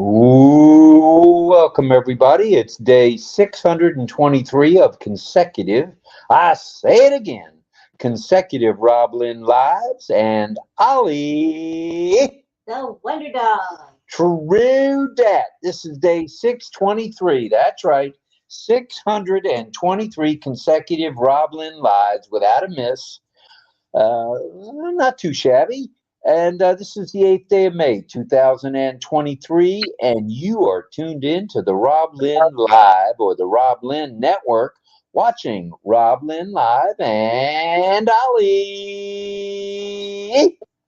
Ooh, welcome everybody. It's day 623 of consecutive, I say it again, consecutive RobLynn lives and Ollie. The Wonder Dog. True dat. This is day 623. That's right. 623 consecutive RobLynn lives without a miss. Not too shabby. And this is the 8th day of May, 2023, and you are tuned in to the RobLynn Live or the RobLynn Network, watching RobLynn Live and Ollie.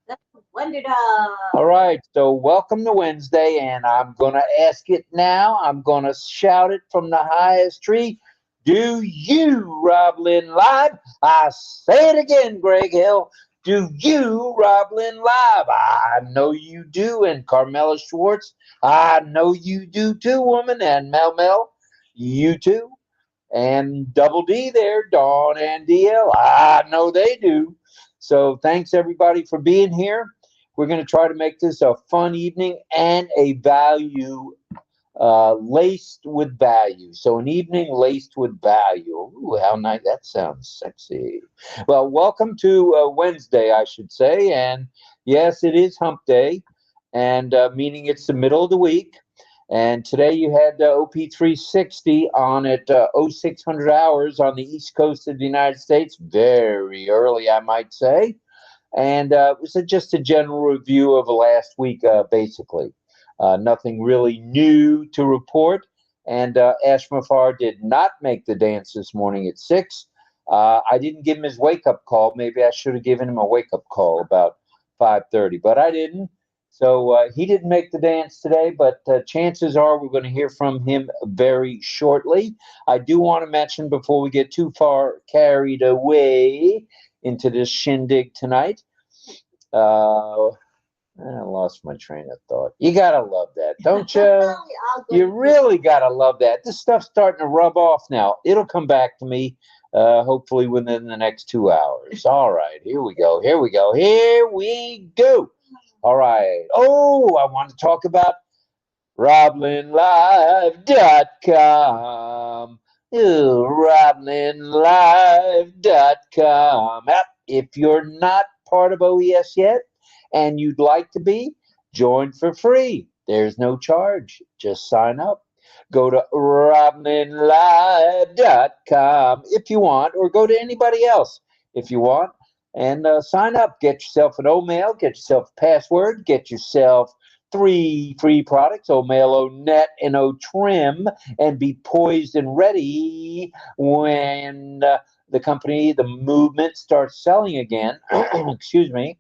The Wonder Dog. All right, so welcome to Wednesday, and I'm going to ask it now. I'm going to shout it from the highest tree. Do you, RobLynn Live? I say it again, Greg Hill. Do you, RobLynn Live? I know you do. And Carmela Schwartz, I know you do too, woman. And Mel, you too. And Double D there, Dawn and DL, I know they do. So thanks everybody for being here. We're going to try to make this a fun evening and a value laced with value. So an evening laced with value. Ooh, how nice. That sounds sexy. Well, welcome to Wednesday, I should say. And yes, it is hump day, and meaning it's the middle of the week. And today you had OP360 on at 0600 hours on the East Coast of the United States. Very early, I might say. And it was just a general review of the last week, basically. Nothing really new to report. And Ash Mafar did not make the dance this morning at 6. I didn't give him his wake-up call. Maybe I should have given him a wake-up call about 5:30, but I didn't. So he didn't make the dance today, but chances are we're going to hear from him very shortly. I do want to mention before we get too far carried away into this shindig tonight, I lost my train of thought. You gotta love that, don't you? You really gotta love that. This stuff's starting to rub off now. It'll come back to me, hopefully within the next 2 hours. All right, here we go. Here we go. Here we go. All right. Oh, I want to talk about RobLynnLive.com. RobLynnLive.com. If you're not part of OES yet, and you'd like to be, join for free. There's no charge. Just sign up. Go to RobLynnLive.com if you want, or go to anybody else if you want, and sign up. Get yourself an O-Mail, get yourself a password, get yourself 3 free products, O-Mail, O-Net, and O-Trim, and be poised and ready when the company, the movement starts selling again. Excuse me.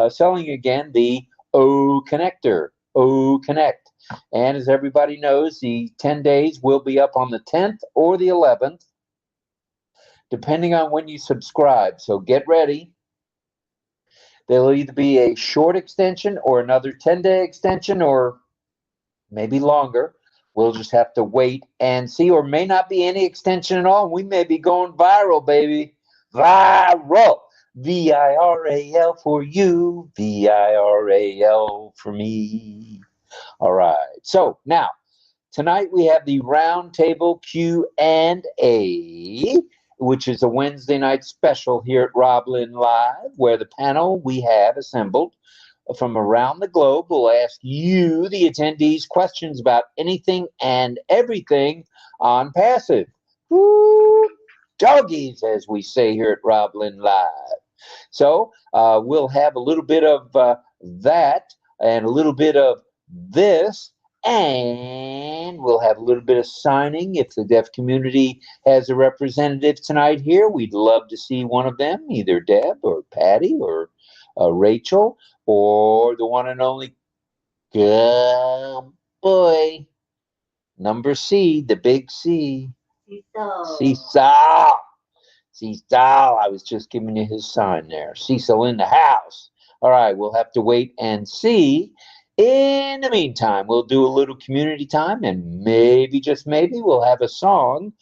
Selling again the OConnector, OConnect. And as everybody knows, the 10 days will be up on the 10th or the 11th, depending on when you subscribe. So get ready. There'll either be a short extension or another 10-day extension, or maybe longer. We'll just have to wait and see, or may not be any extension at all. We may be going viral, baby. Viral. VIRAL for you, VIRAL for me. All right. So now, tonight we have the Roundtable Q&A, which is a Wednesday night special here at RobLynn Live, where the panel we have assembled from around the globe will ask you, the attendees, questions about anything and everything on passive. Woo! Doggies, as we say here at RobLynn Live. So we'll have a little bit of that and a little bit of this, and we'll have a little bit of signing. If the deaf community has a representative tonight here, we'd love to see one of them, either Deb or Patty or Rachel, or the one and only good boy, number C, the big C. Seesaw. Cecil, I was just giving you his sign there. Cecil in the house. All right, we'll have to wait and see. In the meantime, we'll do a little community time, and maybe, just maybe, we'll have a song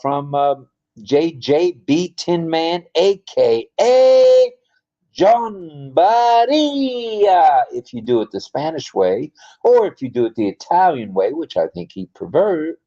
from JJB Tin Man, a.k.a. John Badia, if you do it the Spanish way, or if you do it the Italian way, which I think he prefers,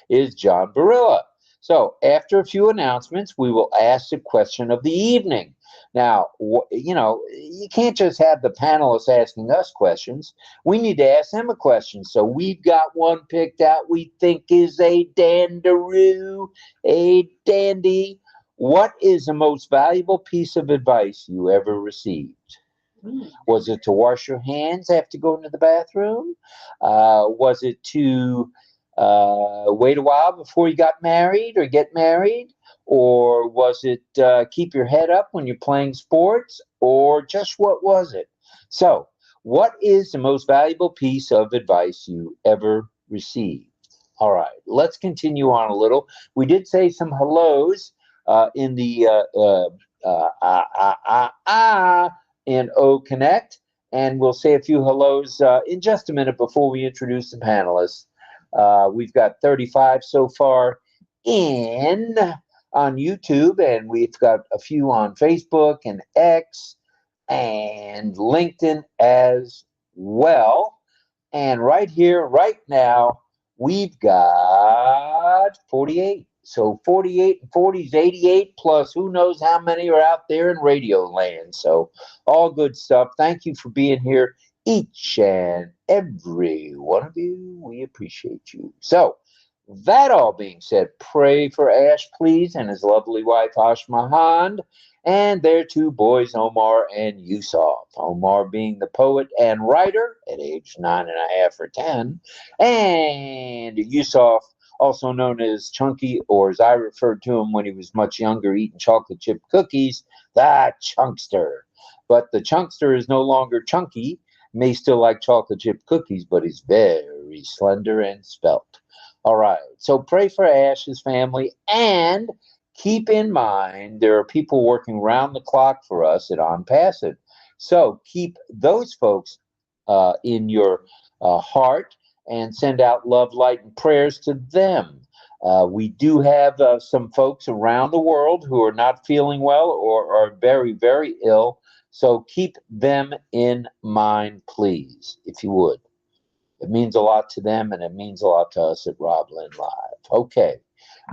is John Barilla. So after a few announcements, we will ask the question of the evening. Now, you can't just have the panelists asking us questions. We need to ask them a question. So we've got one picked out we think is a dandaroo, a dandy. What is the most valuable piece of advice you ever received? Was it to wash your hands after going to the bathroom? Was it to wait a while before you got married or get married? Or was it keep your head up when you're playing sports? Or just what was it? So, what is the most valuable piece of advice you ever received? All right, let's continue on a little. We did say some hellos in the in OConnect, and we'll say a few hellos in just a minute before we introduce the panelists. We've got 35 so far in on YouTube, and we've got a few on Facebook and X and LinkedIn as well. And right here, right now, we've got 48. So 48 and 40 is 88, plus who knows how many are out there in radio land. So all good stuff. Thank you for being here, each and every one of you. We appreciate you. So that all being said, pray for Ash, please, and his lovely wife, Ashmahan, and their two boys, Omar and Yusuf. Omar being the poet and writer at age 9.5 or 10, and Yusuf, also known as Chunky, or as I referred to him when he was much younger, eating chocolate chip cookies, the Chunkster. But the Chunkster is no longer chunky, may still like chocolate chip cookies, but he's very slender and svelte. All right, so pray for Ash's family, and keep in mind there are people working round the clock for us at ONPASSIVE. So keep those folks in your heart, and send out love, light, and prayers to them. We do have some folks around the world who are not feeling well or are very, very ill. So keep them in mind, please, if you would. It means a lot to them, and it means a lot to us at RobLynn Live. Okay,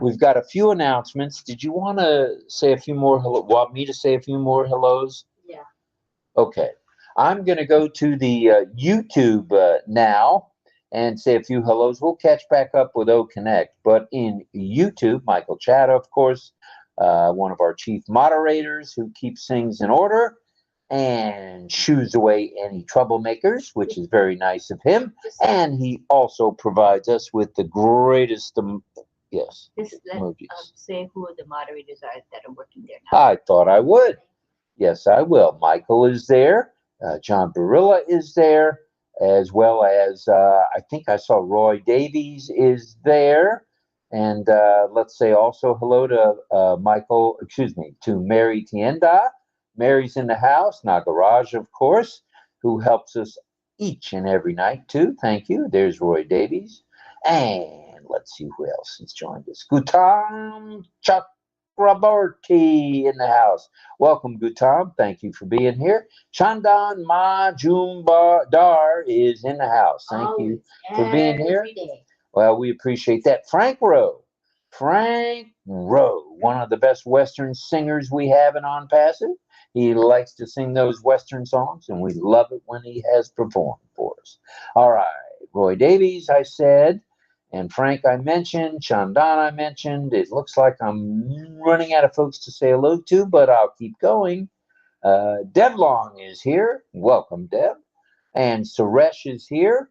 we've got a few announcements. Did you want to say a few more? Want me to say a few more hellos? Yeah. Okay, I'm going to go to the YouTube now and say a few hellos. We'll catch back up with OConnect. But in YouTube, Michael Chatta, of course, one of our chief moderators who keeps things in order and shoos away any troublemakers, which is very nice of him. And he also provides us with the greatest, yes, Just emojis. say who the moderators are that are working there now. I thought I would. Yes, I will. Michael is there. John Barilla is there, as well as I think I saw Roy Davies is there. And let's say also hello to to Mary Tienda. Mary's in the house. Nagaraj, of course, who helps us each and every night too. Thank you. There's Roy Davies. And let's see who else has joined us. Gutam Chakraborty in the house. Welcome, Gutam. Thank you for being here. Chandan Majumbardar is in the house. Thank you for being here. Well, we appreciate that. Frank Rowe, one of the best Western singers we have in ONPASSIVE. He likes to sing those Western songs, and we love it when he has performed for us. All right, Roy Davies, I said, and Frank I mentioned, Chandan I mentioned. It looks like I'm running out of folks to say hello to, but I'll keep going. Deb Long is here. Welcome, Deb. And Suresh is here.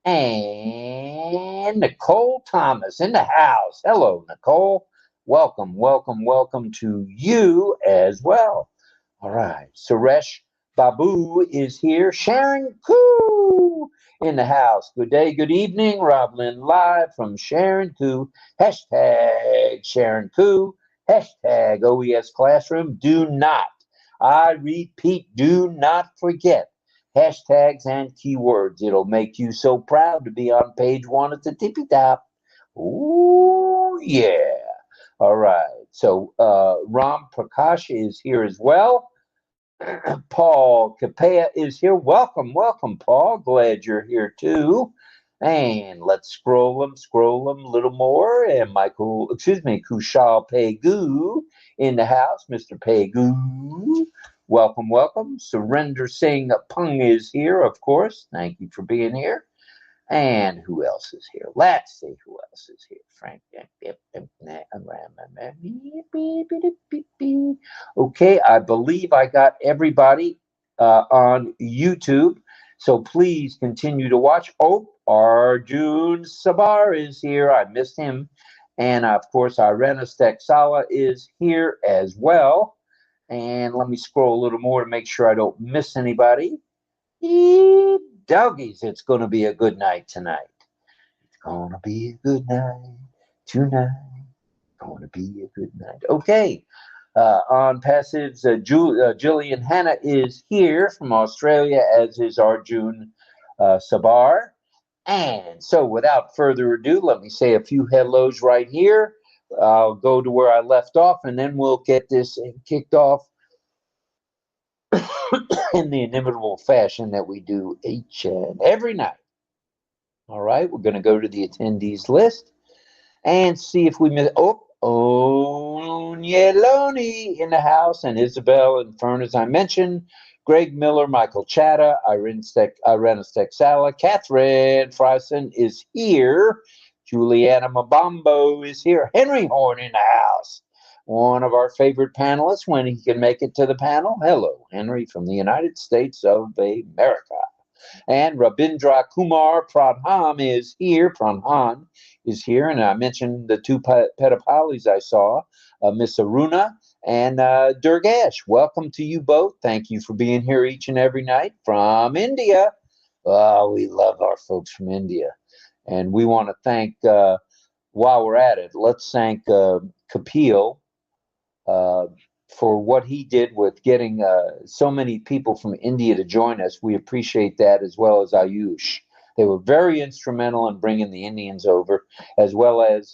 And Nicole Thomas in the house. Hello, Nicole. Welcome, welcome, welcome to you as well. All right. Suresh Babu is here. Sharon Koo in the house. Good day, good evening. RobLynn Live from Sharon Koo. Hashtag Sharon Koo. Hashtag OES Classroom. Do not, I repeat, do not forget hashtags and keywords. It'll make you so proud to be on page one at the tippy top. Ooh, yeah. All right. So Ram Prakash is here as well. Paul Capea is here. Welcome, welcome, Paul. Glad you're here too. And let's scroll them a little more. And Kushal Pegu in the house. Mr. Pegu, welcome, welcome. Surrender Singh Pung is here, of course. Thank you for being here. And who else is here? Let's see who else is here. Frank. Okay, I believe I got everybody on YouTube. So please continue to watch. Oh, Arjun Sabar is here. I missed him. And of course, Irena Steksala is here as well. And let me scroll a little more to make sure I don't miss anybody. Doggies, it's going to be a good night tonight. It's going to be a good night tonight. Going to be a good night. Okay. On passives, Jillian Hanna is here from Australia, as is Arjun Sabar. And so without further ado, let me say a few hellos right here. I'll go to where I left off, and then we'll get this kicked off in the inimitable fashion that we do each and every night. All right, we're going to go to the attendees list and see if we miss. Onyeloni in the house, and Isabel and Fern, as I mentioned. Greg Miller, Michael Chatta, Irena Steksala, Catherine Fryson is here. Juliana Mabambo is here. Henry Horn in the house. One of our favorite panelists when he can make it to the panel. Hello, Henry from the United States of America. And Rabindra Kumar Pradhan is here. Pradhan is here. And I mentioned the two Petapalis I saw, Miss Aruna and Durgesh. Welcome to you both. Thank you for being here each and every night from India. Oh, we love our folks from India. And we want to thank, while we're at it, let's thank Kapil for what he did with getting so many people from India to join us. We appreciate that, as well as Ayush. They were very instrumental in bringing the Indians over, as well as,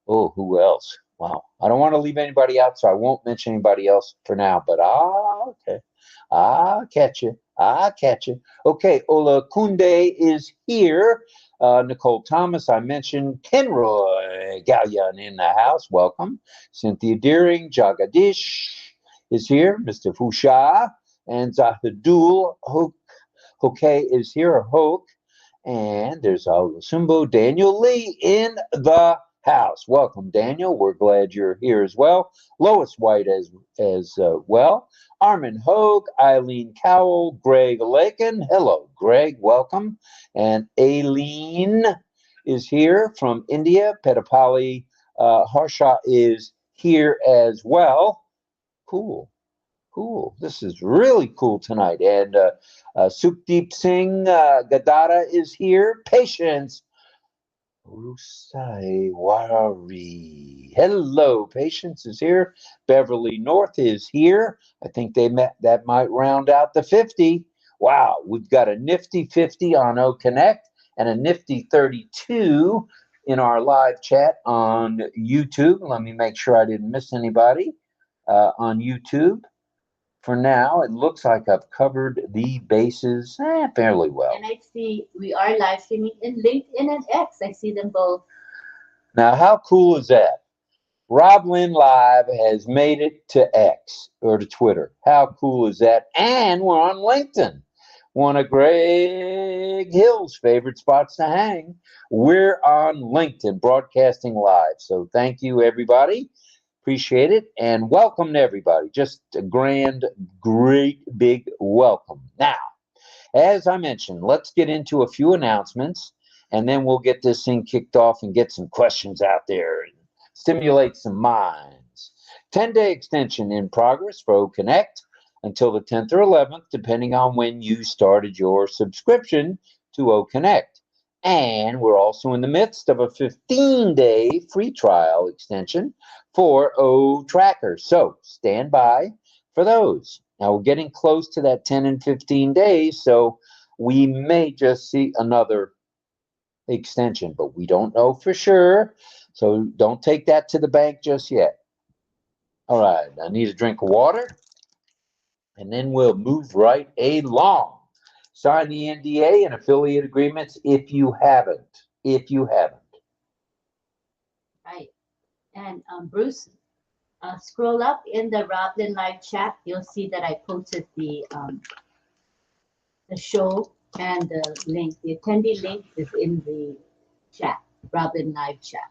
who else? Wow. I don't want to leave anybody out, so I won't mention anybody else for now, but okay. I'll catch you. Okay, Ola Kunde is here. Nicole Thomas, I mentioned. Kenroy Gallion in the house. Welcome. Cynthia Deering, Jagadish is here. Mr. Fusha and Zahidul Hoke is here. Hoke. And there's Sumbo Daniel Lee in the house. Welcome, Daniel. We're glad you're here as well. Lois White as well. Armin Hogue, Eileen Cowell, Greg Lakin. Hello, Greg. Welcome. And Aileen is here from India. Petapali Harsha is here as well. Cool. This is really cool tonight. And Sukhdeep Singh Gadara is here. Patience Rusai Wari. Hello, Patience is here. Beverly North is here. I think that might round out the 50. Wow, we've got a nifty 50 on OConnect and a nifty 32 in our live chat on YouTube. Let me make sure I didn't miss anybody on YouTube. For now, it looks like I've covered the bases fairly well. And I see we are live streaming in LinkedIn and X. I see them both. Now, how cool is that? RobLynn Live has made it to X, or to Twitter. How cool is that? And we're on LinkedIn, one of Greg Hill's favorite spots to hang. We're on LinkedIn, broadcasting live. So thank you, everybody. Appreciate it, and welcome to everybody. Just a great big welcome. Now, as I mentioned, let's get into a few announcements, and then we'll get this thing kicked off and get some questions out there and stimulate some minds. 10-day extension in progress for OConnect until the 10th or 11th, depending on when you started your subscription to OConnect. And we're also in the midst of a 15-day free trial extension for O-Tracker. So stand by for those. Now we're getting close to that 10 and 15 days, so we may just see another extension, but we don't know for sure. So don't take that to the bank just yet. All right, I need a drink of water, and then we'll move right along. Sign the NDA and affiliate agreements if you haven't. If you haven't. Right. And Bruce, scroll up in the RobLynn live chat. You'll see that I posted the show and the link. The attendee link is in the chat, RobLynn live chat.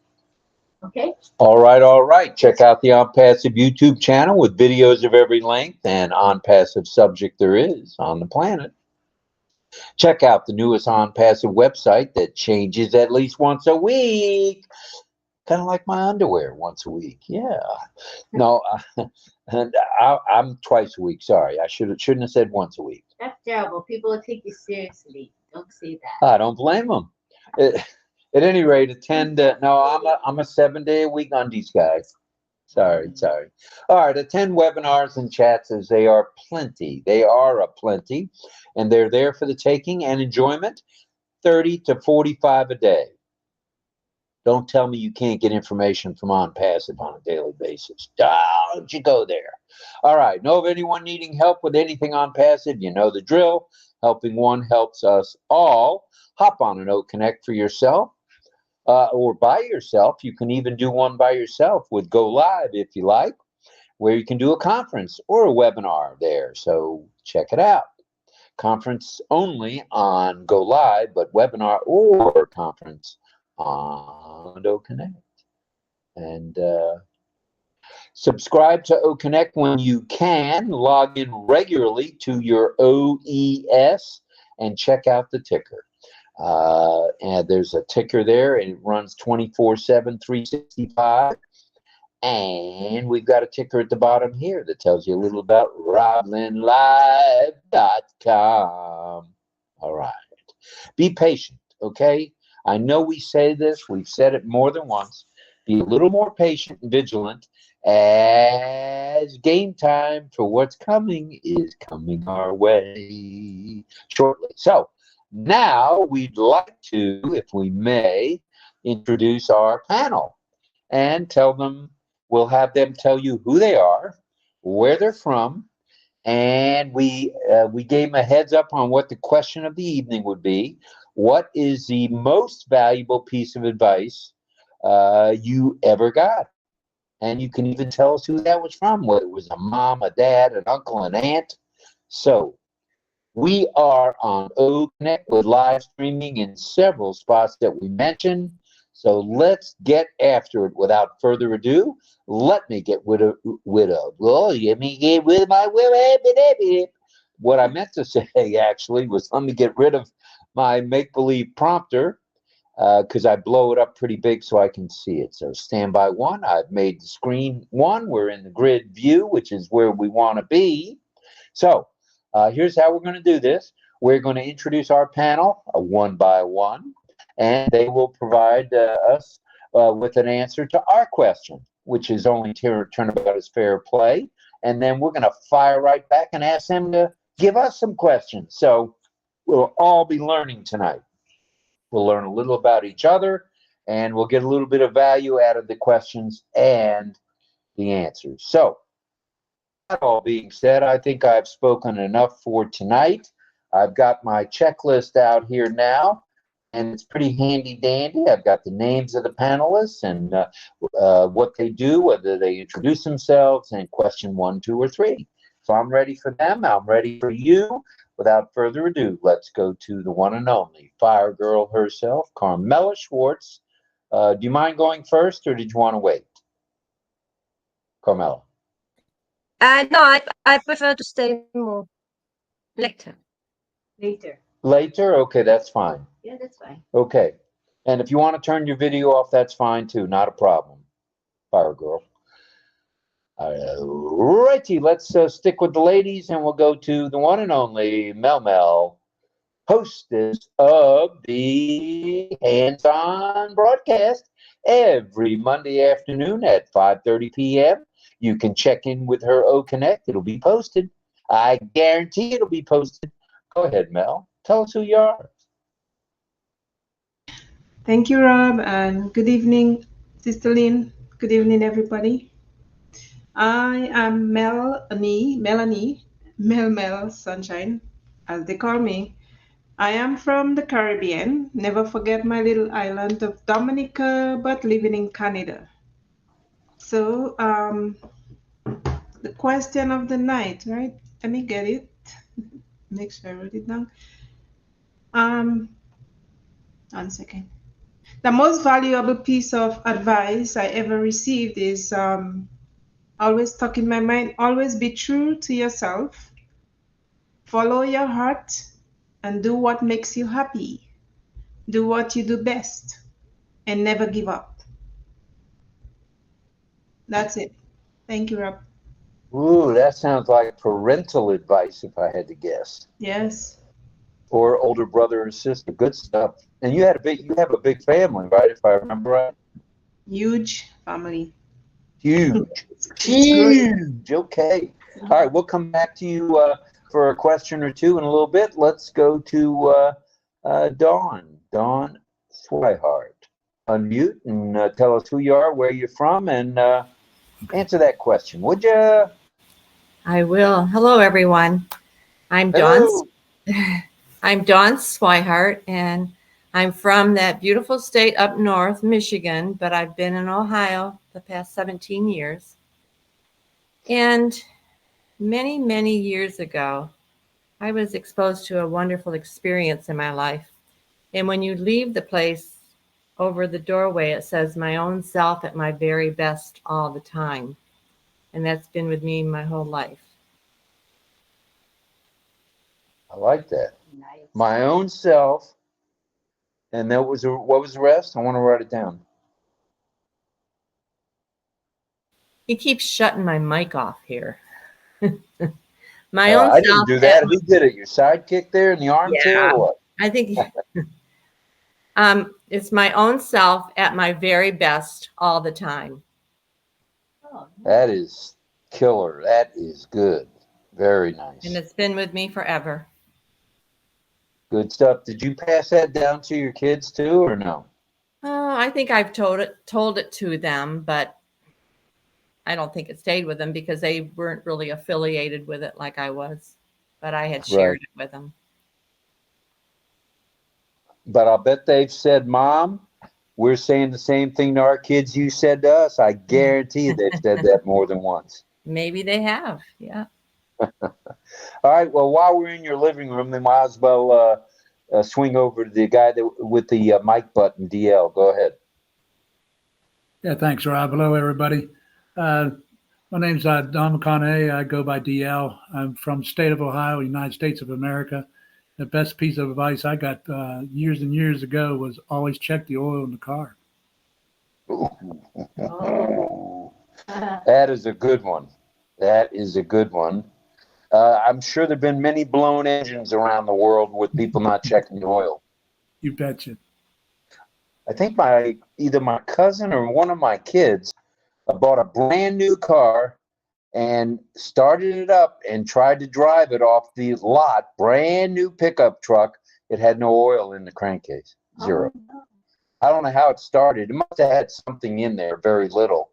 Okay. All right, all right. Check out the OnPassive YouTube channel with videos of every length and OnPassive subject there is on the planet. Check out the newest OnPassive website that changes at least once a week. Kind of like my underwear, once a week. Yeah. No, and I'm twice a week. Sorry, I shouldn't have said once a week. That's terrible. People will take you seriously. Don't say that. I don't blame them. At any rate, attend. No, I'm a 7-day-a-week undies guy. Sorry. All right, attend webinars and chats as they are plenty. They are a plenty, and they're there for the taking and enjoyment. 30 to 45 a day. Don't tell me you can't get information from OnPassive on a daily basis. Don't you go there. All right, know of anyone needing help with anything OnPassive? You know the drill. Helping one helps us all. Hop on an OConnect for yourself. Or by yourself. You can even do one by yourself with Go Live if you like, where you can do a conference or a webinar there. So check it out. Conference only on Go Live, but webinar or conference on OConnect. And subscribe to OConnect when you can. Log in regularly to your OES and check out the ticker. And there's a ticker there, and it runs 24/7, 365. And we've got a ticker at the bottom here that tells you a little about RobLynnLive.com. All right. Be patient, okay? I know we say this. We've said it more than once. Be a little more patient and vigilant as game time for what's coming is coming our way shortly. So, now we'd like to, if we may, introduce our panel and we'll have them tell you who they are, where they're from, and we gave them a heads up on what the question of the evening would be. What is the most valuable piece of advice you ever got? And you can even tell us who that was from, whether it was a mom, a dad, an uncle, an aunt. So, we are on OConnect with live streaming in several spots that we mentioned. So let's get after it without further ado. Let me get rid of what I meant to say actually was let me get rid of my make-believe prompter because I blow it up pretty big so I can see it. So standby one, I've made the screen one. We're in the grid view, which is where we want to be. So here's how we're going to do this. We're going to introduce our panel one by one, and they will provide us with an answer to our question, which is only turnabout is fair play. And then we're going to fire right back and ask them to give us some questions. So we'll all be learning tonight. We'll learn a little about each other, and we'll get a little bit of value out of the questions and the answers. So, that all being said, I think I've spoken enough for tonight. I've got my checklist out here now, and it's pretty handy dandy. I've got the names of the panelists and what they do, whether they introduce themselves, and question 1, 2, or 3. So I'm ready for them. I'm ready for you. Without further ado, let's go to the one and only Fire Girl herself, Carmela Schwartz. Do you mind going first, or did you want to wait? Carmela. No, I prefer to stay more later. Later? Okay, that's fine. Yeah, that's fine. Okay. And if you want to turn your video off, that's fine too. Not a problem. Fire Girl. Righty, let's stick with the ladies, and we'll go to the one and only Mel, hostess of the hands-on broadcast every Monday afternoon at 5:30 p.m. You can check in with her OConnect. It'll be posted. I guarantee it'll be posted. Go ahead, Mel. Tell us who you are. Thank you, Rob, and good evening, Sister Lynn. Good evening, everybody. I am Mel Sunshine, as they call me. I am from the Caribbean. Never forget my little island of Dominica, but living in Canada. So, the question of the night, right? Let me get it. Make sure I wrote it down. Um, 1 second. The most valuable piece of advice I ever received is always stuck in my mind. Always be true to yourself. Follow your heart and do what makes you happy. Do what you do best and never give up. That's it. Thank you, Rob. Ooh, that sounds like parental advice, if I had to guess. Yes. Or older brother or sister. Good stuff. And you have a big family, right? If I remember right. Huge family. Huge. It's great. Huge. Okay. All right, we'll come back to you for a question or two in a little bit. Let's go to Dawn. Dawn Swihart. Unmute and tell us who you are, where you're from, and answer that question, would you? I will. Hello, everyone. I'm Hello. Dawn Swihart, and I'm from that beautiful state up north, Michigan, but I've been in Ohio the past 17 years. And many, many years ago, I was exposed to a wonderful experience in my life. And when you leave the place, over the doorway, it says, "My own self at my very best all the time." And that's been with me my whole life. I like that. Nice. My own self. And what was the rest? I want to write it down. He keeps shutting my mic off here. My own I didn't self. do that. Who did it? Your sidekick there in the armchair, Yeah. or what? I think it's my own self at my very best all the time. Oh, That is killer. That is good. Very nice. And it's been with me forever. Good stuff. Did you pass that down to your kids too, or no? Oh, I think I've told it to them, but I don't think it stayed with them because they weren't really affiliated with it like I was. But I had shared it with them. But I'll bet they've said, "Mom, we're saying the same thing to our kids you said to us." I guarantee you they've said that more than once. Maybe they have. Yeah. All right. Well, while we're in your living room, they might as well swing over to the guy with the mic button, DL. Go ahead. Yeah, thanks, Rob. Hello, everybody. My name's Don McConaughey. I go by DL. I'm from the state of Ohio, United States of America. The best piece of advice I got years and years ago was always check the oil in the car. Oh. That is a good one. That is a good one. I'm sure there have been many blown engines around the world with people not checking the oil. You betcha. I think either my cousin or one of my kids bought a brand new car and started it up and tried to drive it off the lot. Brand new pickup truck. It had no oil in the crankcase. Zero. Oh, no. I don't know how it started. It must have had something in there, very little.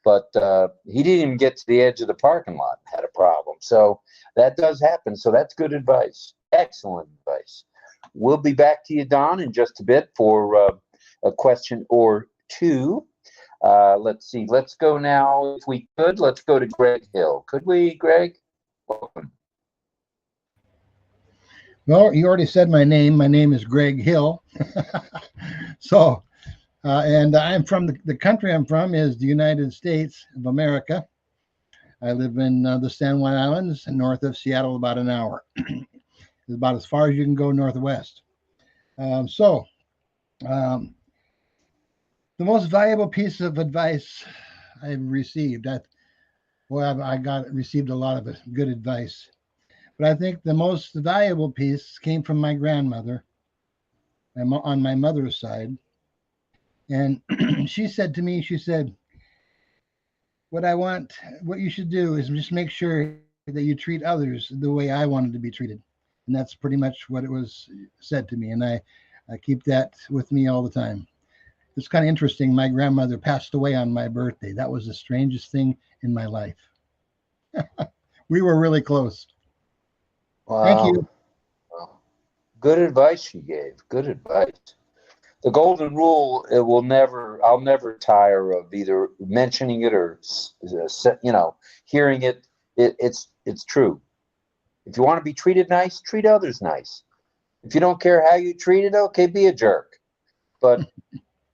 But he didn't even get to the edge of the parking lot and had a problem. So that does happen. So that's good advice. Excellent advice. We'll be back to you, Don, in just a bit for a question or two. Let's see. Let's go now. If we could, let's go to Greg Hill. Could we, Greg? Welcome. Well, you already said my name. My name is Greg Hill. So, and I'm from the country I'm from is the United States of America. I live in the San Juan Islands, north of Seattle, about an hour. It's about as far as you can go northwest. The most valuable piece of advice I've received, I received a lot of good advice, but I think the most valuable piece came from my grandmother on my mother's side. And she said to me, what you should do is just make sure that you treat others the way I wanted to be treated. And that's pretty much what it was said to me. And I keep that with me all the time. it's kind of interesting. My grandmother passed away on my birthday. That was the strangest thing in my life. We were really close. Wow. Thank you. Wow. Good advice you gave. Good advice. The golden rule, I'll never tire of either mentioning it or, hearing it. It's true. If you want to be treated nice, treat others nice. If you don't care how you treated, okay, be a jerk. But,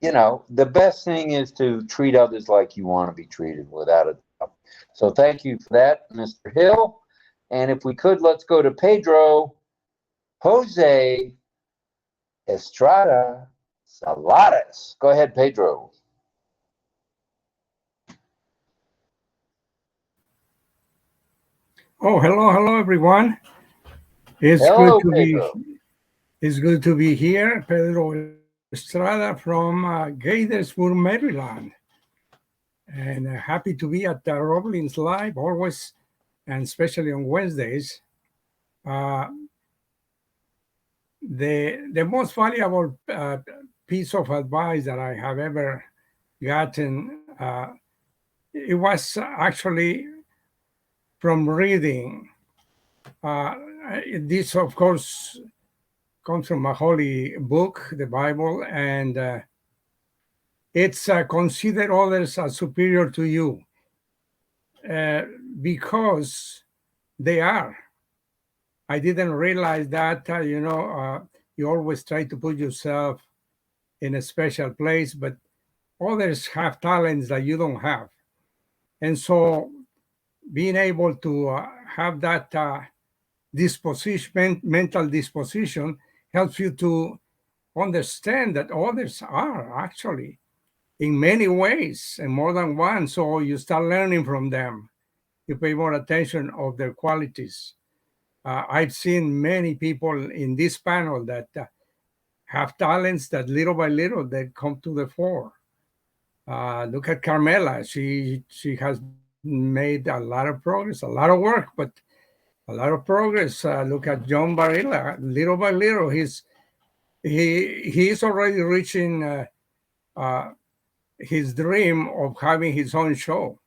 the best thing is to treat others like you want to be treated, without a doubt. So thank you for that, Mr. Hill. And if we could, let's go to Pedro Jose Estrada Salares. Go ahead, Pedro. Oh, hello, everyone. It's Hello, good to Pedro. it's good to be here. Pedro Estrada from Gaithersburg, Maryland, and happy to be at RobLynn's Live always, and especially on Wednesdays. The most valuable piece of advice that I have ever gotten, it was actually from reading. This, of course, comes from a holy book, the Bible, and it's consider others as superior to you because they are. I didn't realize that, you always try to put yourself in a special place, but others have talents that you don't have. And so being able to have that mental disposition helps you to understand that others are actually in many ways and more than one. So you start learning from them. You pay more attention of their qualities. I've seen many people in this panel that have talents that little by little they come to the fore. Look at Carmela. She has made a lot of progress, a lot of work, but a lot of progress. Look at John Barilla. Little by little, he's already reaching his dream of having his own show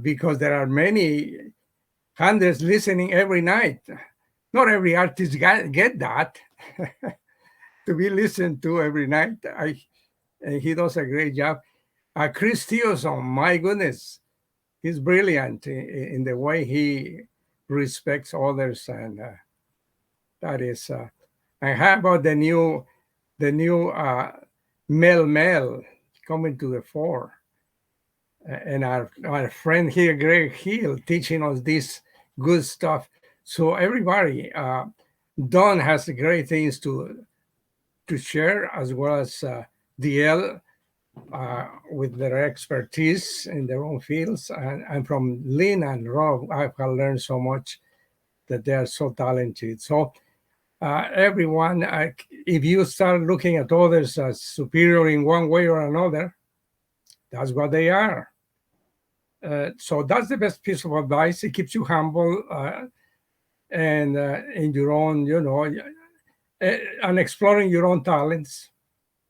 because there are many hundreds listening every night. Not every artist get that to be listened to every night. And he does a great job. Chris Theoson, my goodness, he's brilliant in the way he respects others, and that is. And how about the new Mel coming to the fore, and our friend here, Greg Hill, teaching us this good stuff. So everybody, Don has great things to share, as well as DL. With their expertise in their own fields, and from Lynn and Rob, I've learned so much that they are so talented. So everyone, if you start looking at others as superior in one way or another, that's what they are. So that's the best piece of advice. It keeps you humble and in your own, and exploring your own talents.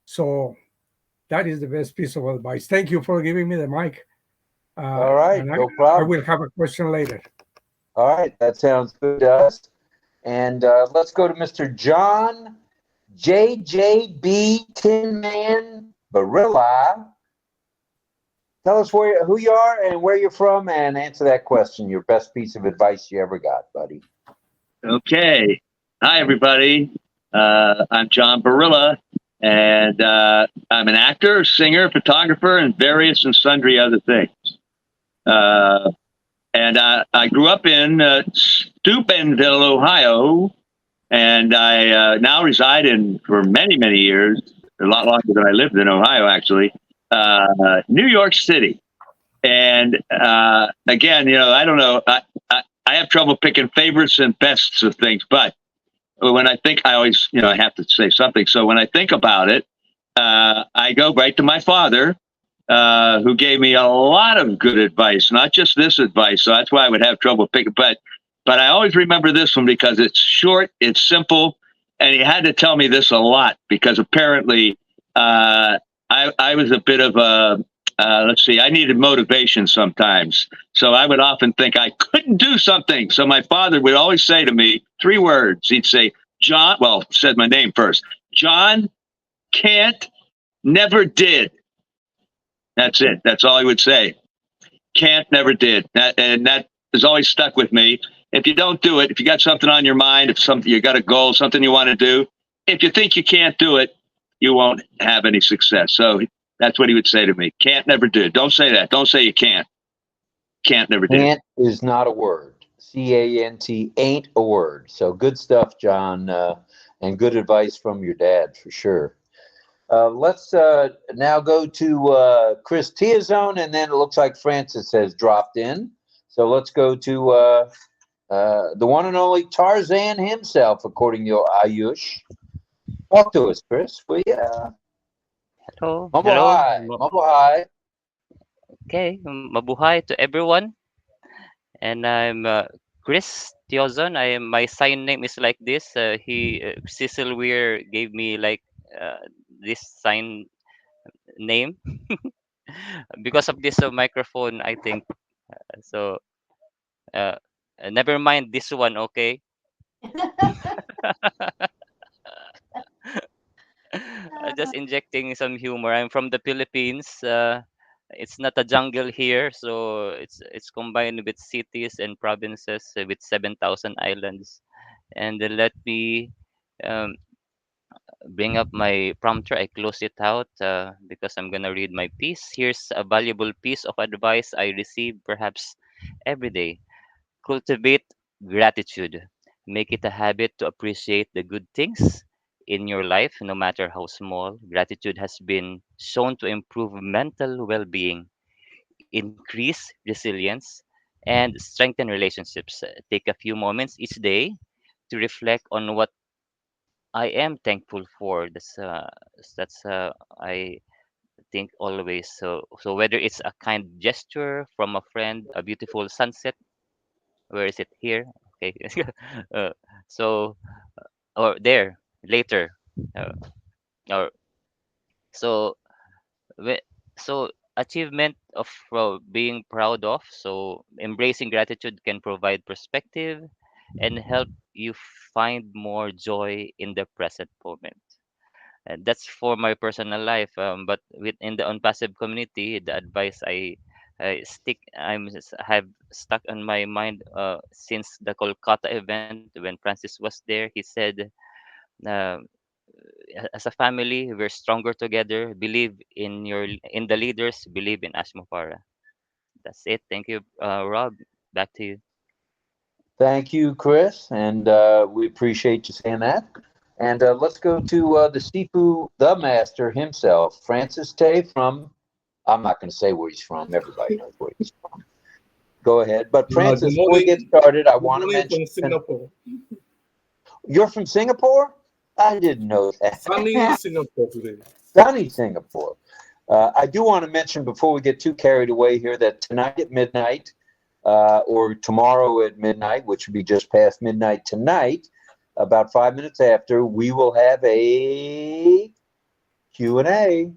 So that is the best piece of advice. Thank you for giving me the mic. All right, no I problem. will have a question later. All right, that sounds good to us. And let's go to Mr. John JJB Tin Man Barilla. Tell us who you are and where you're from, and answer that question. Your best piece of advice you ever got, buddy. Okay. Hi, everybody. I'm John Barilla. And I'm an actor, singer, photographer, and various and sundry other things. And I grew up in Steubenville, Ohio, and I now reside for many, many years, a lot longer than I lived in Ohio, actually, New York City. And again, I don't know, I have trouble picking favorites and bests of things, but when I think, I always, I have to say something. So when I think about it, I go right to my father, who gave me a lot of good advice, not just this advice. So that's why I would have trouble picking. But I always remember this one because it's short, it's simple, and he had to tell me this a lot because apparently I was a bit of a, let's see, I needed motivation sometimes. So I would often think I couldn't do something. So my father would always say to me 3 words. He'd say, John, well, said my name first. John, can't, never did. That's it. That's all he would say. Can't, never did. And that has always stuck with me. If you don't do it, if you got something on your mind, if something, you got a goal, something you want to do, if you think you can't do it, you won't have any success. So that's what he would say to me. Can't, never did. Don't say that. Don't say you can't. Can't, never did. Can't is not a word. C-A-N-T ain't a word. So good stuff, John, and good advice from your dad for sure. Let's now go to Chris Tiazone, and then it looks like Francis has dropped in. So let's go to the one and only Tarzan himself, according to Ayush. Talk to us, Chris. Hello. Mabuhay. Mabuhay. Okay, mabuhay to everyone. And I'm Chris Tiozon. My sign name is like this. Cecil Weir gave me like this sign name because of this microphone, I think. So uh, never mind this one, okay? Just injecting some humor. I'm from the Philippines. It's not a jungle here, so it's combined with cities and provinces with 7,000 islands. And let me um, bring up my prompter. I close it out because I'm gonna read my piece. Here's a valuable piece of advice I receive perhaps every day. Cultivate gratitude. Make it a habit to appreciate the good things in your life, no matter how small. Gratitude has been shown to improve mental well being, increase resilience, and strengthen relationships. Take a few moments each day to reflect on what I am thankful for. That's I think always. So whether it's a kind gesture from a friend, a beautiful sunset, where is it here? Okay, uh, so or there later, uh, or so we- so achievement of being proud of. So embracing gratitude can provide perspective and help you find more joy in the present moment. And that's for my personal life. But within the unpassive community, the advice have stuck on my mind since the Kolkata event when Francis was there. He said, uh, "As a family, we're stronger together. Believe in the leaders. Believe in Ashmapara." That's it. Thank you, Rob. Back to you. Thank you, Chris, and we appreciate you saying that. And let's go to the Sifu, the master himself, Francis Tay from, I'm not going to say where he's from. Everybody knows where he's from. Go ahead. But Francis, before we get started, I want to mention. From Singapore. You're from Singapore? I didn't know that. Sunny Singapore today. Sunny Singapore. I do want to mention before we get too carried away here that tonight at midnight, or tomorrow at midnight, which would be just past midnight tonight, about 5 minutes after, we will have a Q&A.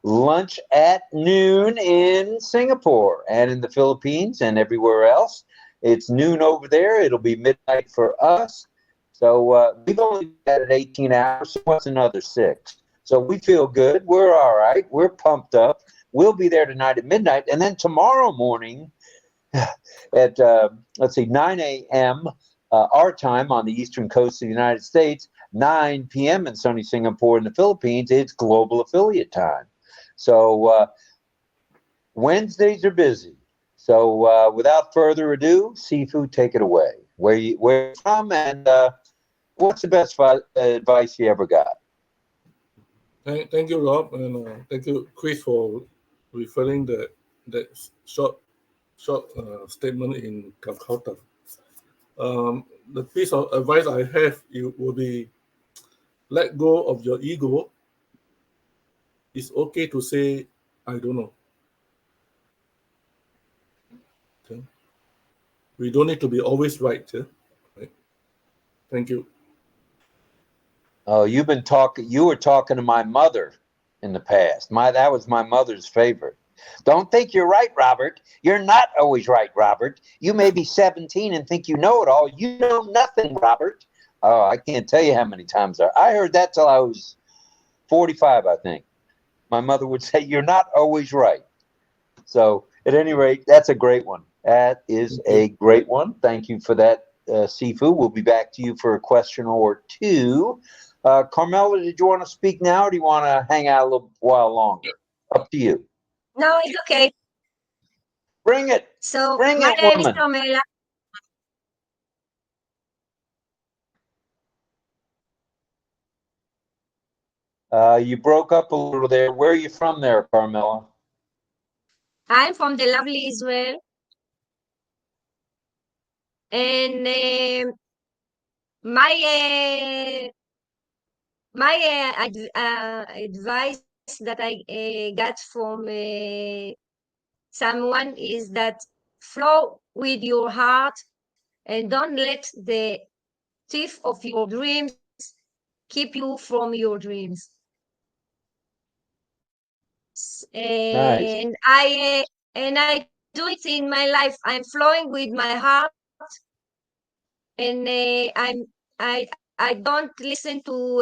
Lunch at noon in Singapore and in the Philippines and everywhere else. It's noon over there. It'll be midnight for us. So we've only had 18 hours. So what's another 6? So we feel good. We're all right. We're pumped up. We'll be there tonight at midnight. And then tomorrow morning at, 9 a.m. Our time on the eastern coast of the United States, 9 p.m. in sunny Singapore in the Philippines, it's global affiliate time. So Wednesdays are busy. So without further ado, Sifu, take it away. Where you from, and what's the best advice you ever got? Thank you, Rob, and thank you, Chris, for referring that short statement in Calcutta. The piece of advice I have will be let go of your ego. It's okay to say, I don't know. Okay? We don't need to be always right. Yeah? Right? Thank you. Oh, you were talking to my mother. in the past. That was my mother's favorite. Don't think you're right, Robert. You're not always right, Robert. You may be 17 and think you know it all. You know nothing, Robert. Oh, I can't tell you how many times I heard that till I was 45, I think. My mother would say, you're not always right. So at any rate, that's a great one. That is a great one. Thank you for that, Sifu. We'll be back to you for a question or two. Carmela, did you want to speak now, or do you want to hang out a little while longer? Up to you. No, it's okay. Bring it. So Bring my it, name is woman. Carmela. You broke up a little there. Where are you from there, Carmela? I'm from the lovely Israel. And my advice that I got from someone is that flow with your heart and don't let the thief of your dreams keep you from your dreams. Nice. And I do it in my life. I'm flowing with my heart, and I don't listen to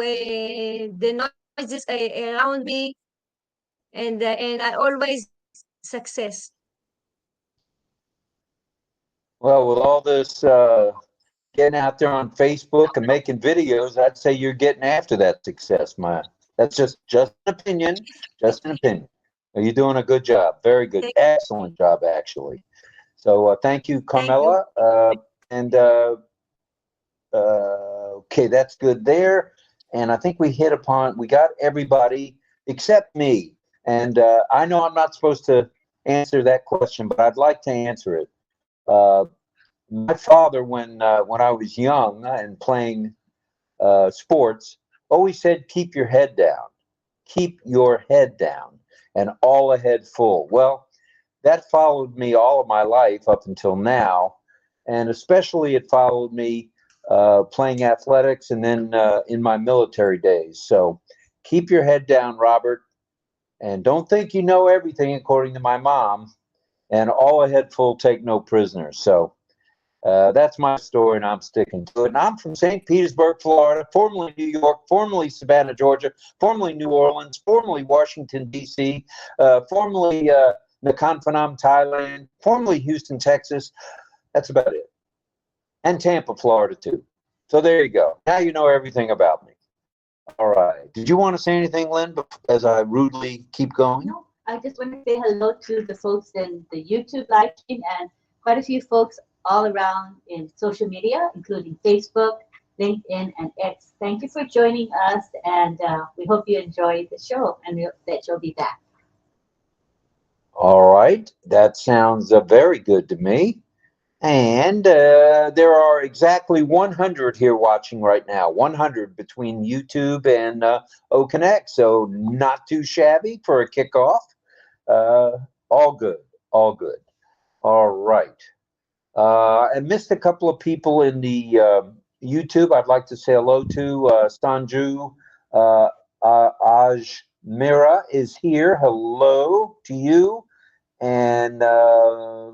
the noises around me, and I always success. Well, with all this getting out there on Facebook and making videos, I'd say you're getting after that success, That's just an opinion. Just an opinion. You're doing a good job. Very good. Excellent job, actually. So thank you, Carmela. Okay, that's good there. And I think we got everybody except me. And I know I'm not supposed to answer that question, but I'd like to answer it. My father, when I was young and playing sports, always said, keep your head down. Keep your head down and all ahead full. Well, that followed me all of my life up until now. And especially it followed me playing athletics and then in my military days. So keep your head down, Robert. And don't think you know everything, according to my mom. And all ahead full, take no prisoners. So that's my story, and I'm sticking to it. And I'm from St. Petersburg, Florida, formerly New York, formerly Savannah, Georgia, formerly New Orleans, formerly Washington, D.C., formerly Nakhon Phanom, Thailand, formerly Houston, Texas. That's about it. And Tampa, Florida, too. So there you go. Now you know everything about me. All right. Did you want to say anything, Lynn, as I rudely keep going? No, I just want to say hello to the folks in the YouTube live stream and quite a few folks all around in social media, including Facebook, LinkedIn, and X. Thank you for joining us, and we hope you enjoyed the show and that you'll be back. All right. That sounds very good to me. And there are exactly 100 here watching right now, 100 between YouTube and OConnect. So not too shabby for a kickoff. All good. All good. All right. I missed a couple of people in the YouTube. I'd like to say hello to Sanju Ajmira is here. Hello to you. And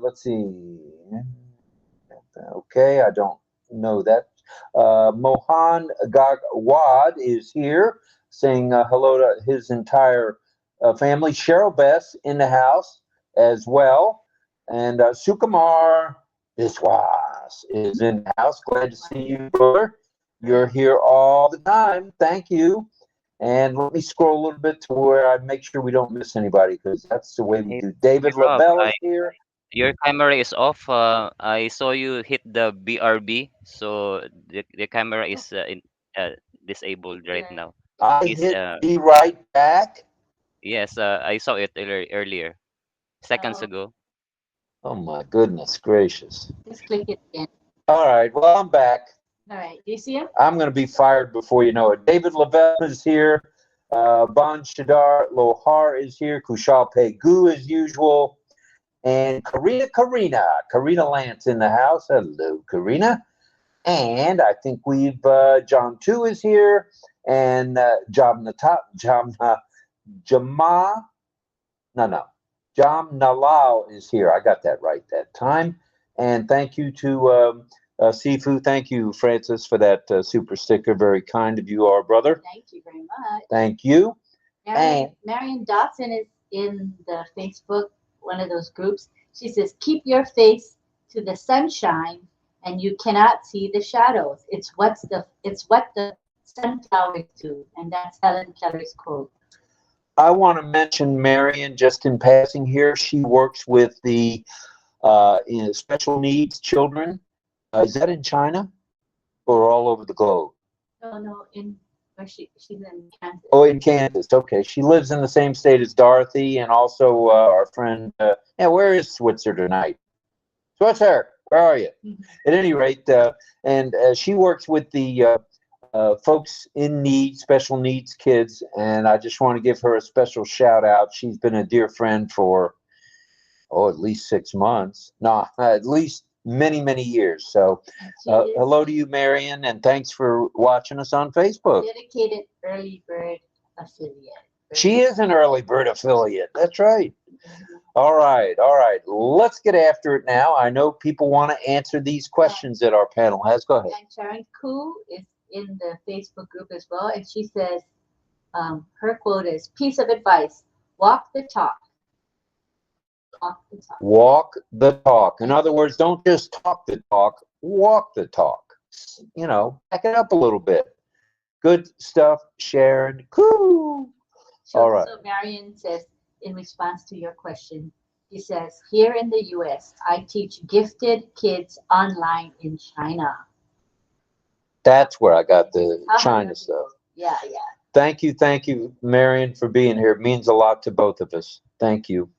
let's see. Okay, I don't know that. Mohan Gagwad is here saying hello to his entire family. Cheryl Bess in the house as well. And Sukumar Biswas is in the house. Glad to see you, brother. You're here all the time. Thank you. And let me scroll a little bit to where I make sure we don't miss anybody, because that's the way we do. David Rob, LaBelle is here. Your camera is off. I saw you hit the BRB, so the camera is disabled right now. I Please, hit be right back. yes, I saw it earlier, seconds ago. Oh my goodness gracious. Just click it again. All right, well, I'm back. All right, do you see him? I'm going to be fired before you know it. David Lavelle is here. Ban Shadar Lohar is here. Kushal Pegu as usual. And Karina Lance in the house. Hello, Karina. And I think we've, John 2 is here. And Jamna Jam Nalal is here. I got that right that time. And thank you to Sifu. Thank you, Francis, for that super sticker. Very kind of you, our brother. Thank you very much. Thank you. Marion Dotson is in the Facebook, one of those groups. She says, keep your face to the sunshine and you cannot see the shadows. It's what the sunflowers do. And that's Helen Keller's quote. I want to mention Marion just in passing here. She works with the special needs children. Is that in China or all over the globe? No, she's in Kansas. Oh, in Kansas. Okay. She lives in the same state as Dorothy and also our friend. Where is Switzer tonight? Switzer, where are you? At any rate, and she works with the folks in need, special needs kids, and I just want to give her a special shout out. She's been a dear friend for at least 6 months. No, at least many years. So hello to you, Marion, and thanks for watching us on Facebook. Dedicated early bird affiliate. She is an early bird affiliate. That's right. All right. Let's get after it now. I know people want to answer these questions that our panel has. Go ahead. And Sharon Koo is in the Facebook group as well, and she says her quote is, piece of advice, walk the talk. Walk the talk. Walk the talk. In other words, don't just talk the talk, walk the talk. Back it up a little bit. Good stuff, Sharon. Cool. All right. So Marion says, in response to your question, he says, here in the US, I teach gifted kids online in China. That's where I got the China stuff. Yeah. Thank you, Marion, for being here. It means a lot to both of us. Thank you.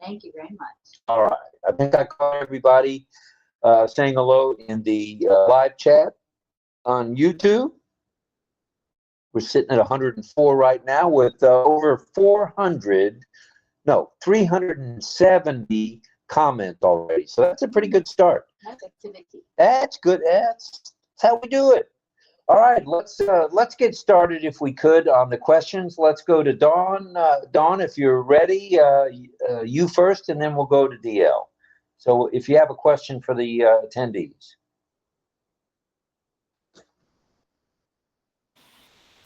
Thank you very much. All right. I think I caught everybody saying hello in the live chat on YouTube. We're sitting at 104 right now with over 370 comments already. So that's a pretty good start. That's activity. That's good. That's how we do it. All right, let's get started if we could on the questions. Let's go to Dawn. Dawn, if you're ready, you first, and then we'll go to DL. So if you have a question for the attendees.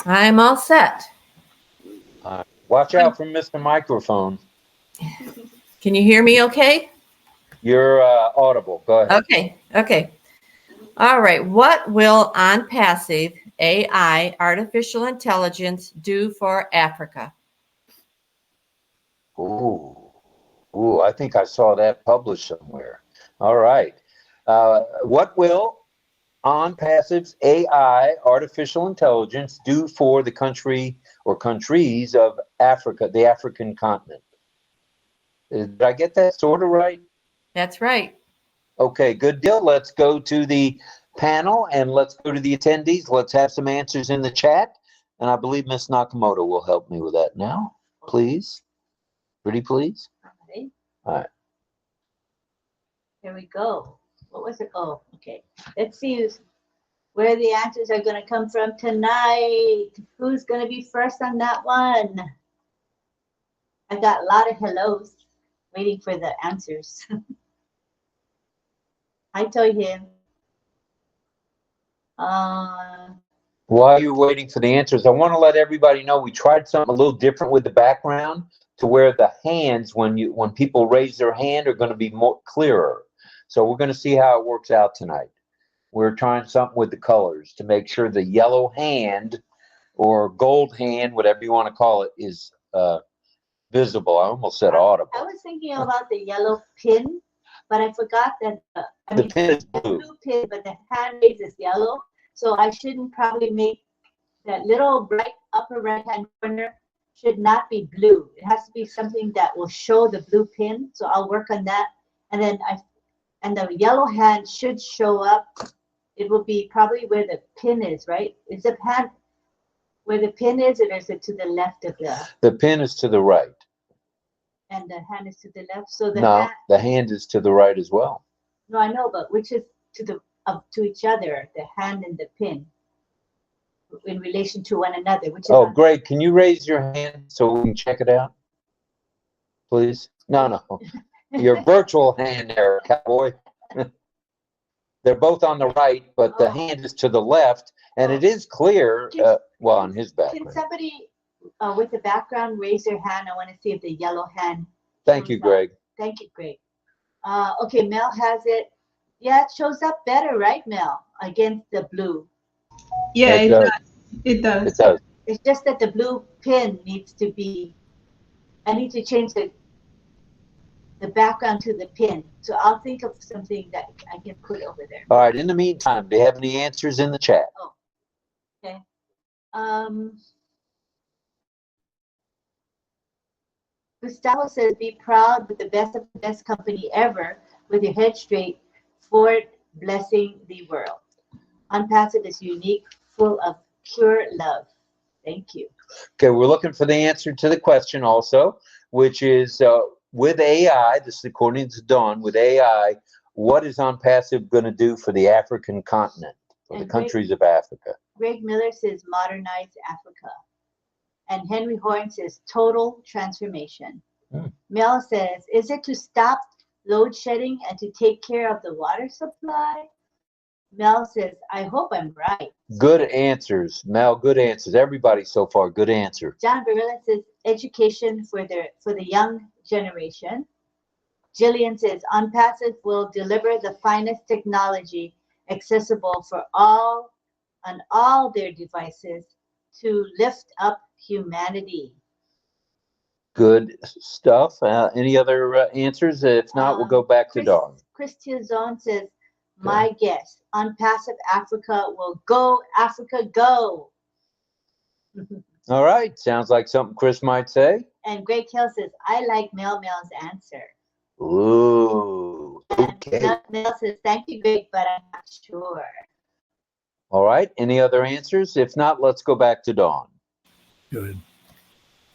I'm all set. Watch out for Mr. Microphone. Can you hear me okay? You're audible. Go ahead. Okay. All right. What will ONPASSIVE AI, artificial intelligence, do for Africa? Ooh, I think I saw that published somewhere. All right. What will ONPASSIVE's AI, artificial intelligence, do for the country or countries of Africa, the African continent? Did I get that sort of right? That's right. Okay, good deal. Let's go to the panel and let's go to the attendees. Let's have some answers in the chat. And I believe Ms. Nakamoto will help me with that now. Please. Pretty please. All right. Here we go. What was it? Oh, okay. Let's see where the answers are going to come from tonight. Who's going to be first on that one? I got a lot of hellos waiting for the answers. Hi, Toy Him. While you're waiting for the answers, I want to let everybody know we tried something a little different with the background to where the hands, when people raise their hand, are going to be more clearer. So we're going to see how it works out tonight. We're trying something with the colors to make sure the yellow hand or gold hand, whatever you want to call it, is visible. I almost said audible. I was thinking about the yellow pin, but I forgot that the pin is blue. Pin, but the hand raise is yellow. So I shouldn't probably make that little bright upper right-hand corner should not be blue. It has to be something that will show the blue pin. So I'll work on that. And then the yellow hand should show up. It will be probably where the pin is, right? Is the hand where the pin is, or is it to the left of the? The pin is to the right. And the hand is to the left. So the hand is to the right as well. No, I know, but which is to each other, the hand and the pin? in relation to one another, which is Oh, Greg, can you raise your hand so we can check it out, please? No. Your virtual hand there, cowboy. They're both on the right, but the hand is to the left, and it is clear, on his Can background. somebody with the background raise their hand? I want to see if the yellow hand. Thank you, Greg. Thank you, Greg. Okay, Mel has it. Yeah, it shows up better, right, Mel, against the blue. Yeah, It it does. does. It does. It does. It's just that the blue pin needs to be, I need to change the background to the pin. So I'll think of something that I can put over there. All right. In the meantime, do you have any answers in the chat? Oh, okay. Gustavo says, be proud with the best of the best company ever with your head straight forward, blessing the world. ONPASSIVE is unique, full of pure love. Thank you. Okay, we're looking for the answer to the question also, which is with AI, this is according to Dawn, with AI, what is ONPASSIVE going to do for the African continent, for the countries of Africa? Greg Miller says, modernize Africa. And Henry Horn says, total transformation. Mel says, is it to stop load shedding and to take care of the water supply? Mel says, I hope I'm right. Good answers, Mel. Good answers. Everybody so far, good answer. John Barilla says, education for the young generation. Jillian says, ONPASSIVE will deliver the finest technology accessible for all on all their devices to lift up humanity. Good stuff. Any other answers? If not, we'll go back to Dawn. Christian Zone says, my guess, ONPASSIVE Africa will go, Africa, go. All right. Sounds like something Chris might say. And Greg Hill says, I like Mel's answer. Ooh. Okay. Mel says, thank you, Greg, but I'm not sure. All right. Any other answers? If not, let's go back to Dawn. Good.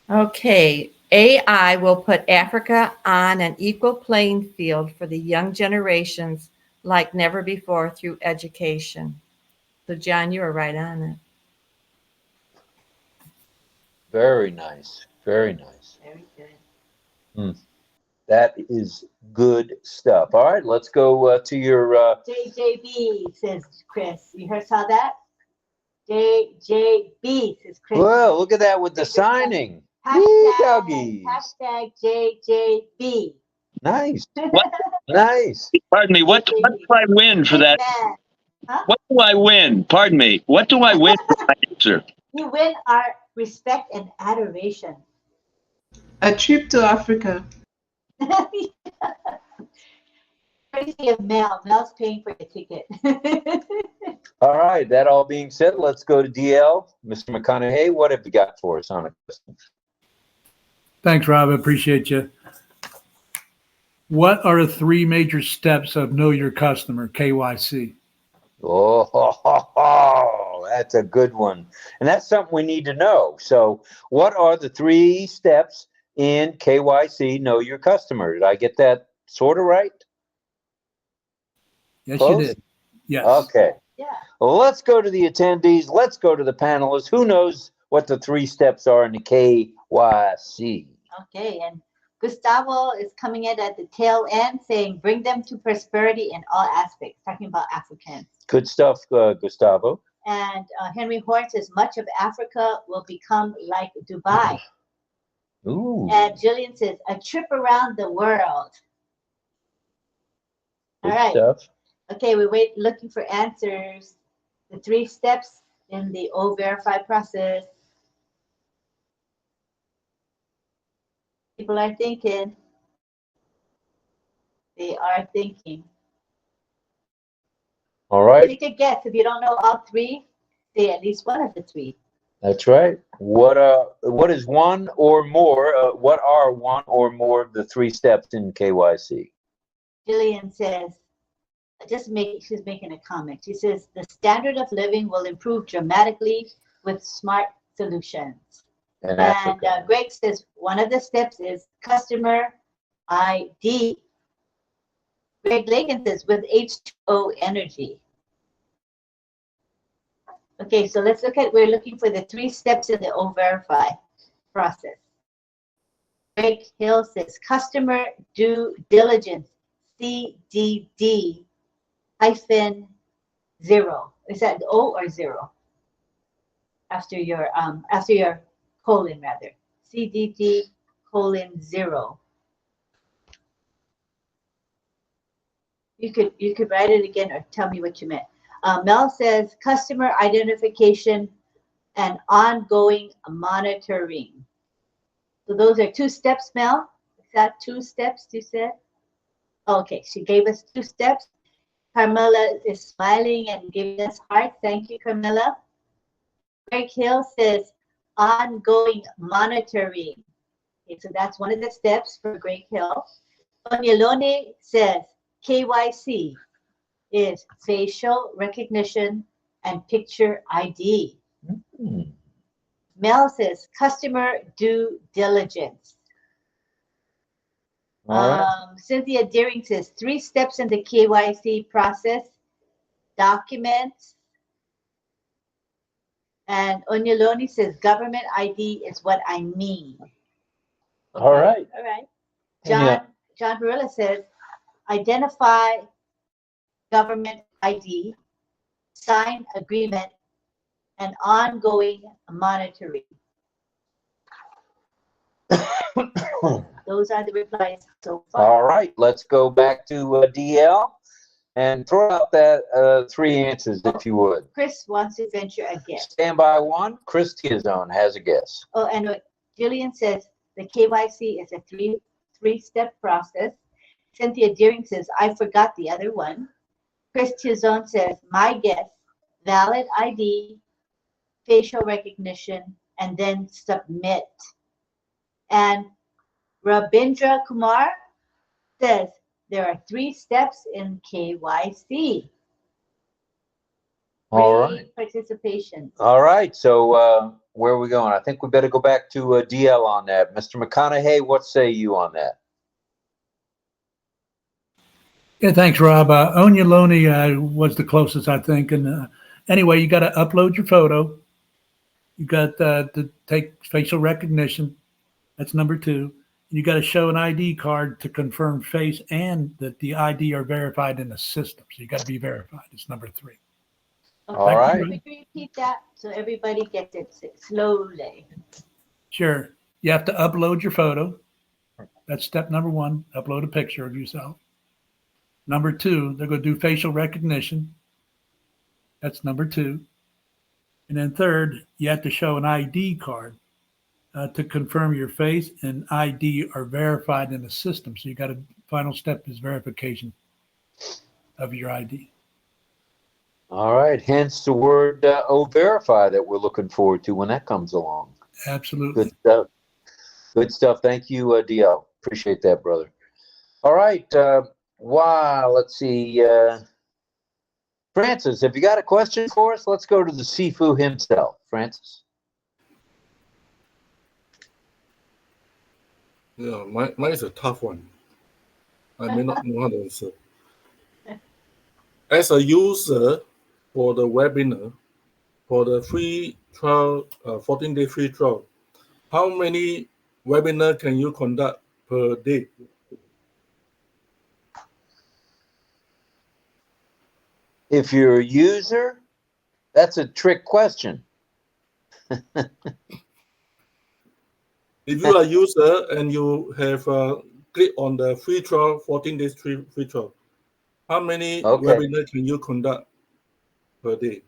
Okay. AI will put Africa on an equal playing field for the young generations like never before through education. So, John, you were right on it. Very nice. Very nice. Very good. That is good stuff. All right, let's go to your... JJB, says Chris. You saw that? JJB, says Chris. Well, look at that with the signing. Hashtag JJB. Nice. What? Nice. Pardon me. What do I win for that? Huh? What do I win? Pardon me. What do I win for my answer? You win our respect and adoration. A trip to Africa. Courtesy of Mel. Mel's paying for your ticket. All right, that all being said, let's go to DL. Mr. McConaughey, what have you got for us on it? Thanks, Rob. I appreciate you. What are the 3 major steps of Know Your Customer, KYC? Oh, that's a good one. And that's something we need to know. So what are the 3 steps in KYC, Know Your Customer? Did I get that sort of right? Yes, Close? you did. Yes. Okay. Yeah. Well, let's go to the attendees. Let's go to the panelists. Who knows what the 3 steps are in the KYC? Okay, and Gustavo is coming in at the tail end saying, bring them to prosperity in all aspects, talking about Africans. Good stuff, Gustavo. And Henry Horn says, much of Africa will become like Dubai. Ooh. And Jillian says, a trip around the world. Good All right. stuff. Okay, we're looking for answers. The 3 steps in the O-Verify process. People are thinking. They are thinking. All right. Take a guess. If you don't know all 3, say at least one of the 3. That's right. What is one or more? What are one or more of the 3 steps in KYC? Jillian says, she's making a comment. She says, the standard of living will improve dramatically with smart solutions. And Greg says, one of the steps is customer ID. Greg Lagan says, with H2O energy. Okay, so let's look at, we're looking for the 3 steps in the O-Verify process. Greg Hill says customer due diligence, CDD hyphen 0. Is that O or 0? After your colon rather. CDD colon 0. You could write it again or tell me what you meant. Mel says customer identification and ongoing monitoring. So those are 2 steps, Mel. Is that 2 steps you said? Okay, she gave us 2 steps. Carmela is smiling and giving us heart. Thank you, Carmela. Greg Hill says ongoing monitoring. Okay, so that's one of the steps for Greg Hill. Onyelone says KYC is facial recognition and picture ID. Mm. Mel says customer due diligence. All right. Cynthia Deering says 3 steps in the KYC process, documents. And Onyeloni says government ID is what I mean. Okay. All right. All right. Yeah. John Barilla says identify government ID, sign agreement, and ongoing monitoring. Those are the replies so far. All right, let's go back to DL and throw out that 3 answers if you would. Chris wants to venture a guess. Stand by 1. Chris Tiazone has a guess. Oh, and what Jillian says the KYC is a three-step process. Cynthia Deering says, I forgot the other one. Chris Tiazone says, my guess, valid ID, facial recognition, and then submit. And Rabindra Kumar says there are 3 steps in KYC. All right. Participation. All right, so where are we going? I think we better go back to DL on that. Mr. McConaughey, what say you on that? Yeah, thanks, Rob. Onyeloni was the closest, I think. And anyway, you got to upload your photo. You got to take facial recognition. That's number 2. You got to show an ID card to confirm face and that the ID are verified in the system. So you got to be verified. It's number 3. Okay. All right. Can we repeat that so everybody gets it slowly? Sure. You have to upload your photo. That's step number 1. Upload a picture of yourself. Number 2, they're going to do facial recognition. That's number 2. And then 3rd, you have to show an ID card to confirm your face and ID are verified in the system. So you got a final step is verification of your ID. All right, hence the word O-Verify that we're looking forward to when that comes along. Absolutely. Good stuff. Good stuff. Thank you, DL. Appreciate that, brother. All right. Wow. Let's see. Francis, have you got a question for us? Let's go to the Sifu himself. Francis. Yeah, mine is a tough one. I may not know how to answer. As a user for the webinar, for the free trial, 14-day free trial, how many webinars can you conduct per day? If you're a user, that's a trick question. If you are a user and you have clicked on the free trial, 14 days free trial, how many webinars can you conduct per day?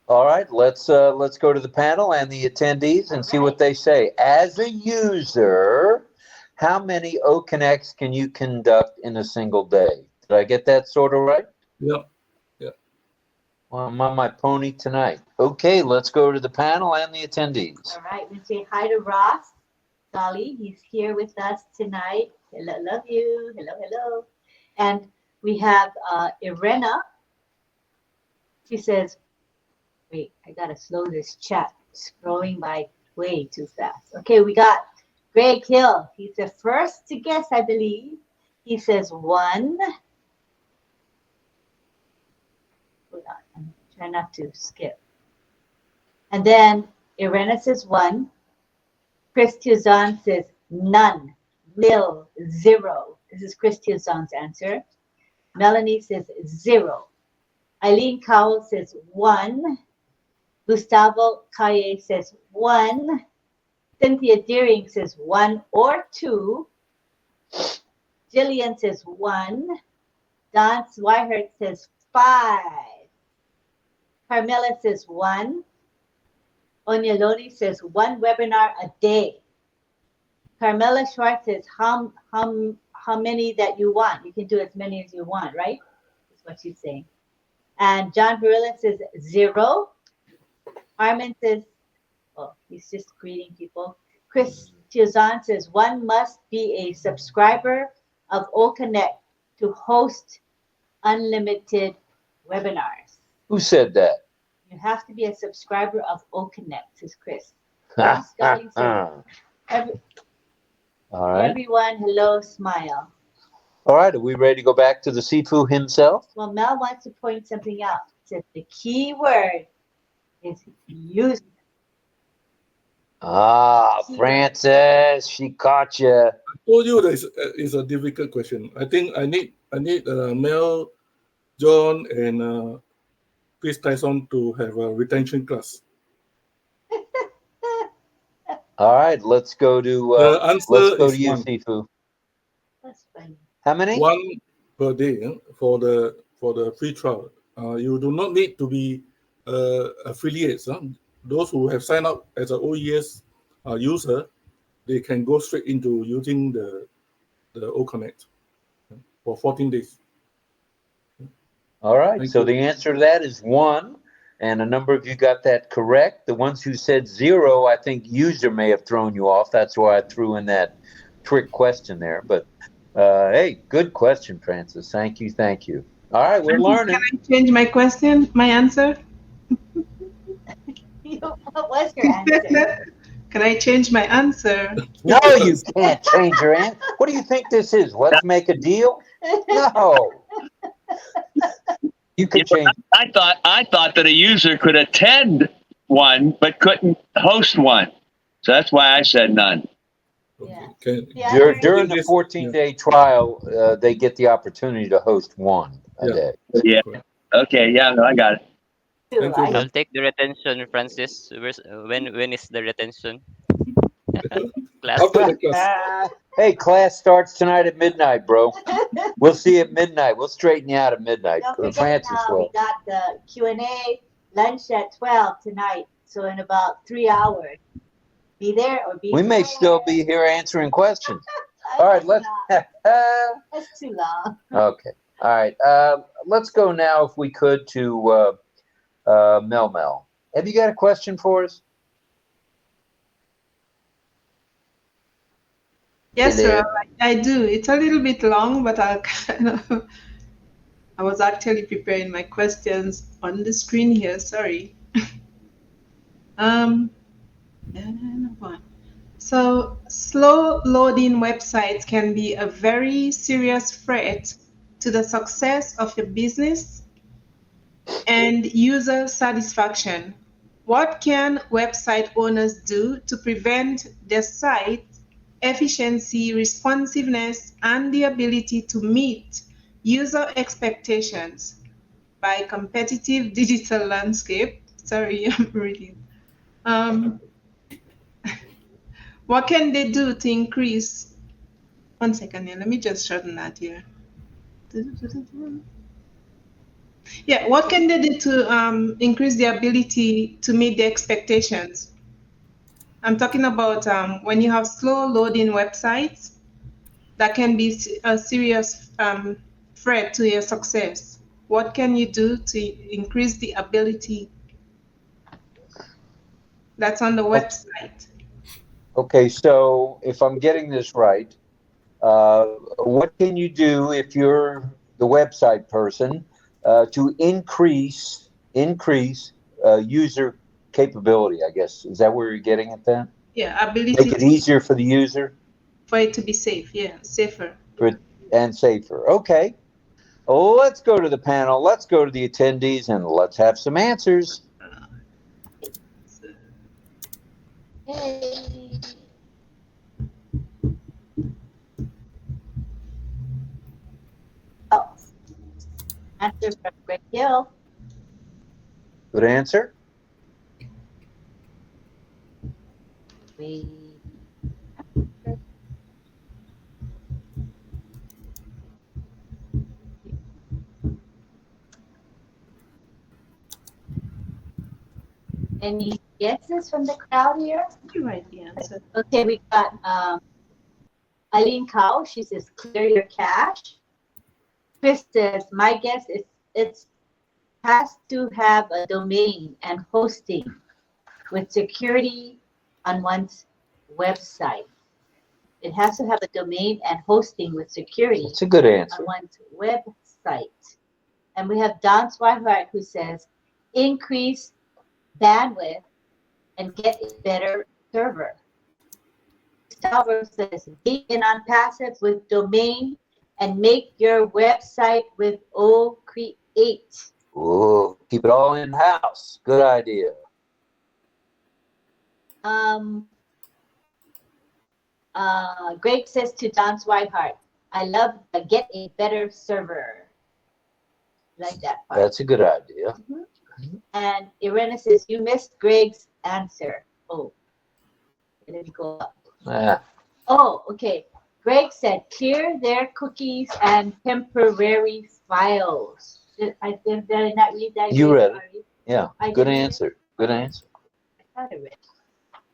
All right, let's go to the panel and the attendees and see what they say. As a user, how many OConnects can you conduct in a single day? Did I get that sort of right? Yeah. Well, I'm on my pony tonight. Okay, let's go to the panel and the attendees. All right, we say hi to Ross Dolly. He's here with us tonight. Hello, love you. Hello, hello. And we have Irena. She says, wait, I gotta slow this chat. Scrolling by way too fast. Okay, we got Greg Hill. He's the first to guess, I believe. He says 1. I'm trying not to skip. And then Irena says 1. Chris Tuzan says none. Lil, 0. This is Chris Tuzan's answer. Melanie says 0. Eileen Cowell says 1. Gustavo Calle says 1. Cynthia Deering says 1 or 2. Jillian says 1. Don Swihart says 5. Carmela says 1. Onyaloni says 1 webinar a day. Carmela Schwartz says how many that you want. You can do as many as you want, right? That's what she's saying. And John Barilla says 0. Armin says, oh, he's just greeting people. Chris Tuzan says 1 must be a subscriber of OConnect to host unlimited webinars. Who said that? You have to be a subscriber of OConnect, says Chris. All right. Everyone, hello, smile. All right. Are we ready to go back to the Sifu himself? Well, Mel wants to point something out. It says the key word is use. Francis, she caught you. I told you that it's a difficult question. I think I need Mel, John, and Chris Tyson to have a retention class. All right, let's go to you, Sifu. That's funny. How many? 1 per day for the free trial. You do not need to be affiliates. Those who have signed up as an OES user, they can go straight into using the OConnect for 14 days. All right, so the answer to that is 1, and a number of you got that correct. The ones who said 0, I think user may have thrown you off. That's why I threw in that trick question there. But hey, good question, Francis. Thank you. All right, we're learning. Can I change my question, my answer? What was your answer? Can I change my answer? No, you can't change your answer. What do you think this is? Let's make a deal? No. You could change. I thought that a user could attend one but couldn't host one. So that's why I said none. Okay. During the 14-day trial, they get the opportunity to host 1 a day. Yeah. Okay. Yeah. No, I got it. I'll take the retention, Francis. When is the retention? Class. Hey, class starts tonight at midnight, bro. We'll see you at midnight. We'll straighten you out at midnight. Don't forget Francis now, will. we got the Q&A lunch at 12 tonight. So in about 3 hours. Be there or be We may there. still be here answering questions. All right, let's. That's too long. Okay. All right. Let's go now, if we could, to Mel. Have you got a question for us? Yes, sir. I do. It's a little bit long, but I was actually preparing my questions on the screen here. Sorry. So slow loading websites can be a very serious threat to the success of your business and user satisfaction. What can website owners do to prevent their site efficiency, responsiveness, and the ability to meet user expectations by competitive digital landscape? Sorry, I'm reading. What can they do to increase? 1 second here, let me just shorten that here. Yeah, what can they do to increase the ability to meet the expectations? I'm talking about when you have slow loading websites, that can be a serious threat to your success. What can you do to increase the ability that's on the website? Okay, so if I'm getting this right, what can you do if you're the website person to increase user capability, I guess? Is that where you're getting at then? Yeah, ability. Make it easier for the user? For it to be safe, yeah, safer. And safer. Okay. let's go to the panel. Let's go to the attendees and let's have some answers. Yay. Oh, answer from Greg Hill. Good answer. We Any guesses from the crowd here? You write the answer. Okay, we got Eileen Cow. She says, clear your cache. Chris says, my guess is it has to have a domain and hosting with security on one's website. It has to have a domain and hosting with security That's a good answer. on one's website. And we have Don Swihart who says, increase bandwidth and get a better server. Salver says, be in ONPASSIVE with domain and make your website with OCreate. Oh, keep it all in house. Good idea. Greg says to Don Swihart, I love the get a better server. Like that part. That's a good idea. And Irena says, you missed Greg's answer. Oh, let me go up. Oh, okay. Greg said, clear their cookies and temporary files. Did I not read that? You read it. Sorry. Yeah, I good did. answer. Good answer. I thought I read.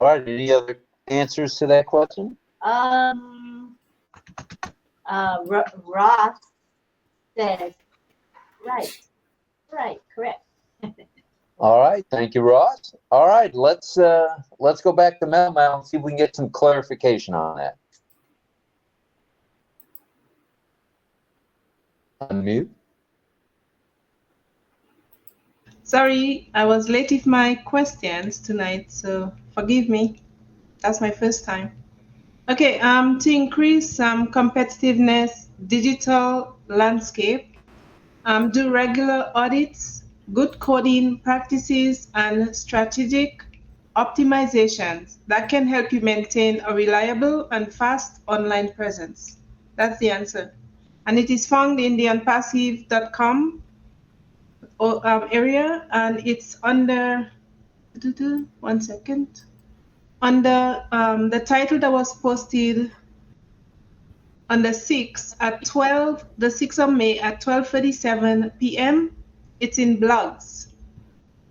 All right, any other answers to that question? Ross says, right, correct. All right, thank you, Ross. All right, let's go back to Mel and see if we can get some clarification on that. Unmute. Sorry, I was late with my questions tonight, so forgive me. That's my first time. Okay, to increase competitiveness, digital landscape, do regular audits, good coding practices, and strategic optimizations that can help you maintain a reliable and fast online presence. That's the answer. And it is found in the ONPASSIVE.com area, and it's under, one second, under the title that was posted on the 6th of May at 12:37 p.m. It's in blogs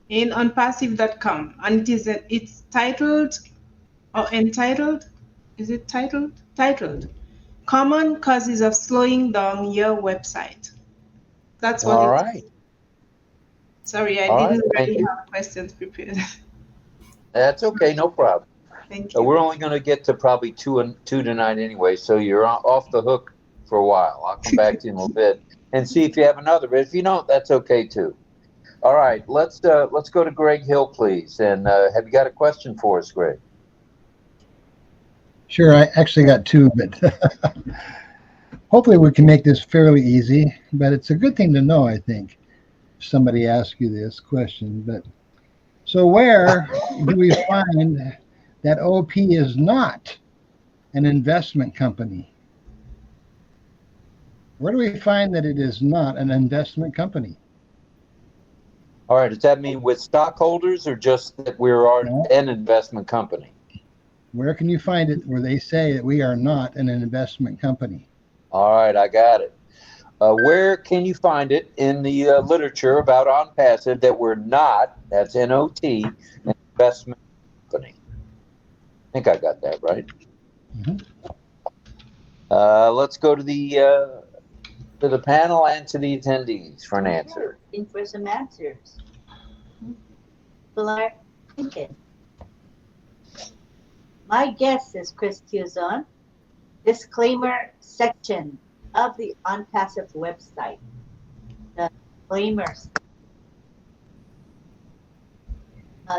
in ONPASSIVE.com, and it's titled or entitled. Is it titled? Titled Common Causes of Slowing Down Your Website. That's what All it right. is. Sorry, I All didn't right, thank really you. have questions prepared. That's okay, no problem. Thank you. We're only going to get to probably two tonight anyway, so you're off the hook for a while. I'll come back to you in a little bit and see if you have another. But if you don't, that's okay too. All right, let's go to Greg Hill, please. And have you got a question for us, Greg? Sure, I actually got two, but hopefully we can make this fairly easy. But it's a good thing to know, I think, if somebody asks you this question. But so where do we find that OP is not an investment company? Where do we find that it is not an investment company? All right, does that mean with stockholders or just that we're an investment company? Where can you find it where they say that we are not an investment company? All right, I got it. Where can you find it in the literature about ONPASSIVE that we're not, that's N-O-T, an investment company? I think I got that right. Let's go to the panel and to the attendees for an answer. In for some answers. Pilar Lincoln. My guess is Chris Tuzon. Disclaimer section of the ONPASSIVE website. The disclaimers.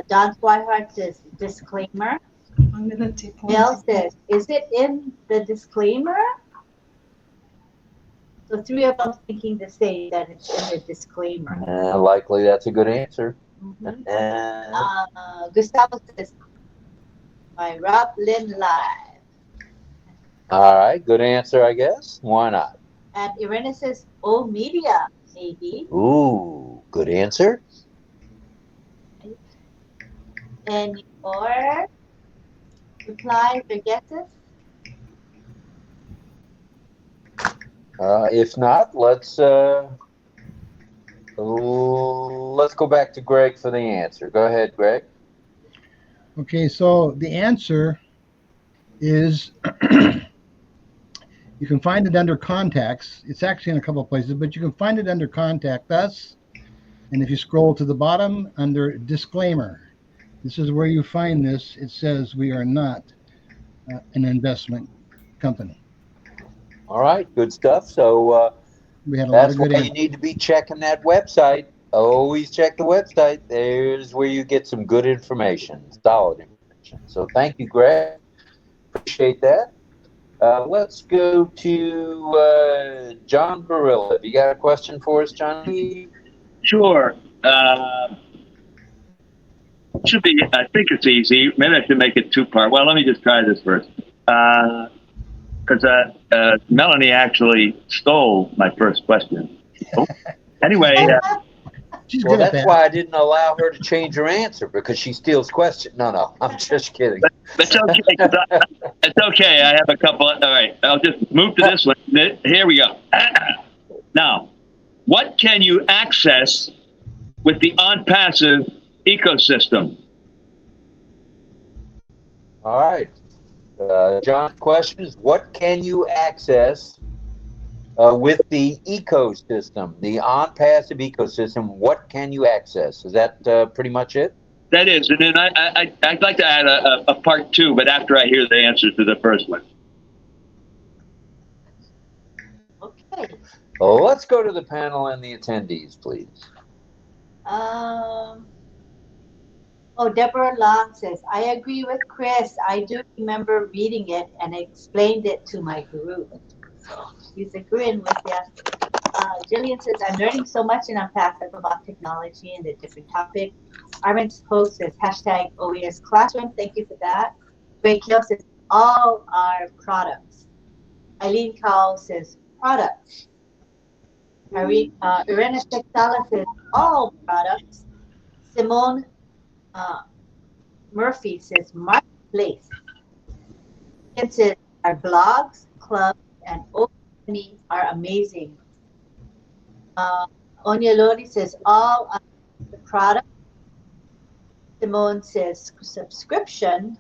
Don Swihart says disclaimer. I'm gonna take one. Mel says, is it in the disclaimer? So three of them thinking the same, that it's in the disclaimer. Likely that's a good answer. Mhm. Gustavo says, my RobLynn Live. All right, good answer, I guess. Why not? And Irene says, oh, media, maybe. Ooh, good answer. Any more replies or guesses? If not, let's go back to Greg for the answer. Go ahead, Greg. Okay, so the answer is you can find it under contacts. It's actually in a couple of places, but you can find it under contact us. And if you scroll to the bottom under disclaimer, this is where you find this. It says we are not an investment company. All right, good stuff. So We had a lot that's of why good you answers. need to be checking that website. Always check the website. There's where you get some good information, solid information. So thank you, Greg. Appreciate that. Let's go to John Barilla. Have you got a question for us, Johnny? Sure. Should be. I think it's easy. Maybe I should make it two-part. Well, let me just try this first. Because Melanie actually stole my first question. Anyway, She's Well, good at that's that. why I didn't allow her to change her answer, because she steals questions. No, I'm just kidding. it's okay. It's okay. I have a couple. All right. I'll just move to this one. Here we go. Now, what can you access with the ONPASSIVE ecosystem? All right. John's question is, what can you access with the ecosystem, the ONPASSIVE ecosystem? What can you access? Is that pretty much it? That is, and then I'd like to add a part two, but after I hear the answer to the first one. Okay. Well, let's go to the panel and the attendees, please. Deborah Long says, I agree with Chris. I do remember reading it and explained it to my group. So he's agreeing with you. Jillian says, I'm learning so much in ONPASSIVE about technology and the different topics. Armin's post says, hashtag OES Classroom. Thank you for that. Greg Hill says, all our products. Eileen Cowell says, products. Irena Sexala says, all products. Simone Murphy says, marketplace. It says, our blogs, clubs, and OpenMe are amazing. Onya Lodi says, all the products. Simone says, subscription.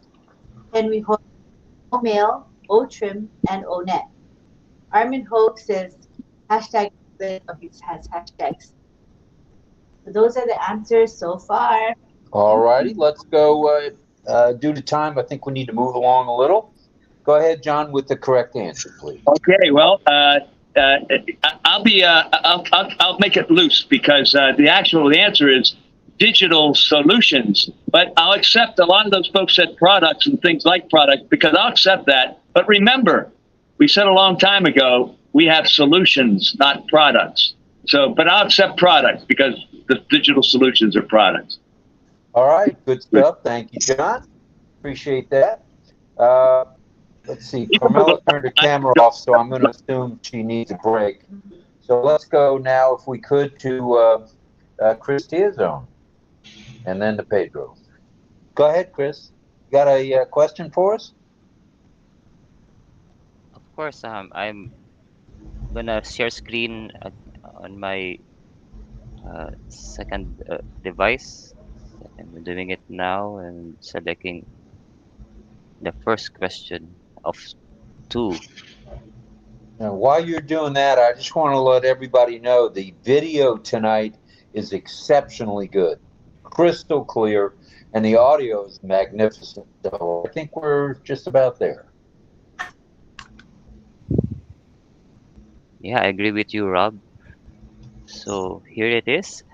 Henry Holt, Mail, Otrim, and Onet. Armin Hogue says, hashtag, he has hashtags. So those are the answers so far. All righty, let's go. Due to time, I think we need to move along a little. Go ahead, John, with the correct answer, please. Okay, well, I'll make it loose, because the answer is digital solutions. But I'll accept a lot of those folks said products and things like products, because I'll accept that. But remember, we said a long time ago, we have solutions, not products. So, but I'll accept products, because the digital solutions are products. All right, good stuff. Thank you, John. Appreciate that. Let's see. Carmela turned her camera off, so I'm going to assume she needs a break. So let's go now, if we could, to Chris Tiazone, and then to Pedro. Go ahead, Chris. You got a question for us? Of course, I'm gonna share screen on my second device. I'm doing it now and selecting the first question of two. Now, while you're doing that, I just want to let everybody know the video tonight is exceptionally good, crystal clear, and the audio is magnificent. So I think we're just about there. Yeah, I agree with you, Rob. So here it is.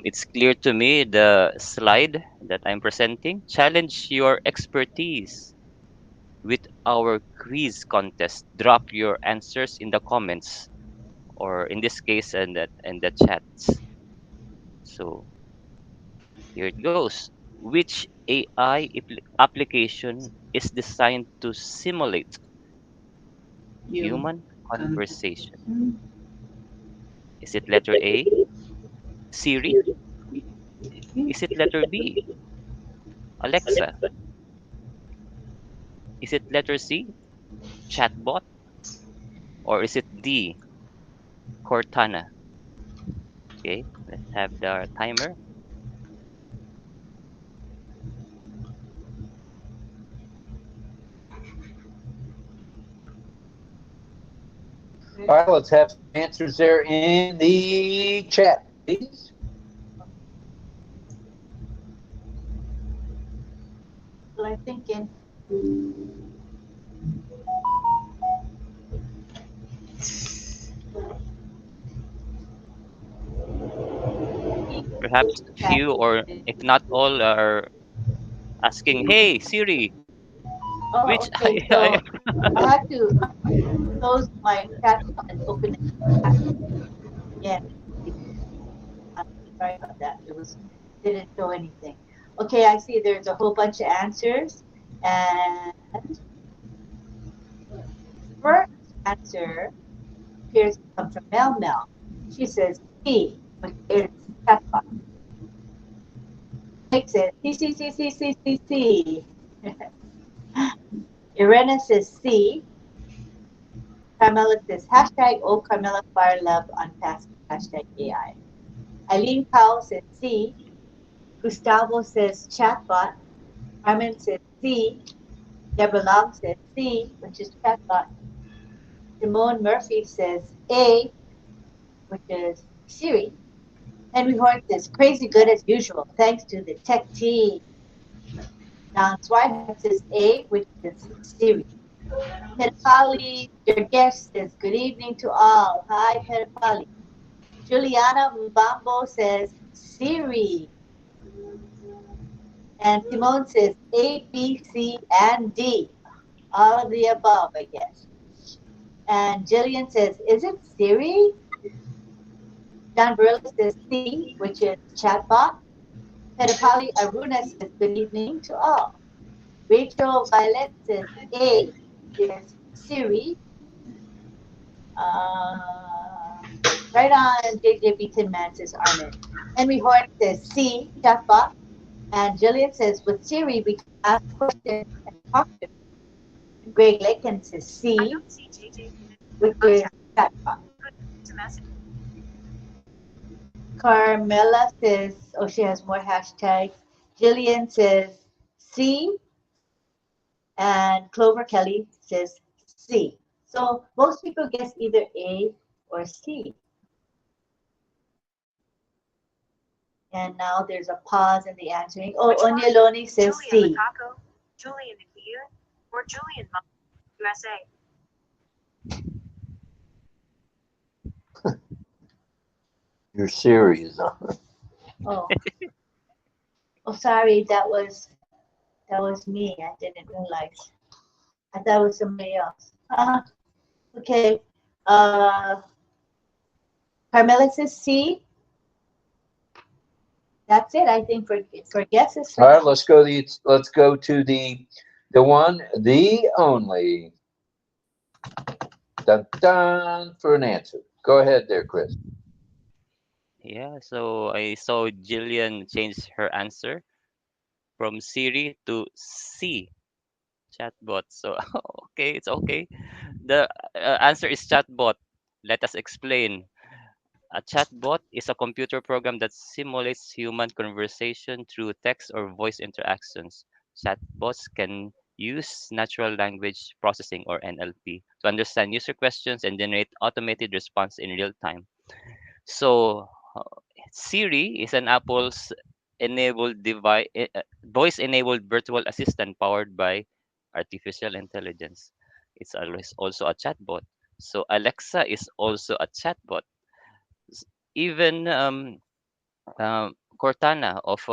It's clear to me the slide that I'm presenting. Challenge your expertise with our quiz contest. Drop your answers in the comments. or in this case, and the chats. So here it goes. Which AI application is designed to simulate You. human conversation? Is it letter A, Siri? Is it letter B, Alexa? Is it letter C, chatbot? Or is it D, Cortana? Okay, let's have the timer. All right, let's have some answers there in the chat, please. Well, I'm thinking. Perhaps few or if not all are asking, "Hey Siri, Oh, which okay. AI?" So I had to close my chat and open it back again. Sorry about that. It was didn't show anything. Okay, I see there's a whole bunch of answers. And first answer appears to come from Mel Mel. She says C, which is chatbot. Nick says C, C, C, C, C, C, C. Irena says C. Carmela says hashtag oh Carmela fire love on past hashtag AI. Eileen Powell says C. Gustavo says chatbot. Carmen says C. Deborah Long says C, which is chatbot. Simone Murphy says A, which is Siri. Henry Horn says crazy good as usual, thanks to the tech team. Don Swihart says A, which is Siri. Pedapali, your guest says good evening to all. Hi, Pedapali. Juliana Mbambo says Siri. And Simone says A, B, C, and D. All of the above, I guess. And Jillian says, is it Siri? John Burley says C, which is chatbot. Pedapali Aruna says, good evening to all. Rachel Violet says A is Siri. Right on, JJ Tin Man says Armin. Henry Horn says C, chatbot. And Jillian says, with Siri, we can ask questions and talk to her. Greg Lakin says C, which is chatbot. Carmela says, oh, she has more hashtags. Jillian says C, and Clover Kelly says C. So most people guess either A or C. And now there's a pause in the answering. Oh, Onyeloni says Julian C. Macaco, Julian India, or Julian USA. You're serious. Oh, oh, sorry, that was me. I didn't realize. I thought it was somebody else. Okay. Uh, Carmela says C. That's it, I think, for guesses. All right, let's go to the one, the only. Dun dun for an answer. Go ahead there, Chris. Yeah, so I saw Jillian change her answer from Siri to C, chatbot. So okay, it's okay. The answer is chatbot. Let us explain. A chatbot is a computer program that simulates human conversation through text or voice interactions. Chatbots can use natural language processing or NLP to understand user questions and generate automated response in real time. So, Siri is an Apple's enabled device, voice-enabled virtual assistant powered by artificial intelligence. It's always also a chatbot. So Alexa is also a chatbot. Even Cortana of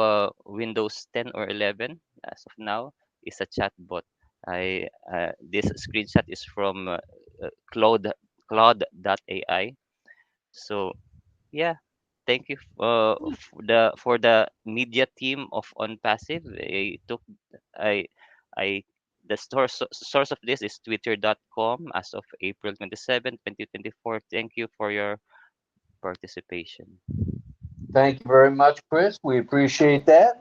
Windows 10 or 11 as of now is a chatbot. This screenshot is from Claude AI. So yeah, thank you for the media team of OnPassive. I the source of this is twitter.com as of April 27, 2024. Thank you for your participation. Thank you very much, Chris. We appreciate that.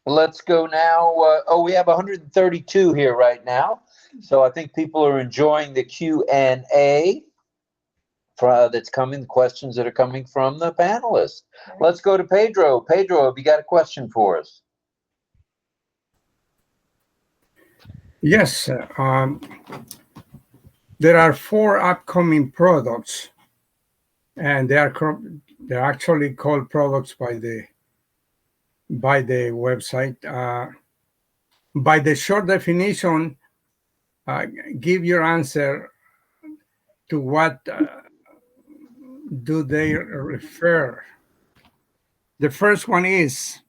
Let's go now. We have 132 here right now. So I think people are enjoying the Q&A that's coming, the questions that are coming from the panelists. Let's go to Pedro. Pedro, have you got a question for us? Yes. There are 4 upcoming products, and they're actually called products by the website. By the short definition, give your answer to what do they refer. The first one is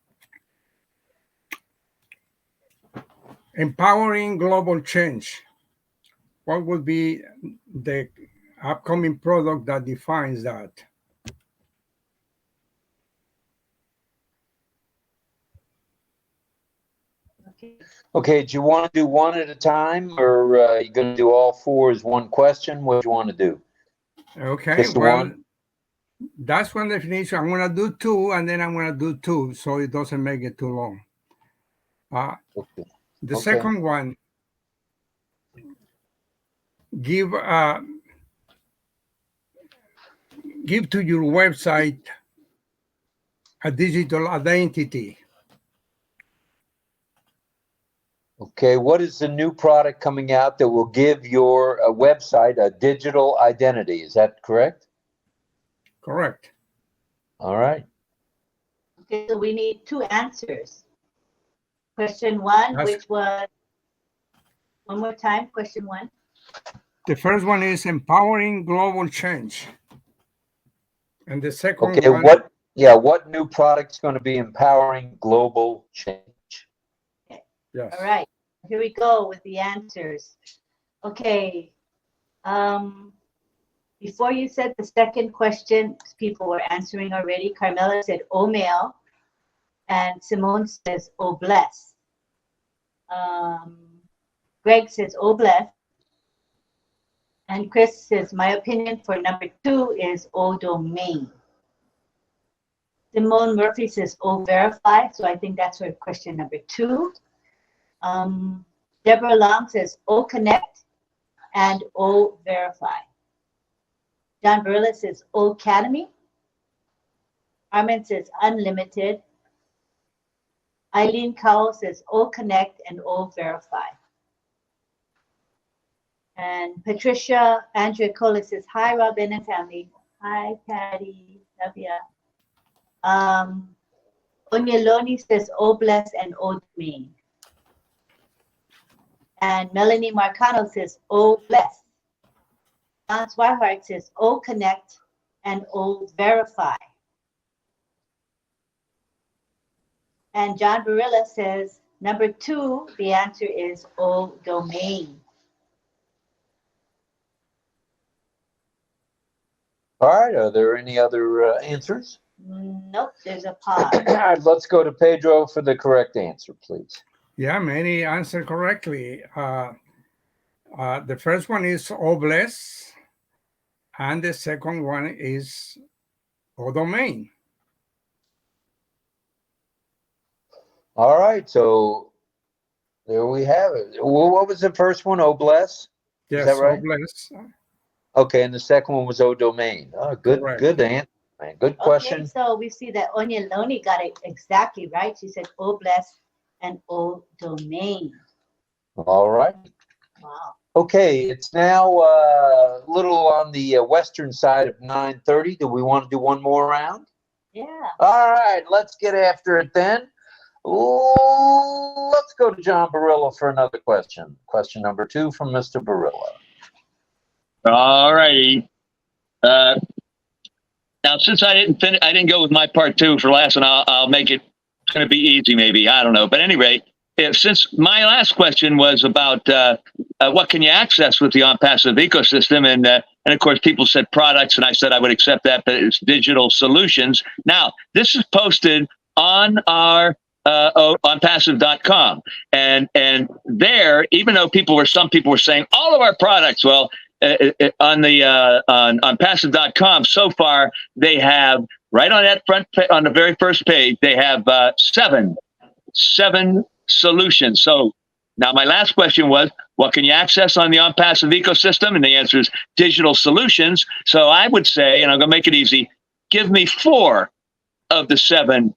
empowering global change. What would be the upcoming product that defines that? Okay, do you want to do one at a time, or are you going to do all 4 as one question? What do you want to do? Okay, Just the one? That's one definition. I'm going to do 2, and then I'm going to do 2, so it doesn't make it too long. Okay. The second one, give to your website a digital identity. Okay, what is the new product coming out that will give your website a digital identity? Is that correct? Correct. All right. Okay, so we need 2 answers. Question 1, which was, one more time, question 1. The first one is empowering global change. And the second one. What new product's going to be empowering global change? Okay. Yes. All right. Here we go with the answers. Okay. Before you said the second question, people were answering already. Carmela said, "Oh, mail," and Simone says, "Oh, bless." Greg says, "Oh, bless." And Chris says, "My opinion for number 2 is O domain." Simone Murphy says, "O verify." So I think that's for question number 2. Deborah Long says, OConnect and O verify. John Burla says, O Academy. Armin says, unlimited. Eileen Cowell says, O Connect and O verify. And Patricia Andrea Cola says, hi, Robin and family. Hi, Patty. Love ya. Onyeloni says, O bless and O domain. And Melanie Marcano says, O bless. John Swihart says, O connect and O verify. And John Barilla says, number 2, the answer is O domain. All right, are there any other answers? Nope, there's a pause. All right, let's go to Pedro for the correct answer, please. Yeah, many answered correctly. The first one is O bless, and the second one is O domain. All right, so there we have it. What was the first one? O bless? Yes, is that right? O bless. Okay, and the second one was O domain. Oh, good, Correct. good answer, man. Good question. Okay, so we see that Onyeloni got it exactly right. She said O bless and O domain. All right. Wow. Okay, it's now a little on the western side of 9:30. Do we want to do one more round? Yeah. All right, let's get after it then. Ooh, let's go to John Barilla for another question. Question number 2 from Mr. Barilla. All righty. Now, since I didn't go with my part 2 for last, and I'll make it. It's going to be easy, maybe. I don't know. But at any rate, since my last question was about what can you access with the ONPASSIVE ecosystem, and And of course, people said products, and I said I would accept that, but it's digital solutions. Now, this is posted on our ONPASSIVE.com, and there, even though some people were saying all of our products, well, on Passive.com so far they have right on that on the very first page they have seven solutions. So now my last question was, what can you access on the OnPassive ecosystem? And the answer is digital solutions. So I would say, and I'm going to make it easy, give me 4 of the 7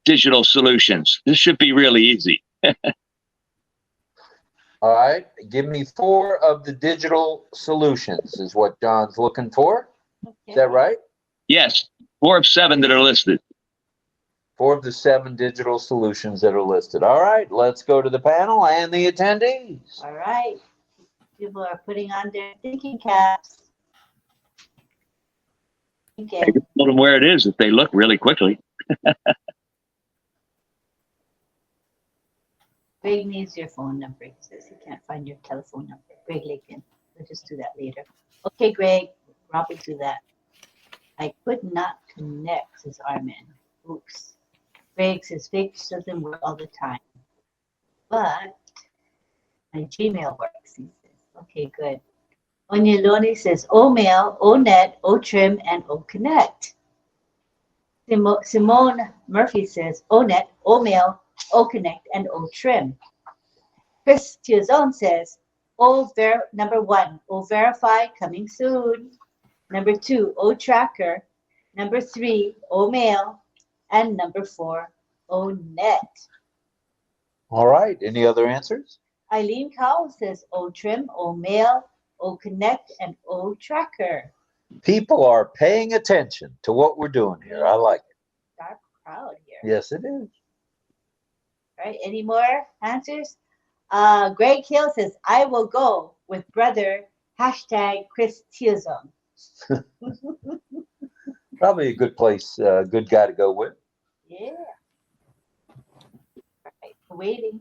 digital solutions. This should be really easy. All right, give me 4 of the digital solutions is what John's looking for. Okay. Is that right? Yes, 4 of 7 that are listed. 4 of the 7 digital solutions that are listed. All right, let's go to the panel and the attendees. All right. People are putting on their thinking caps. I can tell them where it is if they look really quickly. Greg needs your phone number. He says he can't find your telephone number. Greg Lakin. We'll just do that later. Okay, Greg. Rob will do that. I could not connect, says Armin. Oops. Greg says fakes doesn't work all the time. But my Gmail works, he says. Okay, good. Onyeloni says OMail, ONet, OTrim, and OConnect. Simone Murphy says ONet, OMail, OConnect, and OTrim. Chris Tiazon says number 1, O-Verify, coming soon. Number 2, O-Tracker. Number 3, OMail. And number 4, ONet. All right, any other answers? Eileen Cowell says OTrim, OMail, OConnect, and O-Tracker. People are paying attention to what we're doing here. I like it. Dark crowd here. Yes, it is. All right, any more answers? Greg Hill says, I will go with brother, #Chris Tiazon. Probably a good place, good guy to go with. Yeah. All right, waiting.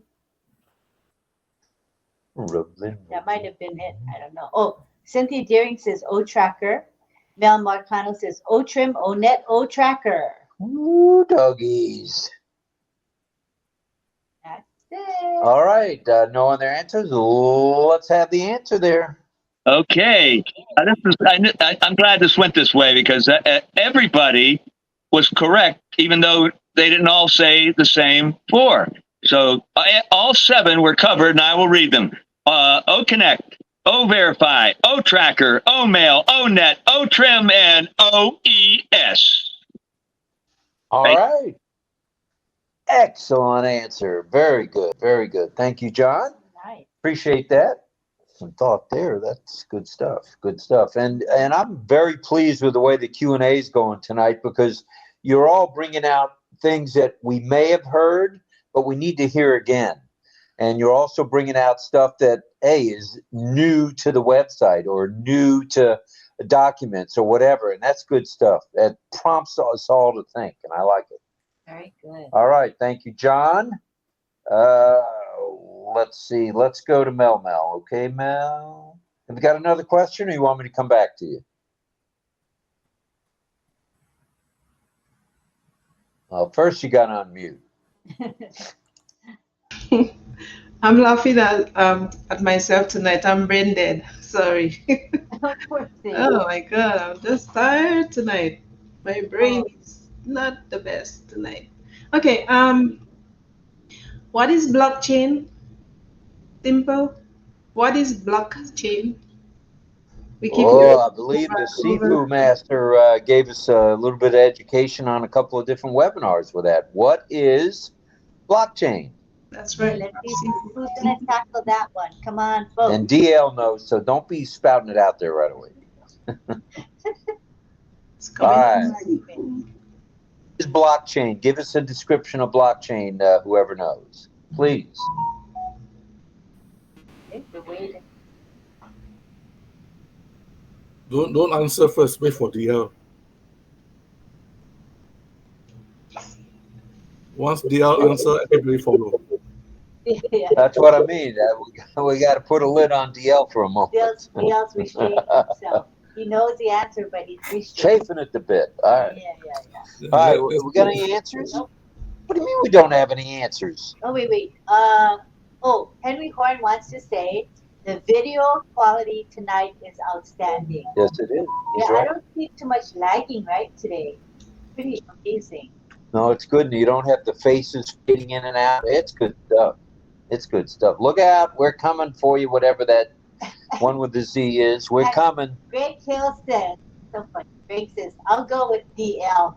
RobLynn. That might have been it. I don't know. Oh, Cynthia Deering says O-Tracker. Mel Marcano says OTrim, ONet, O-Tracker. Ooh, doggies. That's it. All right, no other answers. Let's have the answer there. Okay, I'm glad this went this way because everybody was correct, even though they didn't all say the same 4. So all 7 were covered, and I will read them. OConnect, O-Verify, O-Tracker, OMail, ONet, OTrim, and OES. All right. Excellent answer. Very good. Very good. Thank you, John. Nice. Appreciate that. Some thought there. That's good stuff. Good stuff. And I'm very pleased with the way the Q&A is going tonight because you're all bringing out things that we may have heard, but we need to hear again. And you're also bringing out stuff that, is new to the website or new to documents or whatever. And that's good stuff. That prompts us all to think, and I like it. Very good. All right. Thank you, John. Let's see. Let's go to Mel. Okay, Mel. Have you got another question or you want me to come back to you? Well, first you got on mute. I'm laughing at myself tonight. I'm brain dead. Sorry. Oh my God, I'm just tired tonight. My brain is not the best tonight. Okay. What is blockchain? Simple. What is blockchain? I believe the Sifu Master gave us a little bit of education on a couple of different webinars with that. What is blockchain? That's right. Let's see who's going to tackle that one. Come on, folks. And DL knows, so don't be spouting it out there right away. All right. What is blockchain? Give us a description of blockchain, whoever knows. Please. Okay, we're waiting. Don't answer first. Wait for DL. Once DL answer, everybody follow. Yeah. That's what I mean. We got to put a lid on DL for a moment. DL's restrained himself. He knows the answer, but he's reshaping. Chafing at the bit. All right. Yeah. All right. We got any answers? Nope. What do you mean we don't have any answers? Oh, wait. Henry Horn wants to say the video quality tonight is outstanding. Yes, it is. He's I right. don't see too much lagging right today. Pretty amazing. No, it's good. You don't have the faces fading in and out. It's good stuff. It's good stuff. Look out. We're coming for you, whatever that one with the Z is. We're coming. Greg Hill says, so funny. Greg says, I'll go with DL.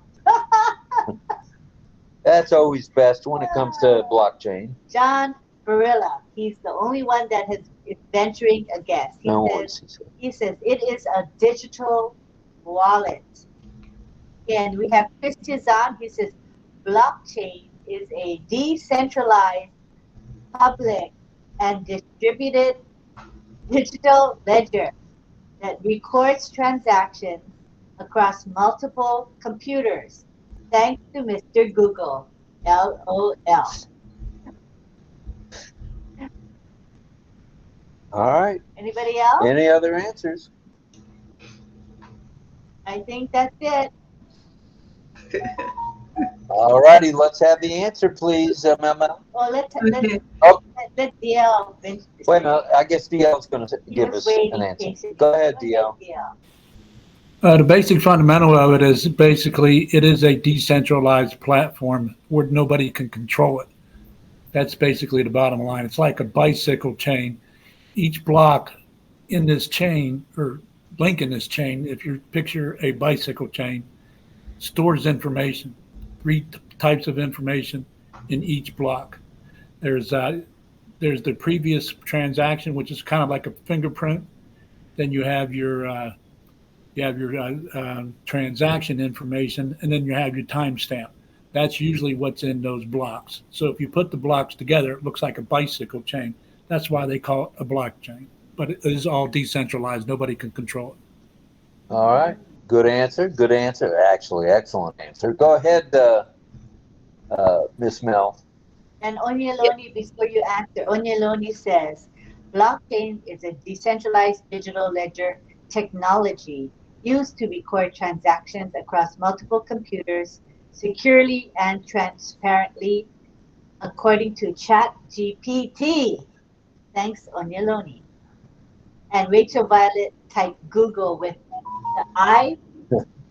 That's always best when it comes to blockchain. John Barilla, he's the only one that is venturing a guess. He says it is a digital wallet. And we have Chris Tizan, he says blockchain is a decentralized, public, and distributed digital ledger that records transactions across multiple computers. Thanks to Mr. Google. LOL. All right. Anybody else? Any other answers? I think that's it. All righty. Let's have the answer, please, Mel. Oh, let DL. Wait, no, I guess DL's going to give us an answer. Go ahead, DL. The basic fundamental of it is basically it is a decentralized platform where nobody can control it. That's basically the bottom line. It's like a bicycle chain. Each block in this chain or link in this chain, if you picture a bicycle chain, stores information, 3 types of information in each block. There's the previous transaction, which is kind of like a fingerprint. Then you have your transaction information, and then you have your timestamp. That's usually what's in those blocks. So if you put the blocks together, it looks like a bicycle chain. That's why they call it a blockchain. But it is all decentralized. Nobody can control it. All right. Good answer. Good answer. Actually, excellent answer. Go ahead, Miss Mel. And Onyeloni, before you answer, Onyeloni says, blockchain is a decentralized digital ledger technology used to record transactions across multiple computers securely and transparently, according to ChatGPT. Thanks, Onyeloni. And Rachel Violet typed Google with the I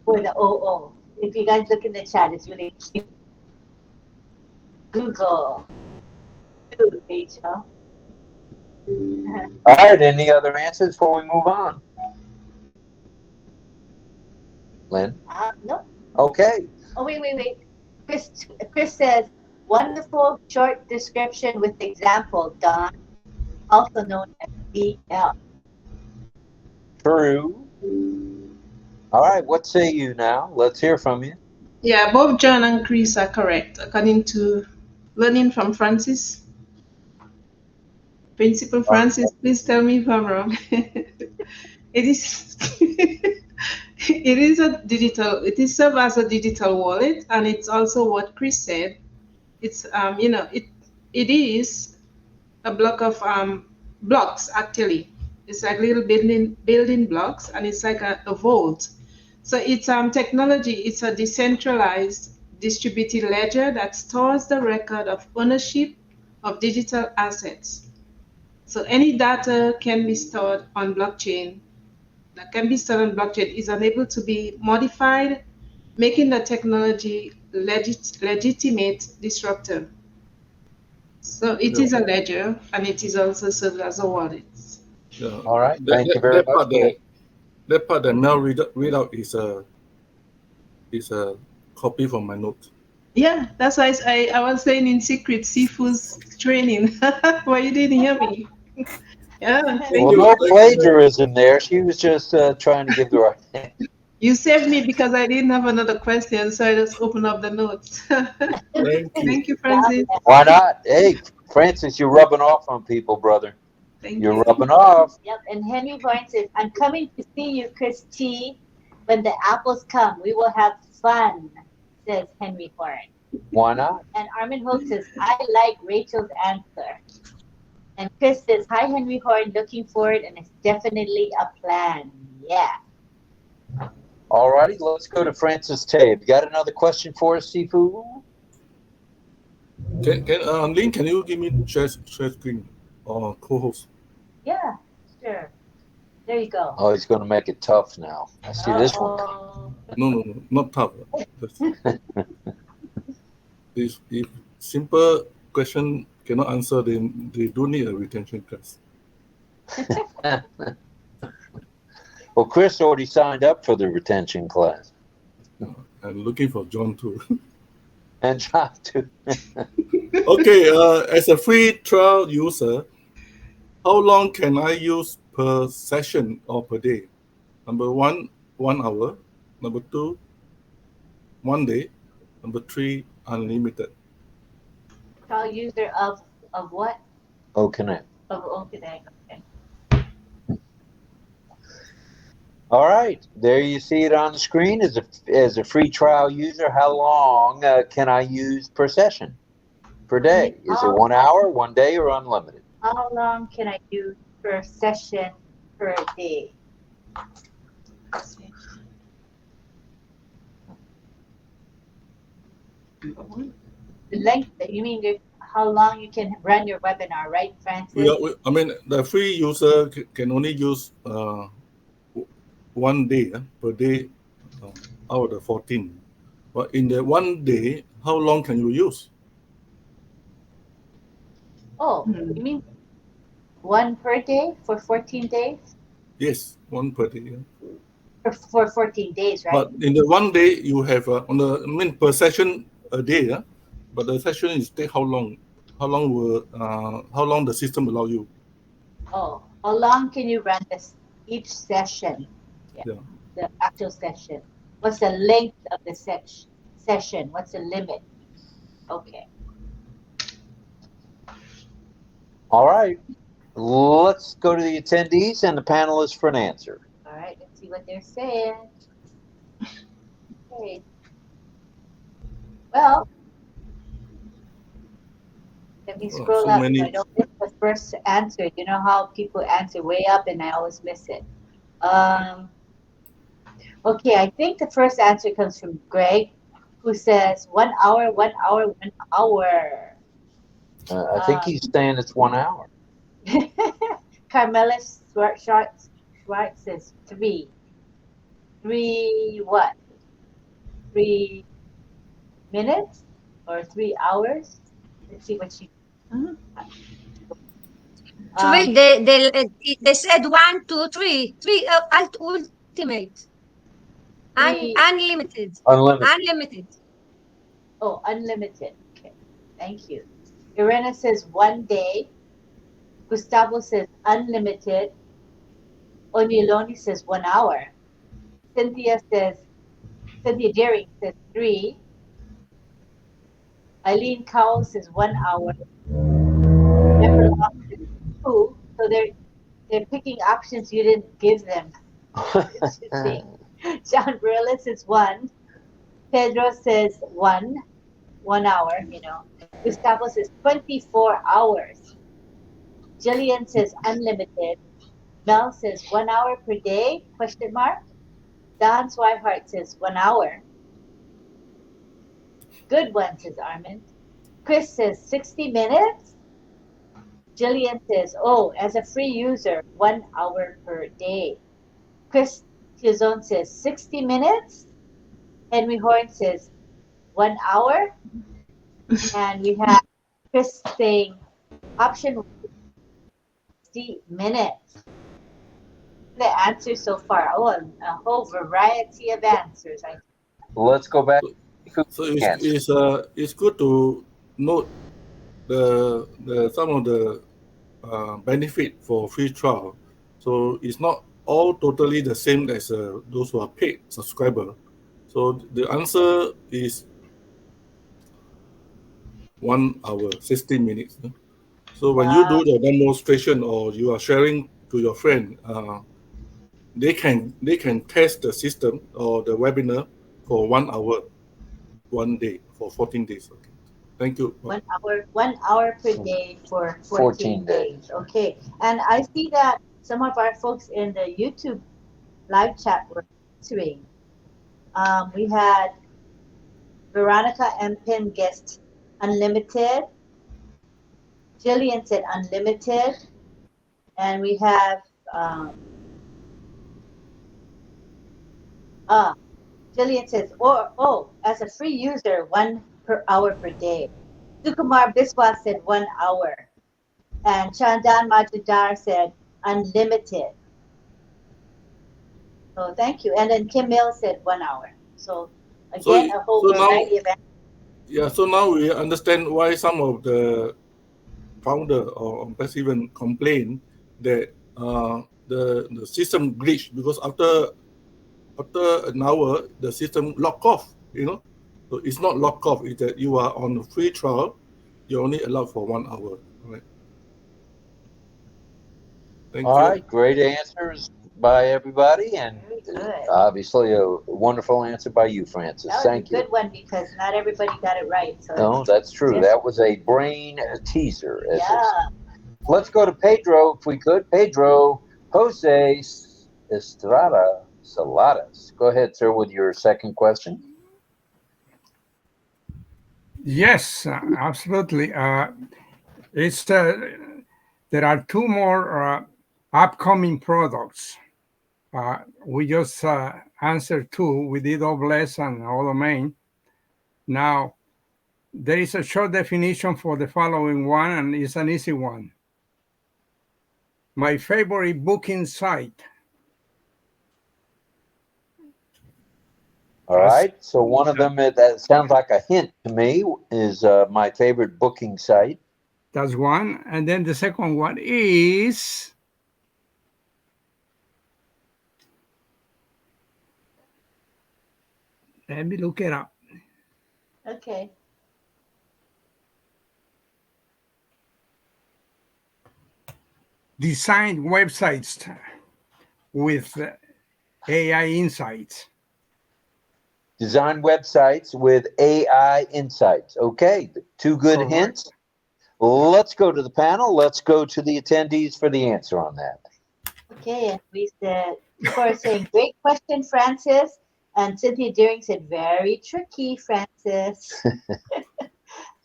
or the OO. If you guys look in the chat, it's really cute. Google. Good, Rachel. All right. Any other answers before we move on? Lynn? No. Okay. Oh, wait. Chris says, wonderful short description with example, Don, also known as DL. True. All right. What say you now? Let's hear from you. Yeah, both John and Chris are correct, according to learning from Francis. Principal Francis, please tell me if I'm wrong. It is it is served as a digital wallet, and it's also what Chris said. It's it is a block of blocks actually. It's like little building blocks, and it's like a vault. So it's technology. It's a decentralized distributed ledger that stores the record of ownership of digital assets. So any data can be stored on blockchain. That can be stored on blockchain is unable to be modified, making the technology legitimate disruptor. So it is a ledger, and it is also served as a wallet. Yeah. All right. Thank you very much. That part that now read out is a copy from my note. Yeah, that's why I was saying in secret, Sifu's training. Why you didn't hear me? Yeah. Well, no plagiarism there. She was just trying to give the right answer. You saved me because I didn't have another question, so I just opened up the notes. Thank you, Francis. Why not? Hey, Francis, you're rubbing off on people, brother. You're rubbing off. Yep, and Henry Horn says, I'm coming to see you, Chris T. When the apples come, we will have fun, says Henry Horn. Why not? And Armin Hope says, I like Rachel's answer. And Chris says, hi, Henry Horn, looking forward, and it's definitely a plan. Yeah. All righty, let's go to Francis Tay. Have you got another question for us, Sifu? Lynn, can you give me share screen or co-host? Yeah, sure. There you go. Oh, he's going to make it tough now. I see this one. Uh-oh. No, not tough. If simple question cannot answer, then they do need a retention class. Well, Chris already signed up for the retention class. I'm looking for John too. And John too. Okay, as a free trial user, how long can I use per session or per day? Number one, 1 hour. Number two, 1 day. Number three, unlimited. Trial user of what? OConnect. Of OConnect. Okay. All right, there you see it on the screen. As a free trial user, how long can I use per session, per day? Is it 1 hour, 1 day, or unlimited? How long can I use per session per day? The length, you mean how long you can run your webinar, right, Francis? I mean, the free user can only use 1 day per day out of the 14. But in the 1 day, how long can you use? Oh, you mean 1 per day for 14 days? Yes, 1 per day. For 14 days, right? But in the 1 day, you have per session a day. But the session is take how long? How long the system allow you? Oh, how long can you run each session? Yeah. The actual session. What's the length of the session? What's the limit? Okay. All right, let's go to the attendees and the panelists for an answer. All right, let's see what they're saying. Okay. Well, let me scroll up. So I don't miss the first answer. You know how people answer way up and I always miss it. Okay, I think the first answer comes from Greg, who says 1 hour, 1 hour, 1 hour. I think he's saying it's 1 hour. Carmela Schwartz says 3. 3 what? 3 minutes or 3 hours? Let's see what she. They said 1, 2, 3. 3 ultimate. Unlimited. Unlimited. Oh, unlimited. Okay. Thank you. Irena says 1 day. Gustavo says unlimited. Onyeloni says 1 hour. Cynthia Daring says 3. Eileen Cowell says 1 hour. Deborah says 2. So they're picking options you didn't give them. John Barilla says 1. Pedro says 1 hour, Gustavo says 24 hours. Jillian says unlimited. Mel says 1 hour per day, ? Don Swihart says 1 hour. Good one, says Armand. Chris says 60 minutes. Jillian says, as a free user, 1 hour per day. Chris Tizon says 60 minutes. Henry Horn says 1 hour. And we have Chris saying option 60 minutes. The answer so far. A whole variety of answers. Let's go back. So it's good to note some of the benefit for free trial. So it's not all totally the same as those who are paid subscriber. So the answer is 1 hour, 60 minutes. So when you do the demonstration or you are sharing to your friend, they can test the system or the webinar for 1 hour, 1 day for 14 days. Okay. Thank you. 1 hour per day for 14 days. Okay. And I see that some of our folks in the YouTube live chat were answering We had Veronica M. Pin guest unlimited. Jillian said unlimited. And we have Jillian says, as a free user, 1 per hour per day. Sukumar Biswas said 1 hour. And Chandan Majidar said unlimited. So thank you. And then Kim Mills said 1 hour. So again, a whole variety of answers. Yeah, so now we understand why some of the founder or ONPASSIVE even complain that the system glitched because after an hour the system lock off. So it's not lock off. It's that you are on a free trial. You're only allowed for 1 hour. All right. Thank All you. right, great answers by everybody, and obviously a wonderful answer by you, Francis. That was Thank a you. good one because not everybody got it right. So No, that's true. Yes. That was a brain teaser. As they say. yeah. Let's go to Pedro, if we could. Pedro Jose Estrada Saladas. Go ahead, sir, with your second question. Yes, absolutely. It's there are 2 more upcoming products. We just answered 2 with AWS and our domain. Now, there is a short definition for the following one, and it's an easy one. My favorite booking site. All right. So one of them that sounds like a hint to me is my favorite booking site. That's one. And then the second one is let me look it up. Okay. Design websites with AI insights. Design websites with AI insights. Okay, 2 good Correct. hints. Let's go to the panel. Let's go to the attendees for the answer on that. Okay, and we said people are saying great question, Francis. And Cynthia Deering said very tricky, Francis.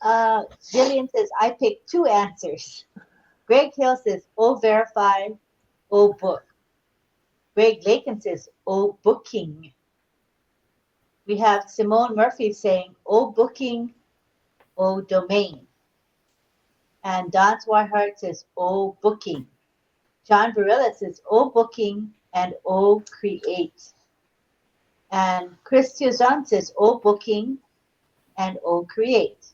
Jillian says I picked 2 answers. Greg Hill says verify, book. Greg Lakin says booking. We have Simone Murphy saying booking, domain. And Don Swihart says booking. John Varela says booking and create. And Chris Tuzon says booking and create.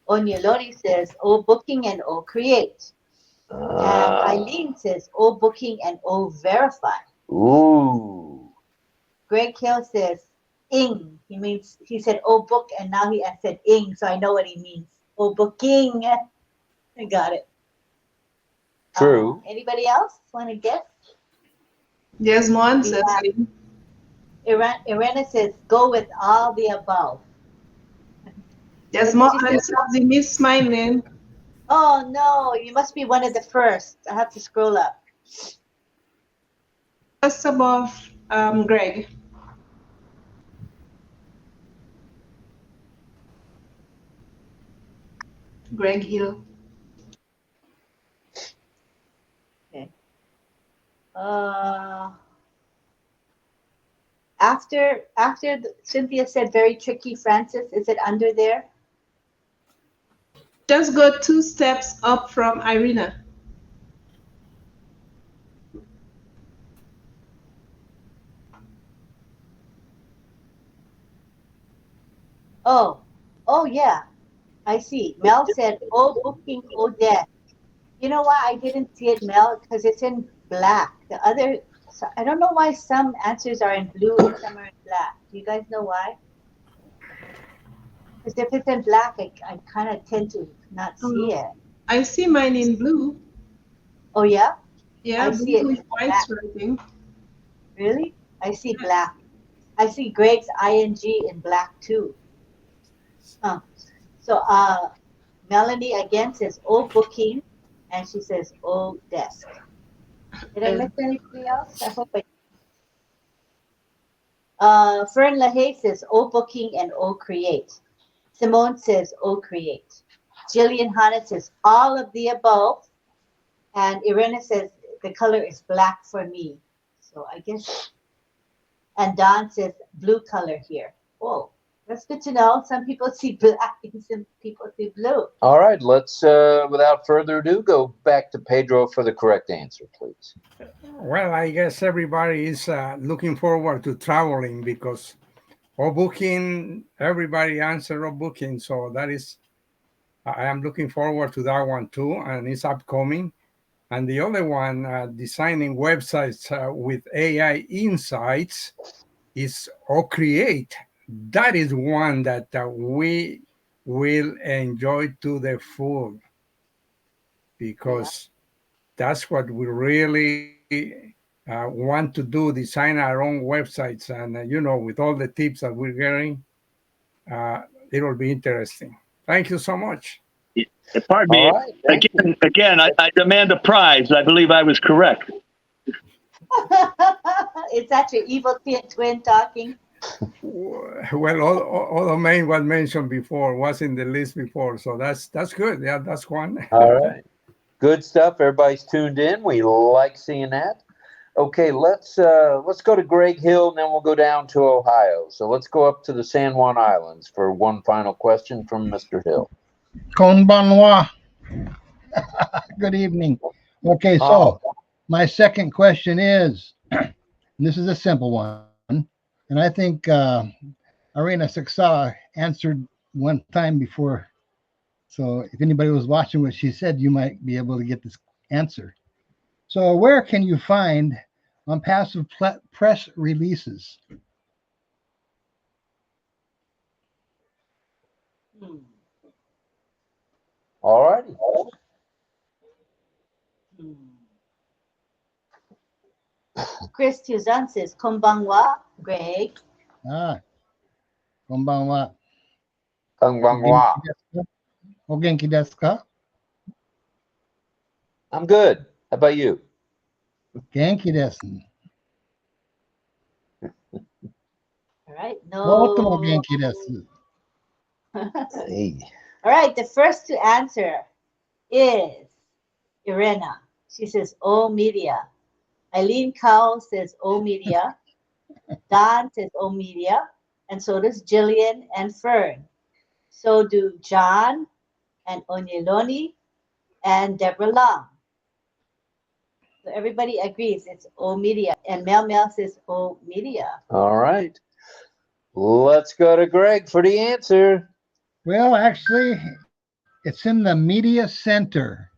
Onyoloni says booking and create. And Eileen says booking and verify. Ooh. Greg Hill says ing. He said book and now he said ing, so I know what he means. Booking. I got it. True. Anybody else want to guess? Yes, more answers. Irena says go with all the above. There's more answers. You missed my name. Oh no, you must be one of the first. I have to scroll up. Just above Greg. Greg Hill. Okay. After Cynthia said very tricky, Francis, is it under there? Just go 2 steps up from Irina. Oh yeah, I see. Mel said, booking, desk. You know why I didn't see it, Mel? Because it's in black. I don't know why some answers are in blue and some are in black. Do you guys know why? Because if it's in black, I kind of tend to not see it. I see mine in blue. Oh yeah? Yeah, I see blue it with white striping. Really? I see black. I see Greg's ing in black too. So Melanie again says booking, and she says desk. Did I miss anybody else? I hope I. Fern LaHaye says O Booking and O Create. Simone says O Create. Jillian Hanna says all of the above. And Irena says the color is black for me. So I guess. And Don says blue color here. Oh, that's good to know. Some people see black and some people see blue. All right, let's, without further ado, go back to Pedro for the correct answer, please. Well, I guess everybody is looking forward to traveling because booking, everybody answer booking. So that is, I am looking forward to that one too, and it's upcoming. And the other one, designing websites with AI insights, is Create. That is one that we will enjoy to the full because that's what we really want to do, design our own websites. And, with all the tips that we're getting, it'll be interesting. Thank you so much. Pardon All me. right, thank you. Again, I demand a prize. I believe I was correct. It's actually evil twin talking. Well, all the main was mentioned before, was in the list before. So that's good. Yeah, that's one. All right. Good stuff. Everybody's tuned in. We like seeing that. Okay, let's go to Greg Hill, and then we'll go down to Ohio. So let's go up to the San Juan Islands for one final question from Mr. Hill. Konbanwa. Good evening. Okay, so my second question is, and this is a simple one, and I think Arena Saksa answered one time before. So if anybody was watching what she said, you might be able to get this answer. So where can you find ONPASSIVE press releases? All righty. Chris Tuzan says Konbanwa, Greg. Konbanwa. Konbanwa. O genki desu ka? I'm good. How about you? Genki desu. All right. No. Totomo genki desu. Hey. All right. The first to answer is Irena. She says O Media. Eileen Cowell says O Media. Don says O Media. And so does Jillian and Fern. So do John and Onyeloni and Deborah Long. So everybody agrees it's O Media. And Mel Mel says O Media. All right. Let's go to Greg for the answer. Well, actually, it's in the media center.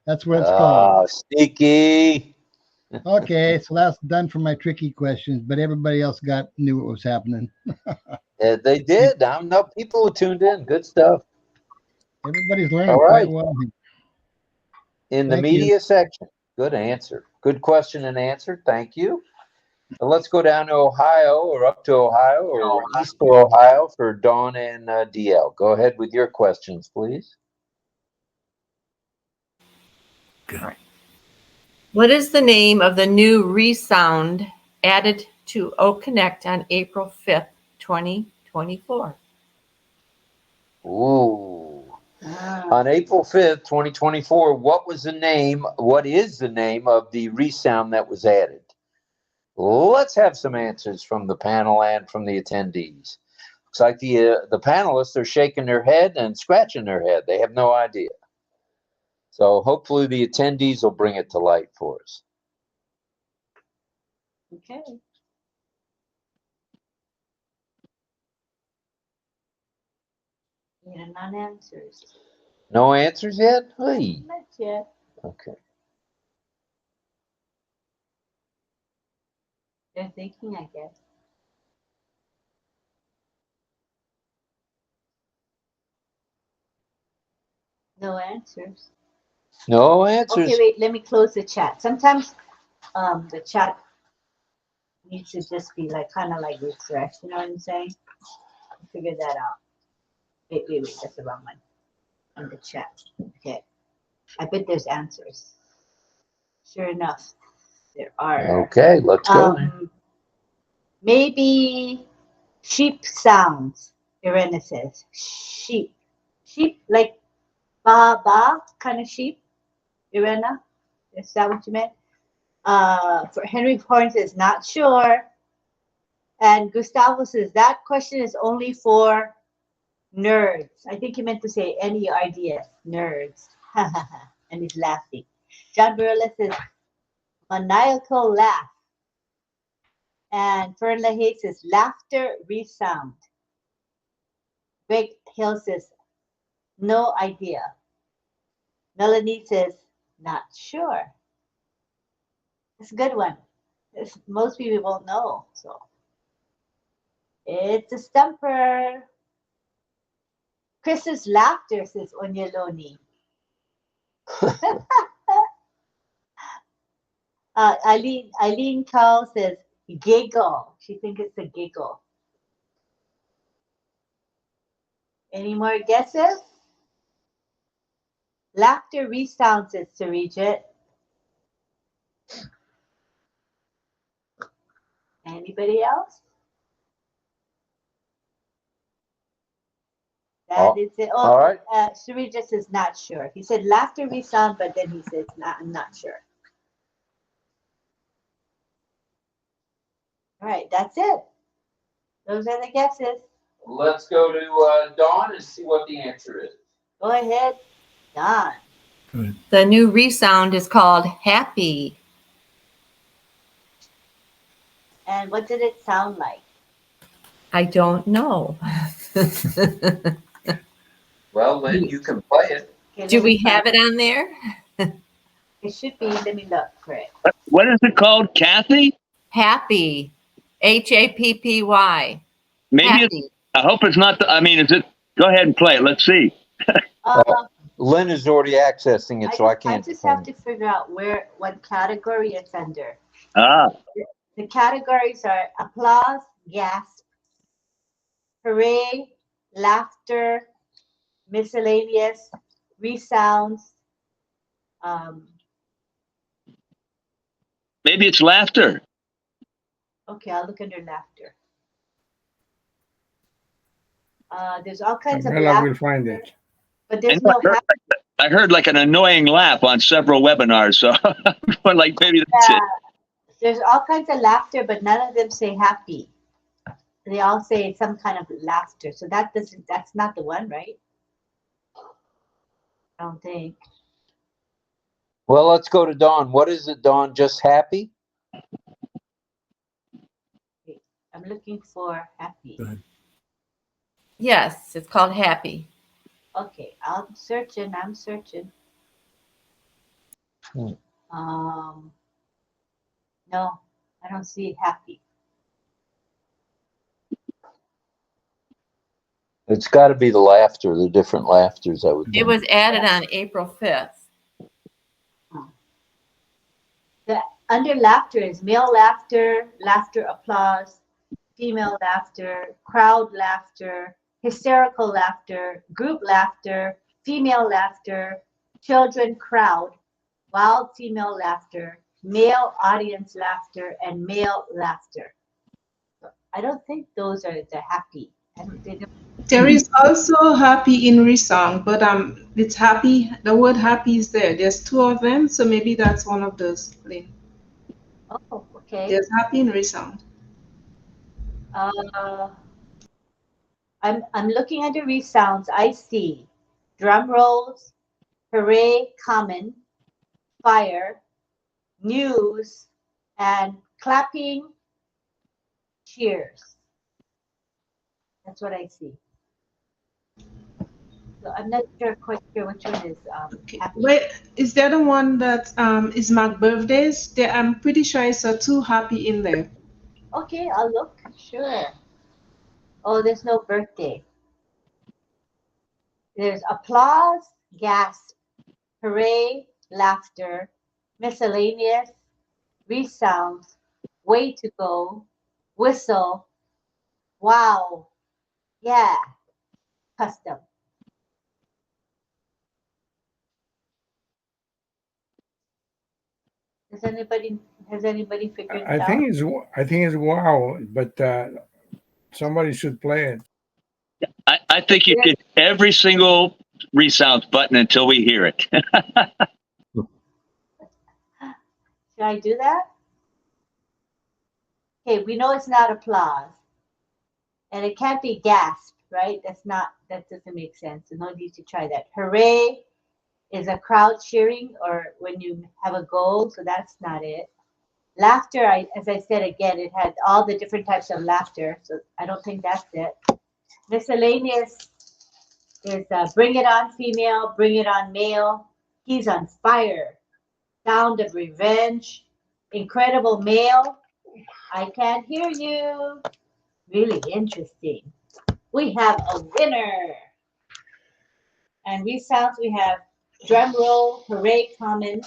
That's what it's called. Sneaky. Okay, so that's done for my tricky questions, but everybody else knew what was happening. They did. No, people who tuned in. Good stuff. Everybody's learning quite well. In the media section. Good answer. Good question and answer. Thank you. So let's go down to Ohio, or up to Ohio, or east to Ohio for Dawn and DL. Go ahead with your questions, please. What is the name of the new resound added to OConnect on April 5th, 2024? Ooh. On April 5th, 2024, what is the name of the resound that was added? Let's have some answers from the panel and from the attendees. Looks like the panelists are shaking their head and scratching their head. They have no idea. So hopefully the attendees will bring it to light for us. Okay. None answers. No answers yet? Hey. Not yet. Okay. They're thinking, I guess. No answers. No answers. Okay, wait, let me close the chat. Sometimes the chat needs to just be like kind of like refreshed, you know what I'm saying? Figure that out. Wait, that's the wrong one. In the chat. Okay. I bet there's answers. Sure enough, there are. Okay, let's go. Maybe sheep sounds, Irena says. Sheep. Sheep like ba ba kind of sheep, Irena? Is that what you meant? For Henry Horn says, not sure. And Gustavo says, that question is only for nerds. I think he meant to say NERDS, nerds. And he's laughing. John Barilla says, maniacal laugh. And Fern LaHaye says, laughter resound. Greg Hill says, no idea. Melanie says, not sure. It's a good one. Most people won't know. So it's a stumper. Chris's laughter, says Onyeloni. Eileen Cowell says, giggle. She thinks it's a giggle. Any more guesses? Laughter resounds, says Sarijit. Anybody else? That is it. Oh, all right. Sarijit says not sure. He said laughter resound, but then he says I'm not sure. All right, that's it. Those are the guesses. Let's go to Dawn and see what the answer is. Go ahead, Don. The new resound is called happy. And what did it sound like? I don't know. Well, Lynn, you can play it. Okay, Do let me we have it on there? It should be. Let me look for it. What is it called, Kathy? Happy. HAPPY. Maybe Happy. it's, I hope it's not. I mean, is it? Go ahead and play it. Let's see. Lynn is already accessing it, so I can't. I just have to figure out what category it's under. Ah. The categories are applause, gasp, hooray, laughter, miscellaneous, resounds. Maybe it's laughter. Okay, I'll look under laughter. There's all kinds of Well, I laughter, will find it. but there's no happy. I heard like an annoying laugh on several webinars, so like maybe that's it. There's all kinds of laughter, but none of them say happy. They all say some kind of laughter. So that's not the one, right? I don't think. Well, let's go to Dawn. What is it, Dawn? Just happy? I'm looking for happy. Yes, it's called happy. Okay, I'm searching. No, I don't see happy. It's got to be the laughter, the different laughters, I would think. It was added on April 5th. Under laughter is male laughter, laughter applause, female laughter, crowd laughter, hysterical laughter, group laughter, female laughter, children crowd, wild female laughter, male audience laughter, and male laughter. I don't think those are the happy. There is also happy in resound, but it's happy. The word happy is there. There's two of them, so maybe that's one of those, Lynn. Oh, okay. There's happy in resound. I'm looking at the resounds. I see drum rolls, hooray, common, fire, news, and clapping, cheers. That's what I see. So I'm not quite sure which one is Okay. happy. Wait, is there the one that is marked birthdays? There, I'm pretty sure I saw two happy in there. Okay, I'll look. Sure. Oh, there's no birthday. There's applause, gasp, hooray, laughter, miscellaneous, resounds, way to go, whistle, wow, yeah, custom. Does anybody Has anybody figured it I out? think it's wow, but somebody should play it. I think you hit every single resound button until we hear it. Should I do that? Okay, we know it's not applause. And it can't be gasp, right? That doesn't make sense. So no need to try that. Hooray is a crowd cheering or when you have a goal, so that's not it. Laughter, as I said again, it had all the different types of laughter, so I don't think that's it. Miscellaneous is bring it on female, bring it on male. He's on fire. Sound of revenge. Incredible male. I can't hear you. Really interesting. We have a winner. And resounds, we have drum roll, hooray, common,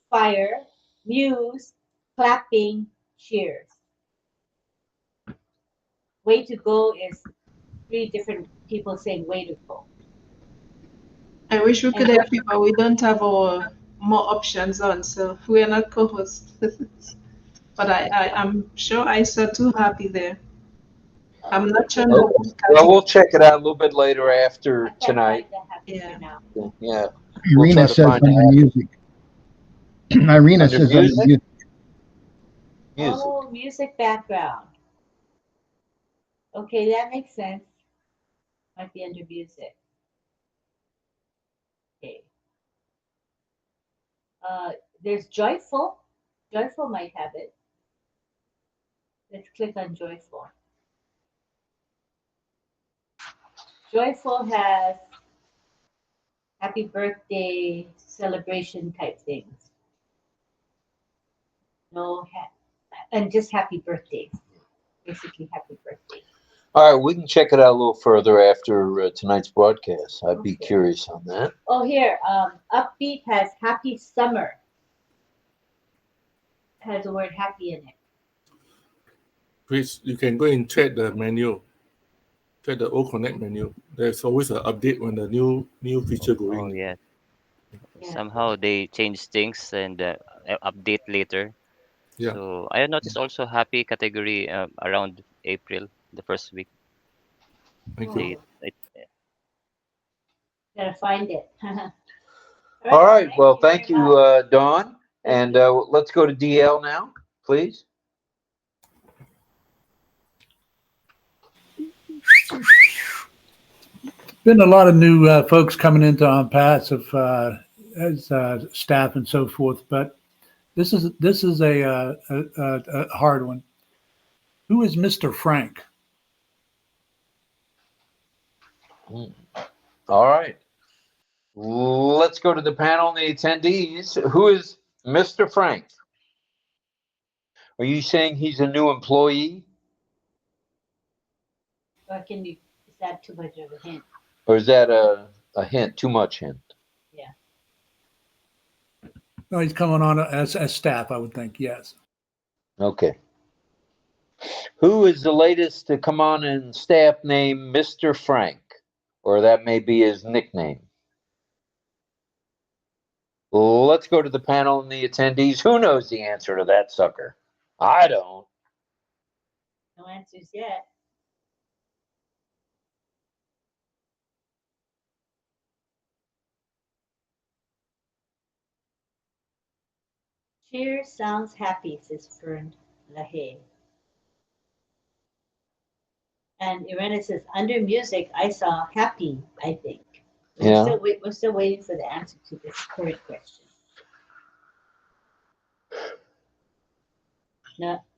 fire, muse, clapping, cheers. Way to go is 3 different people saying way to go. I wish we could help you, but we don't have our more options on, so we are not co-hosts. But I'm sure I saw too happy there. I'm not sure. Well, we'll check it out a little bit later after tonight. Yeah. Yeah. Irina says under music. Irina says under music. Oh, music background. Okay, that makes sense. Might be under music. Okay. There's joyful. Joyful might have it. Let's click on joyful. Joyful has happy birthday celebration type things. No, and just happy birthdays. Basically, happy birthday. All right, we can check it out a little further after tonight's broadcast. I'd be curious on that. Oh, here, upbeat has happy summer. Has the word happy in it. Please, you can go and check the menu. Check the OConnect menu. There's always an update when the new feature going. Oh yeah. Somehow they change things and update later. Yeah. So I noticed also happy category around April, the first week. Thank you. Gotta find it. All right. Well, thank you, Dawn. And let's go to DL now, please. Been a lot of new folks coming into ONPASSIVE as staff and so forth, but this is a hard one. Who is Mr. Frank? All right. Let's go to the panel and the attendees. Who is Mr. Frank? Are you saying he's a new employee? Or is that too much of a hint? Or is that a hint, too much hint? Yeah. No, he's coming on as staff, I would think, yes. Okay. Who is the latest to come on in staff named Mr. Frank? Or that may be his nickname. Let's go to the panel and the attendees. Who knows the answer to that sucker? I don't. No answers yet. Cheers sounds happy, says Fern Lahaye. And Irena says, under music, I saw happy, I think. Yeah. We're still waiting for the answer to this third question.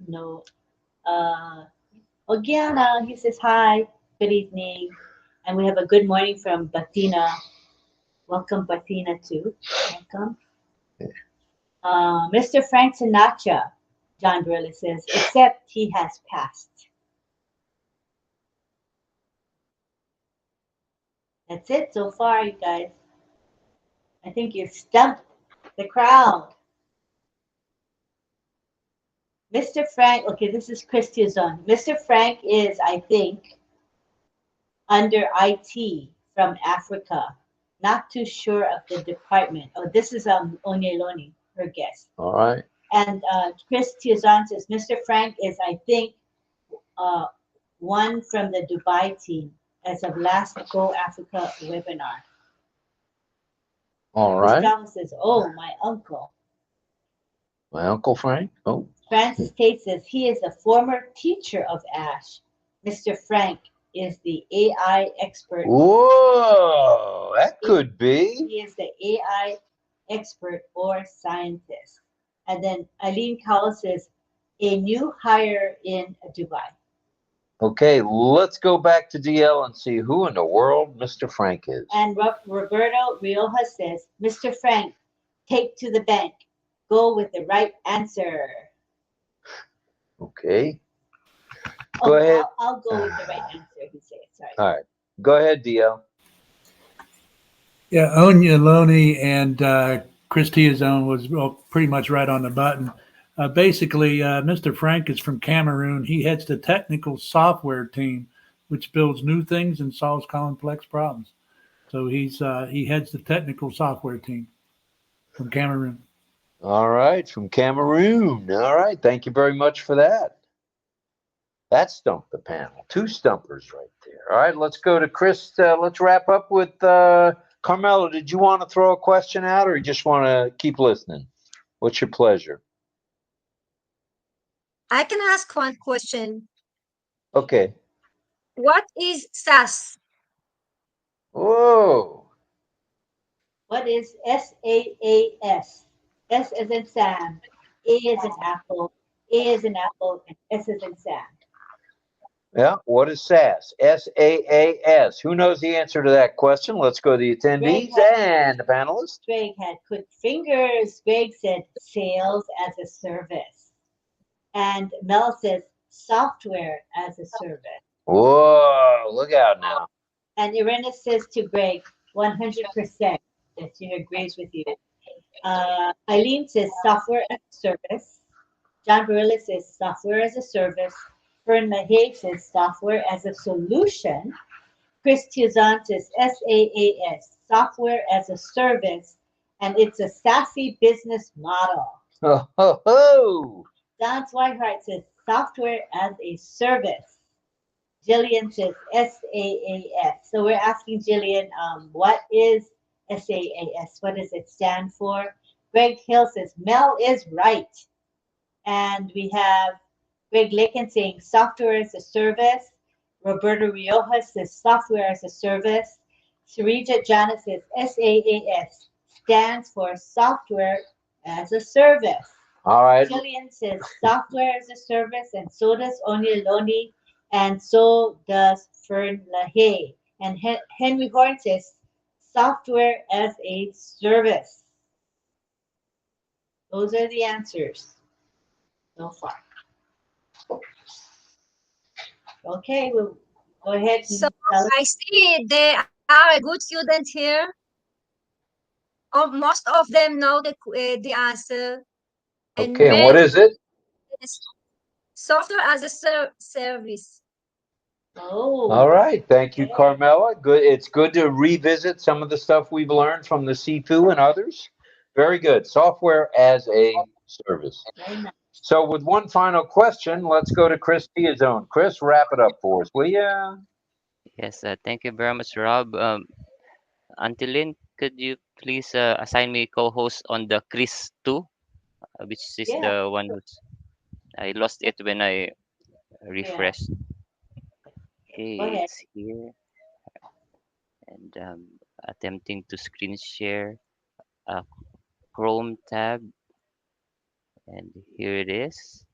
No. Ogiana, he says, hi, good evening. And we have a good morning from Batina. Welcome, Batina, too. Welcome. Mr. Frank Sinatra, John Burley says, except he has passed. That's it so far, you guys. I think you've stumped the crowd. Mr. Frank, okay, this is Christia's zone. Mr. Frank is, I think, under IT from Africa. Not too sure of the department. Oh, this is Onyeloni, her guest. All right. And Chris Tiazan says, Mr. Frank is, I think, one from the Dubai team as of last Go Africa webinar. All Chris right. Thomas says, oh, my uncle. My Uncle Frank. Oh. Francis Tate says, he is a former teacher of Ash. Mr. Frank is the AI expert. Whoa, that could be. He is the AI expert or scientist. And then Eileen Cowell says, a new hire in Dubai. Okay, let's go back to DL and see who in the world Mr. Frank is. And Roberto Rioja says, Mr. Frank, take to the bank. Go with the right answer. Okay. Go ahead. I'll go with the right answer, he said. Sorry. All right. Go ahead, DL. Yeah, Onya Loney and Chris Tiazone was pretty much right on the button. Basically, Mr. Frank is from Cameroon. He heads the technical software team, which builds new things and solves complex problems. So he heads the technical software team from Cameroon. All right, from Cameroon. All right, thank you very much for that. That stumped the panel. 2 stumpers right there. All right, let's go to Chris. Let's wrap up with Carmela. Did you want to throw a question out, or you just want to keep listening? What's your pleasure? I can ask one question. Okay. What is SaaS? Whoa. What is SaaS? S as in Sam, A as in Apple, A as in Apple, and S as in Sam. Yeah, what is SaaS? SaaS. Who knows the answer to that question? Let's go to the attendees and the panelists. Greg had quick fingers. Greg said sales as a service. And Mel says software as a service. Whoa, look out now. And Irena says to Greg, 100% that she agrees with you. Eileen says software as a service. John Barilla says software as a service. Fern LaHaye says software as a solution. Chris Tiazan says SaaS, software as a service, and it's a SaaS business model. Oh, ho, ho. Don Swihart says software as a service. Jillian says SaaS. So we're asking Jillian, what is SaaS? What does it stand for? Greg Hill says Mel is right. And we have Greg Lakin saying software as a service. Roberto Rioja says software as a service. Sarija Jana says SaaS stands for software as a service. All right. Jillian says software as a service, and so does Onya Loni, and so does Fern LaHaye. And Henry Horn says software as a service. Those are the answers so far. Okay, we'll go ahead and So tell us. I see there are a good student here. Oh, most of them know the answer. And Okay, and what is it? Software as a service. Oh. All right. Thank you, Carmela. Good. It's good to revisit some of the stuff we've learned from the CFU and others. Very good. Software as a service. So with one final question, let's go to Chris Tiazone. Chris, wrap it up for us, will you? Yes, thank you very much, Rob. Auntie Lynn, could you please assign me co-host on the Chris 2, which is the one who's... I lost it when I refreshed. Okay, it's here. And attempting to screen share a Chrome tab. And here it is.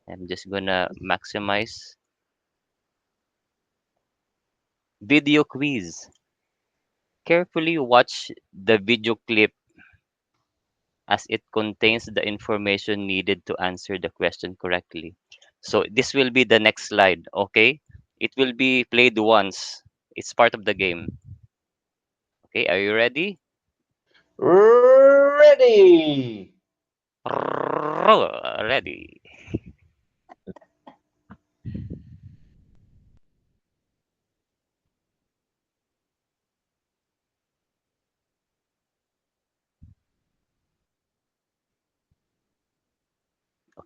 I'm just gonna maximize video quiz. Carefully watch the video clip as it contains the information needed to answer the question correctly. So this will be the next slide, okay? It will be played once. It's part of the game. Okay, are you ready? Ready. Ready.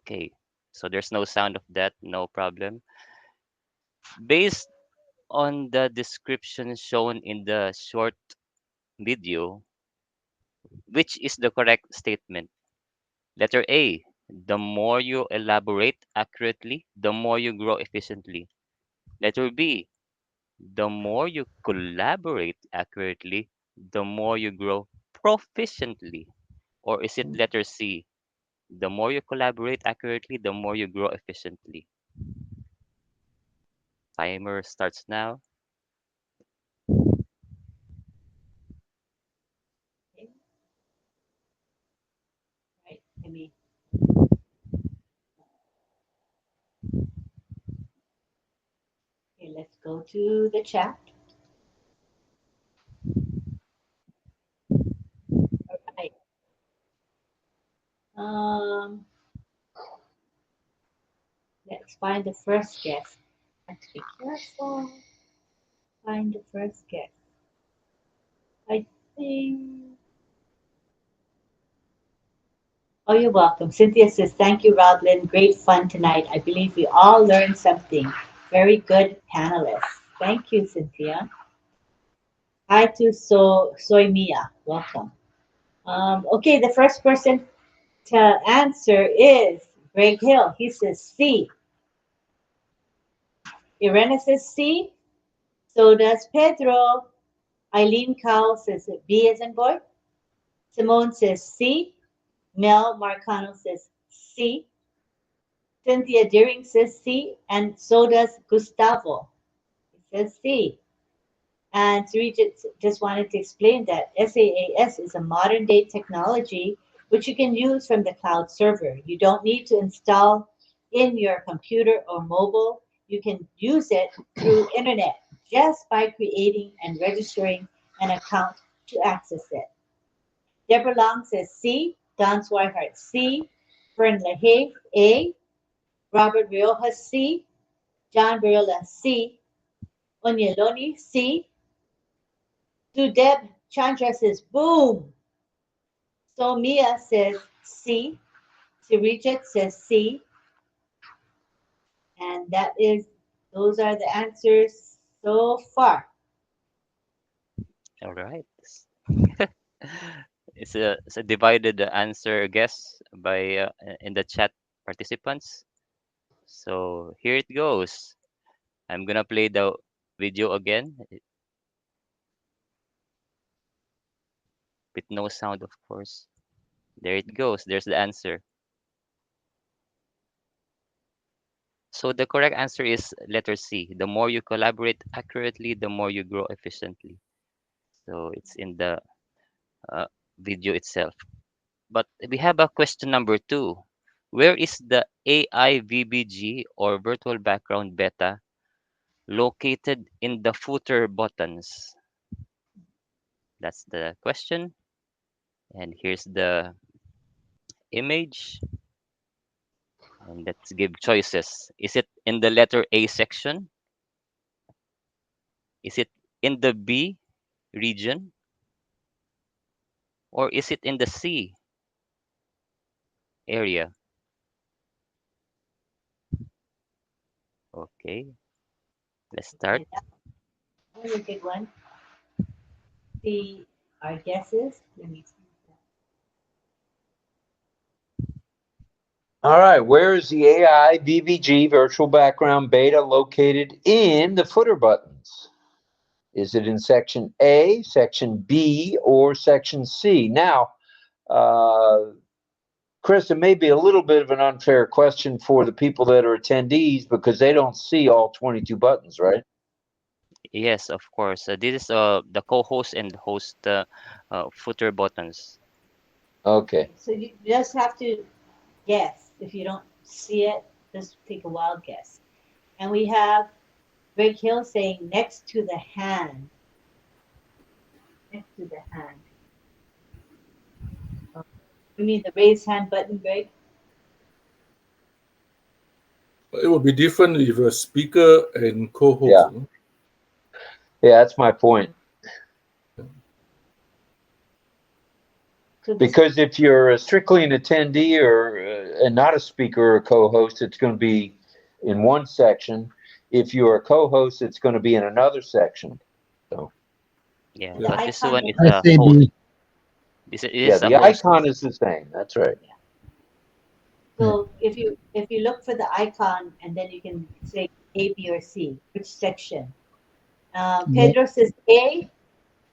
Okay, so there's no sound of that, no problem. Based on the description shown in the short video, which is the correct statement? Letter A, the more you elaborate accurately, the more you grow efficiently. Letter B, the more you collaborate accurately, the more you grow proficiently. Or is it letter C, the more you collaborate accurately, the more you grow efficiently? Timer starts now. Okay. Right. Let me. Okay, let's go to the chat. All right. Let's find the first guest. Let's be careful. Find the first guest. I think. Oh, you're welcome. Cynthia says, thank you, RobLynn. Great fun tonight. I believe we all learned something. Very good panelists. Thank you, Cynthia. Hi to Soy Mia. Welcome. Okay, the first person to answer is Greg Hill. He says C. Irena says C. So does Pedro. Eileen Cowell says B as in boy. Simone says C. Mel Marcano says C. Cynthia Deering says C. And so does Gustavo. He says C. And Sri just wanted to explain that SaaS is a modern day technology which you can use from the cloud server. You don't need to install in your computer or mobile. You can use it through internet just by creating and registering an account to access it. Deborah Long says C. Don Swihart C. Fern LaHaye A. Robert Riojas C. John Barilla C. Onyeloni C. Sudeb Chandra says boom. So Mia says C. Sirijit says C. And those are the answers so far. All right. It's a divided answer guess by in the chat participants. So here it goes. I'm gonna play the video again with no sound, of course. There it goes. There's the answer. So the correct answer is letter C. The more you collaborate accurately, the more you grow efficiently. So it's in the uh, video itself. But we have a question number 2. Where is the AI VBG or virtual background beta located in the footer buttons? That's the question. And here's the image. And let's give choices. Is it in the letter A section? Is it in the B region? Or is it in the C area? Okay, let's start. Okay, that was a good one. Our guesses. Let me see. All right, where is the AI VBG virtual background beta located in the footer buttons? Is it in section A, section B, or section C? Now, Chris, it may be a little bit of an unfair question for the people that are attendees because they don't see all 22 buttons, right? Yes, of course. This is the co-host and host footer buttons. Okay. So you just have to guess. If you don't see it, just take a wild guess. And we have Greg Hill saying next to the hand. Next to the hand. You mean the raise hand button, Greg? It would be different if a speaker and co-host. Yeah. Yeah, that's my point. Because if you're strictly an attendee or and not a speaker or a co-host, it's going to be in one section. If you're a co-host, it's going to be in another section. So Yeah, Yeah. but this one is I a say host. B. This yeah, is a the host. icon is the same. That's right. So if you look for the icon and then you can say A, B, or C, which section? Pedro says A,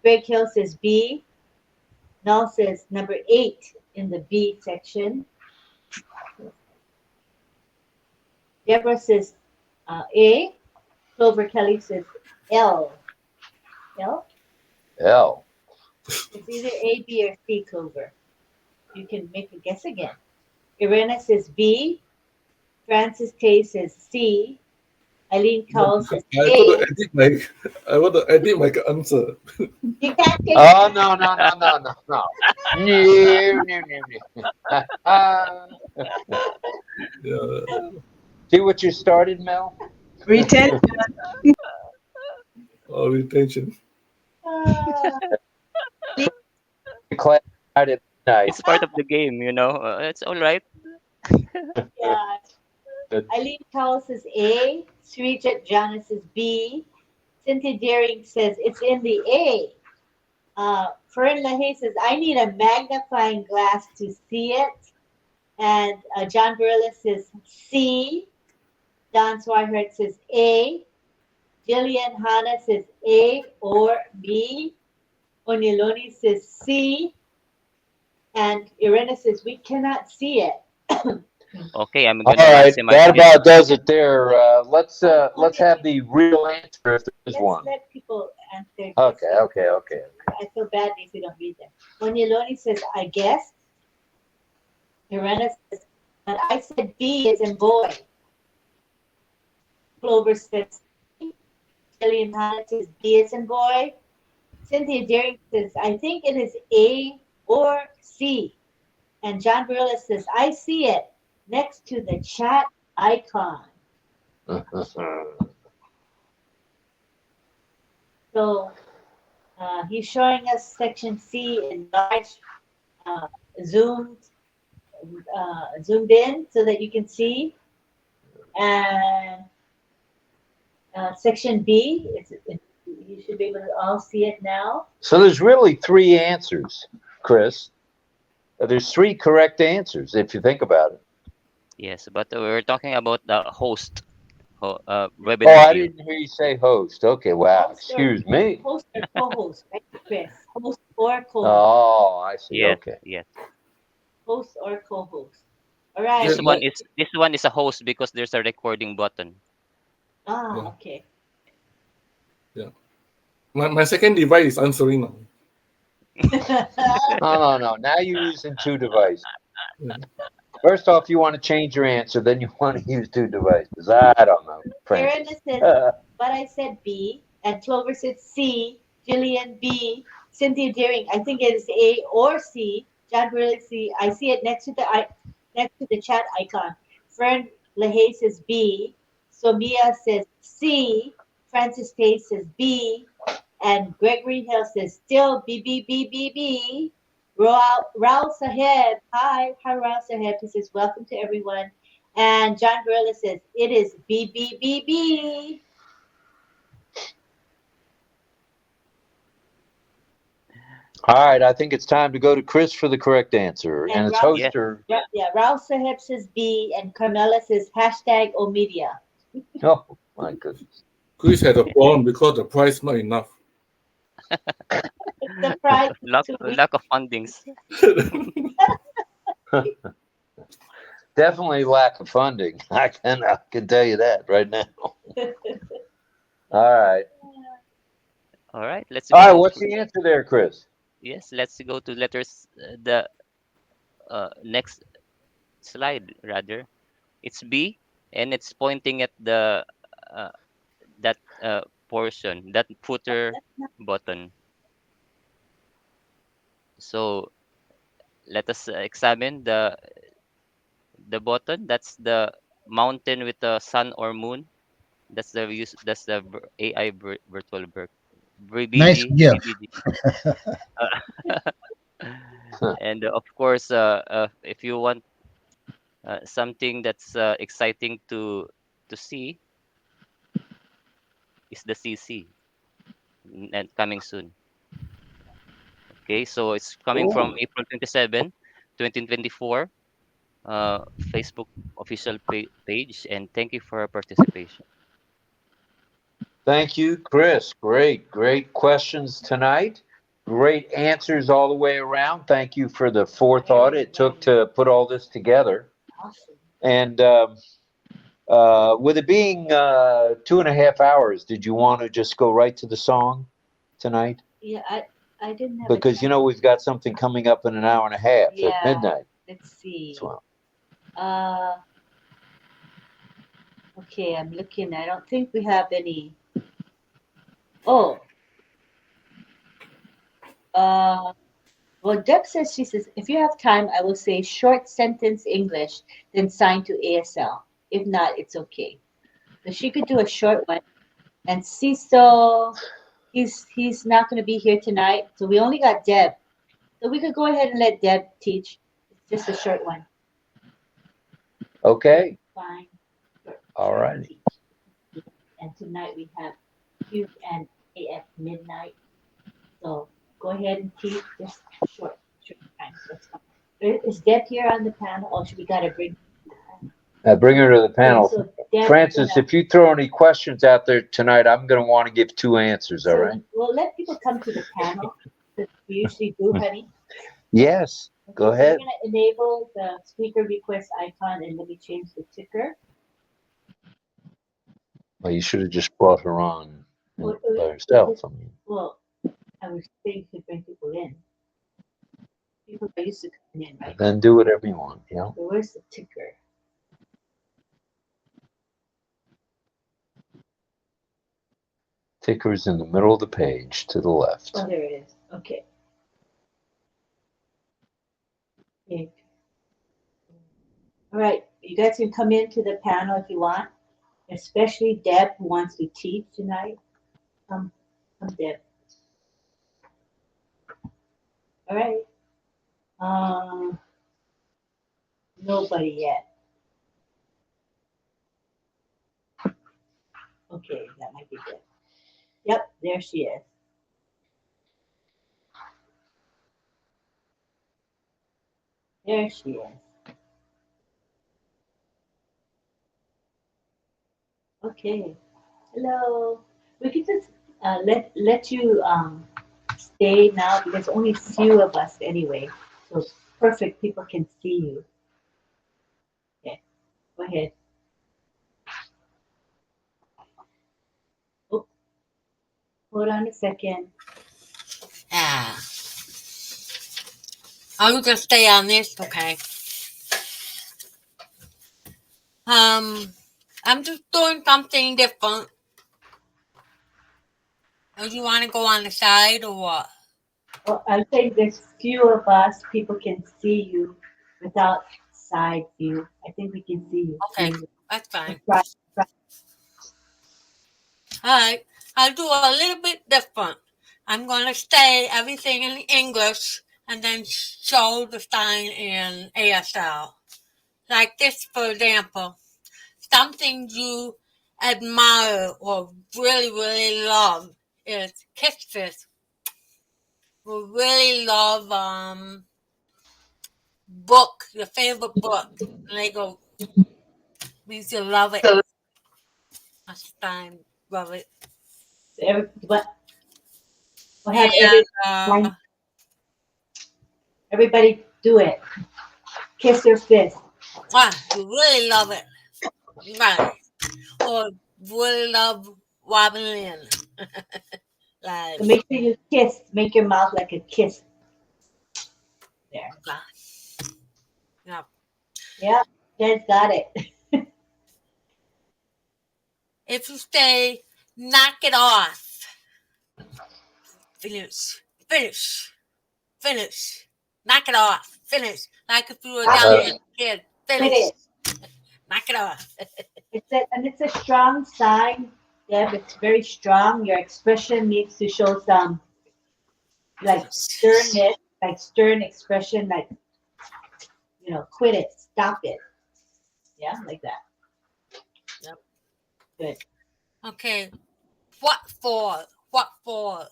Greg Hill says B, Null says number 8 in the B section. Deborah says A, Clover Kelly says L. L? L. It's either A, B, or C, Clover. You can make a guess again. Irena says B, Francis Tay says C, Eileen Cowell says I A. got to edit my I want to edit my answer. You can't take Oh no. No. Yeah. See what you started, Mel? Retention. Or retention. Class night at midnight. It's part of the game, you know. It's all right. Yeah. Eileen Cowell says A. Srijat Jana says B. Cynthia Deering says it's in the A. Fern LaHaye says I need a magnifying glass to see it. And John Barilla says C. Don Swihart says A. Jillian Hanna says A or B. Onyeloni says C. And Irena says we cannot see it. Okay, I'm All gonna right, maximize that this. about does it there. Let's have the real answer if there is Let's one. let people answer. Okay. I feel badly if we don't read them. Onyeloni says, I guess. Irena says, but I said B as in boy. Clover says C. Jillian Hanna says B as in boy. Cynthia Deering says, I think it is A or C. And John Barilla says, I see it next to the chat icon. So he's showing us section C in large, uh, zoomed, zoomed in so that you can see. And section B, you should be able to all see it now. So there's really three answers, Chris. There's three correct answers if you think about it. Yes, but we're talking about the host, Oh, webinar I view. didn't hear you say host. Okay, wow. Host Excuse me. Host or co-host, right, Chris? Host or co-host. Oh, I see. Yes, Okay. yes. Host or co-host. All right. This one is a host because there's a recording button. Ah, okay. Yeah. My second device is answering now. No. Now you're using two devices. First off, you want to change your answer, then you want to use two devices. I don't know. Irena says, but I said B, and Clover said C, Jillian B, Cynthia Deering, I think it is A or C, John Burley C, I see it next to the chat icon. Fern LaHaye says B, Somia says C, Francis Tay says B, and Gregory Hill says still B, B, B, B, B. Raul Saheb, hi Raul Saheb, he says welcome to everyone. And John Barilla says it is B, B, B, B. All right, I think it's time to go to Chris for the correct answer. And it's Raul, host or... Raul Saheb says B, and Carmela says hashtag Omedia. Oh, my goodness. Chris had a problem because the price not enough. The price lack of fundings. Definitely lack of funding. I can tell you that right now. All right. All right, let's go. All right, go. what's the answer there, Chris? Yes, let's go to letters. The next slide, rather. It's B, and it's pointing at the that portion, that footer button. So let us examine the button. That's the mountain with the sun or moon. That's the use. That's the AI virtual bird. Nice BBG. gift. BBG. And of course, if you want something that's exciting to see, is the CC and coming soon. Okay, so it's coming from Cool. April 27, 2024, Facebook official page, and thank you for your participation. Thank you, Chris. Great questions tonight. Great answers all the way around. Thank you for the forethought it took to put all this together. Awesome. And with it being 2.5 hours, did you want to just go right to the song tonight? Yeah, I didn't have a Because we've got something coming up in an hour and a half Yeah. at midnight. Let's see. So, Okay, I'm looking. I don't think we have any. Oh, well, Deb says, she says, if you have time, I will say short sentence English, then sign to ASL. If not, it's okay. So she could do a short one. And Cecil, he's not going to be here tonight, so we only got Deb. So we could go ahead and let Deb teach. It's just a short one. okay. Fine. All righty. And tonight we have Q and A at midnight. So go ahead and teach just short time. That's fine. Is Deb here on the panel, or should we gotta bring? Bring her to the panel. So Deb, Francis, if you throw any questions out there tonight, I'm going to want to give 2 answers, all right? We'll let people come to the panel, that we usually do, honey. Yes, go Okay, ahead. We're gonna enable the speaker request icon, and let me change the ticker. Well, you should have just brought her on Well, by herself. I mean, Well, I was saying to bring people in. People are used to coming in, right? then do whatever you want, So where's the ticker? Ticker's in the middle of the page to the left. Oh, there it is. Okay. All right, you guys can come into the panel if you want, especially Deb, who wants to teach tonight. Come, Deb. All right. Nobody yet. Okay, that might be Deb. Yep, there she is. There she is. Okay. Hello. We can just let you stay now because only few of us anyway. So it's perfect. People can see you. Okay. Go ahead. Oh, hold on a second. Yeah. I'm gonna stay on this, okay? I'm just doing something different. Do you want to go on the side or what? Well, I think there's few of us. People can see you without side view. I think we can see you. Okay, that's fine. Try. All right, I'll do a little bit different. I'm gonna say everything in English and then show the sign in ASL. Like this, for example, something you admire or really love is kisses. We really love book, your favorite book. And they go, we used to love it. Last time, love it. We'll have everybody do it. Kiss your fist. You really love it. Right. Or really love RobLynn. Like, So make sure you kiss. Make your mouth like a kiss. There. Yeah. Yeah, Jen's got it. If you say, knock it off. Finish. Knock it off. Finish. Like if you were down as a kid. Finish. Knock it off. It's a strong sign, Deb. It's very strong. Your expression needs to show some like sternness. like stern expression, like, quit it, stop it. Yeah, like that. Yep. Good. Okay. What for? What for?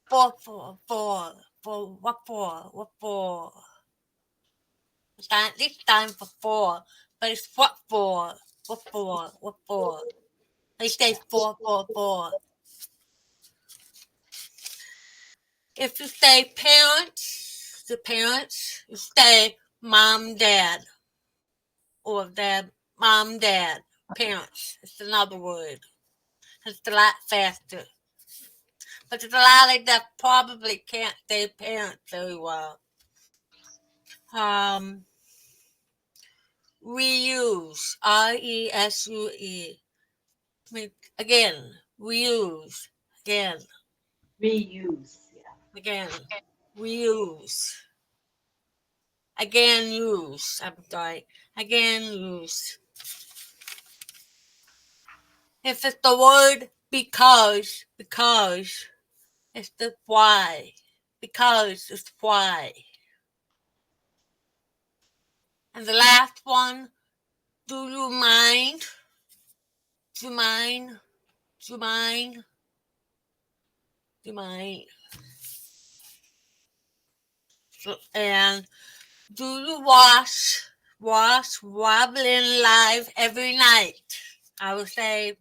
For what for? What for? This time for, but it's what for? What for? What for? They say for. If you say parents, the parents, you say mom, dad, or dad, mom, dad, parents. It's another word. It's a lot faster. But there's a lot of that probably can't say parents very well. Reuse, R-E-S-U-E. Again, reuse, again. Reuse. Yeah. Again, reuse. Again, use. I'm sorry. Again, use. If it's the word because, it's the why. Because it's why. And the last one, do you mind? Do you mind? Do you mind? Do you mind? So, and do you watch RobLynn live every night? I would say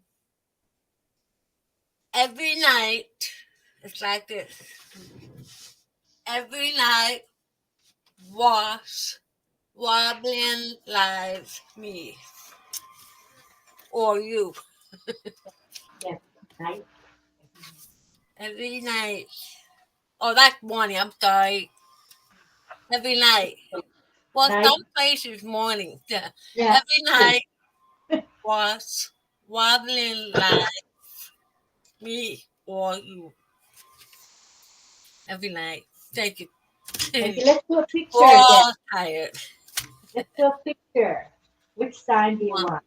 every night. It's like this. Every night, watch RobLynn live me. Or you. Yes, night. Every night. Oh, that's morning. I'm sorry. Every night. Well, Night. some places morning. Yeah. Yes. Every night, watch RobLynn live me or you. Every night. Thank you. Okay, let's do a picture We're again. all tired. Let's do a picture. Which sign do you want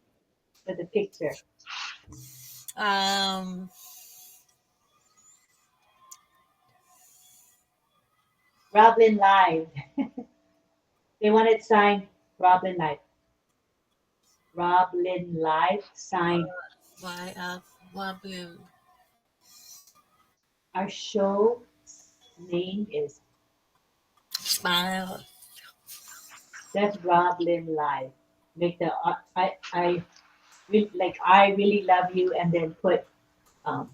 for the picture? RobLynn live. They want it signed RobLynn live. RobLynn live signed. RobLynn. Our show name is Smile. That's RobLynn live. Make the I really love you, and then put yeah,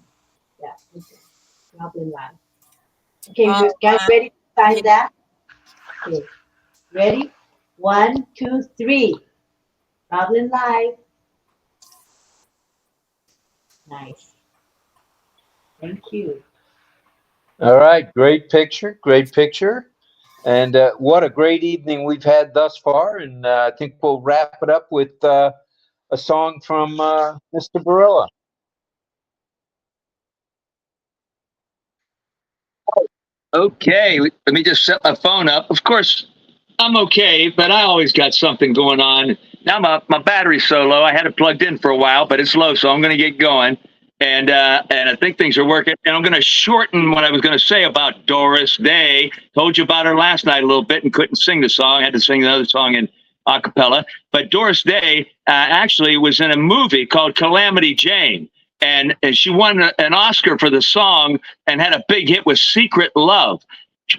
okay. RobLynn live. Okay, you guys ready to sign that? Okay, ready? 1, 2, 3. RobLynn live. Nice. Thank you. All right, great picture, great picture. And what a great evening we've had thus far. And I think we'll wrap it up with a song from Mr. Barilla. Okay, let me just set my phone up. Of course, I'm okay, but I always got something going on. Now my battery's so low, I had it plugged in for a while, but it's low, so I'm going to get going. And I think things are working. And I'm going to shorten what I was going to say about Doris Day. Told you about her last night a little bit and couldn't sing the song. I had to sing another song in a cappella. But Doris Day actually was in a movie called Calamity Jane. And she won an Oscar for the song and had a big hit with Secret Love.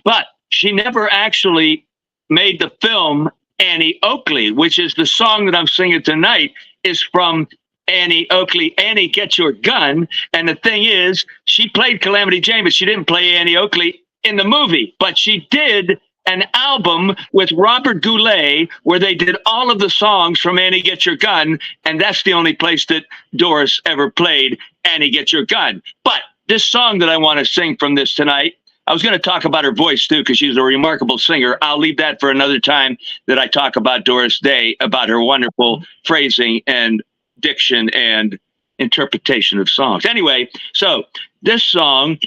But she never actually made the film Annie Oakley, which is the song that I'm singing tonight, is from Annie Oakley, Annie, Get Your Gun. And the thing is, she played Calamity Jane, but she didn't play Annie Oakley in the movie. But she did an album with Robert Goulet where they did all of the songs from Annie, Get Your Gun. And that's the only place that Doris ever played Annie, Get Your Gun. But this song that I want to sing from this tonight, I was going to talk about her voice, too, because she's a remarkable singer. I'll leave that for another time that I talk about Doris Day, about her wonderful phrasing and diction and interpretation of songs. Anyway, so this song,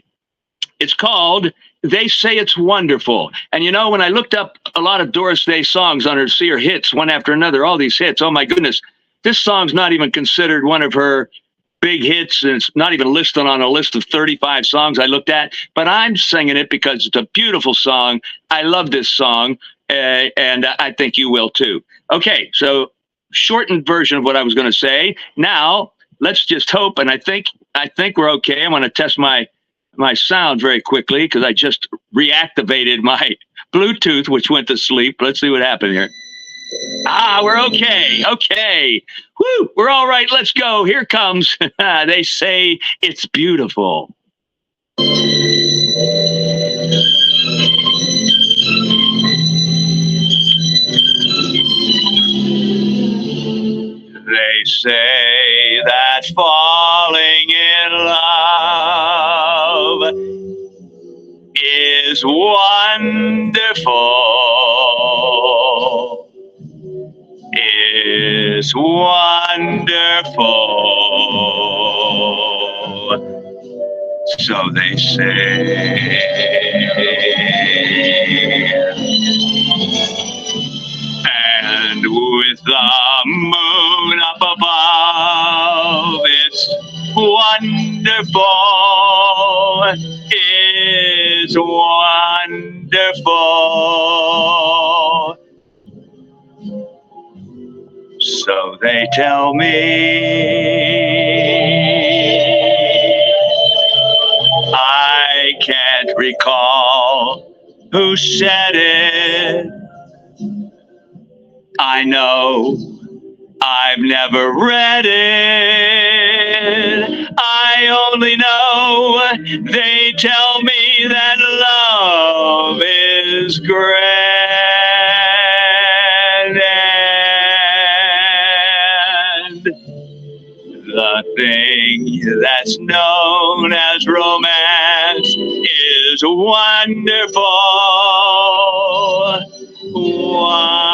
it's called They Say It's Wonderful. And, you know, when I looked up a lot of Doris Day songs on her See Her hits, one after another, all these hits, oh, my goodness, this song's not even considered one of her big hits, and it's not even listed on a list of 35 songs I looked at, but I'm singing it because it's a beautiful song. I love this song, and I think you will too. Okay, so shortened version of what I was going to say. Now, let's just hope, and I think we're okay. I'm going to test my sound very quickly because I just reactivated my Bluetooth, which went to sleep. Let's see what happened here. We're okay. Okay. Woo, we're all right. Let's go. Here comes. They say it's beautiful. They say that falling in love is wonderful. Is wonderful. So they say. And with the moon up above, it's wonderful. It's wonderful. So they tell me. I can't recall who said it. I know I've never read it. I only know they tell me that love is grand. And the thing that's known as romance is wonderful. Wonderful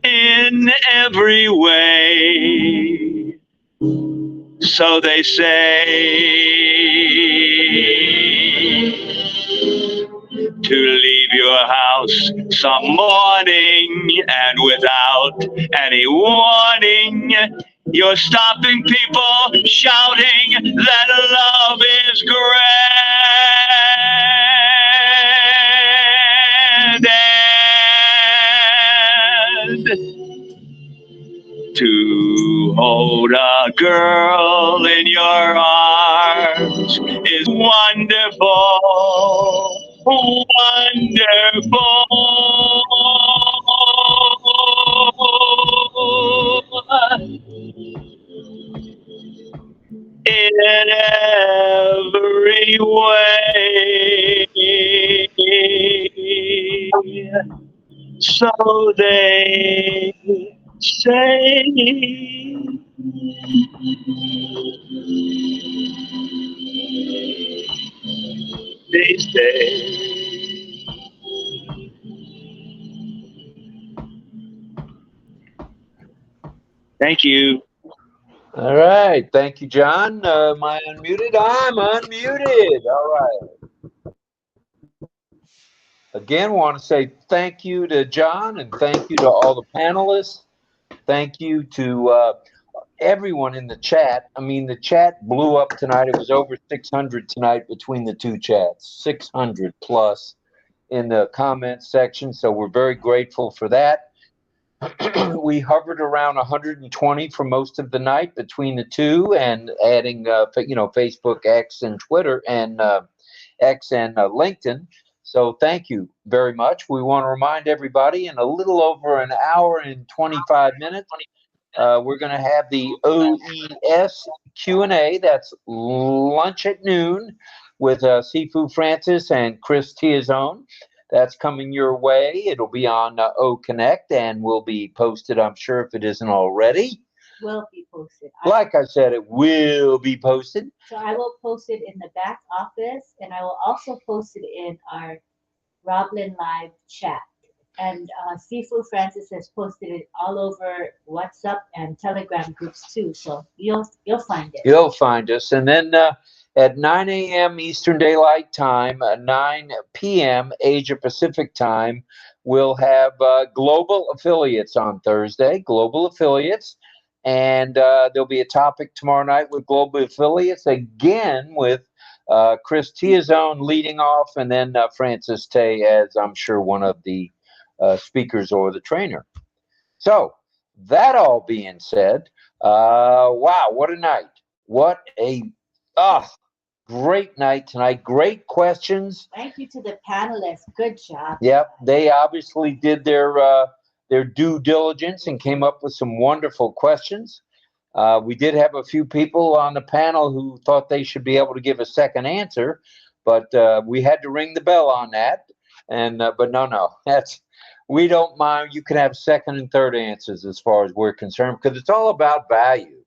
in every way. So they say. To leave your house some morning and without any warning, you're stopping people shouting that love is grand. And to hold a girl in your arms is wonderful. Wonderful in every way. So they say. They say. Thank you. All right. Thank you, John. Am I unmuted? I'm unmuted. All right. Again, want to say thank you to John and thank you to all the panelists. Thank you to everyone in the chat. I mean, the chat blew up tonight. It was over 600 tonight between the two chats, 600 plus in the comments section. So we're very grateful for that. We hovered around 120 for most of the night between the two, and adding, Facebook, X, and Twitter, and X and LinkedIn. So thank you very much. We want to remind everybody in a little over an hour and 25 minutes, we're going to have the OES Q&A. That's lunch at noon with Sifu Francis and Chris Tiazone. That's coming your way. It'll be on OConnect and will be posted, I'm sure, if it isn't already. Will be posted. Like I said, it will be posted. So I will post it in the back office, and I will also post it in our RobLynn Live chat. And Sifu Francis has posted it all over WhatsApp and Telegram groups too. So you'll find it. You'll find us. And then at 9 a.m. Eastern Daylight Time, 9 p.m. Asia Pacific Time, we'll have global affiliates on Thursday, global affiliates. And there'll be a topic tomorrow night with global affiliates, again with Chris Tiazone leading off, and then Francis Tay as, I'm sure, one of the speakers or the trainer. So that all being said, wow, what a night. What a great night tonight. Great questions. Thank you to the panelists. Good job. Yep, they obviously did their due diligence and came up with some wonderful questions. We did have a few people on the panel who thought they should be able to give a second answer, but we had to ring the bell on that. And but no, we don't mind. You can have second and third answers as far as we're concerned, because it's all about value.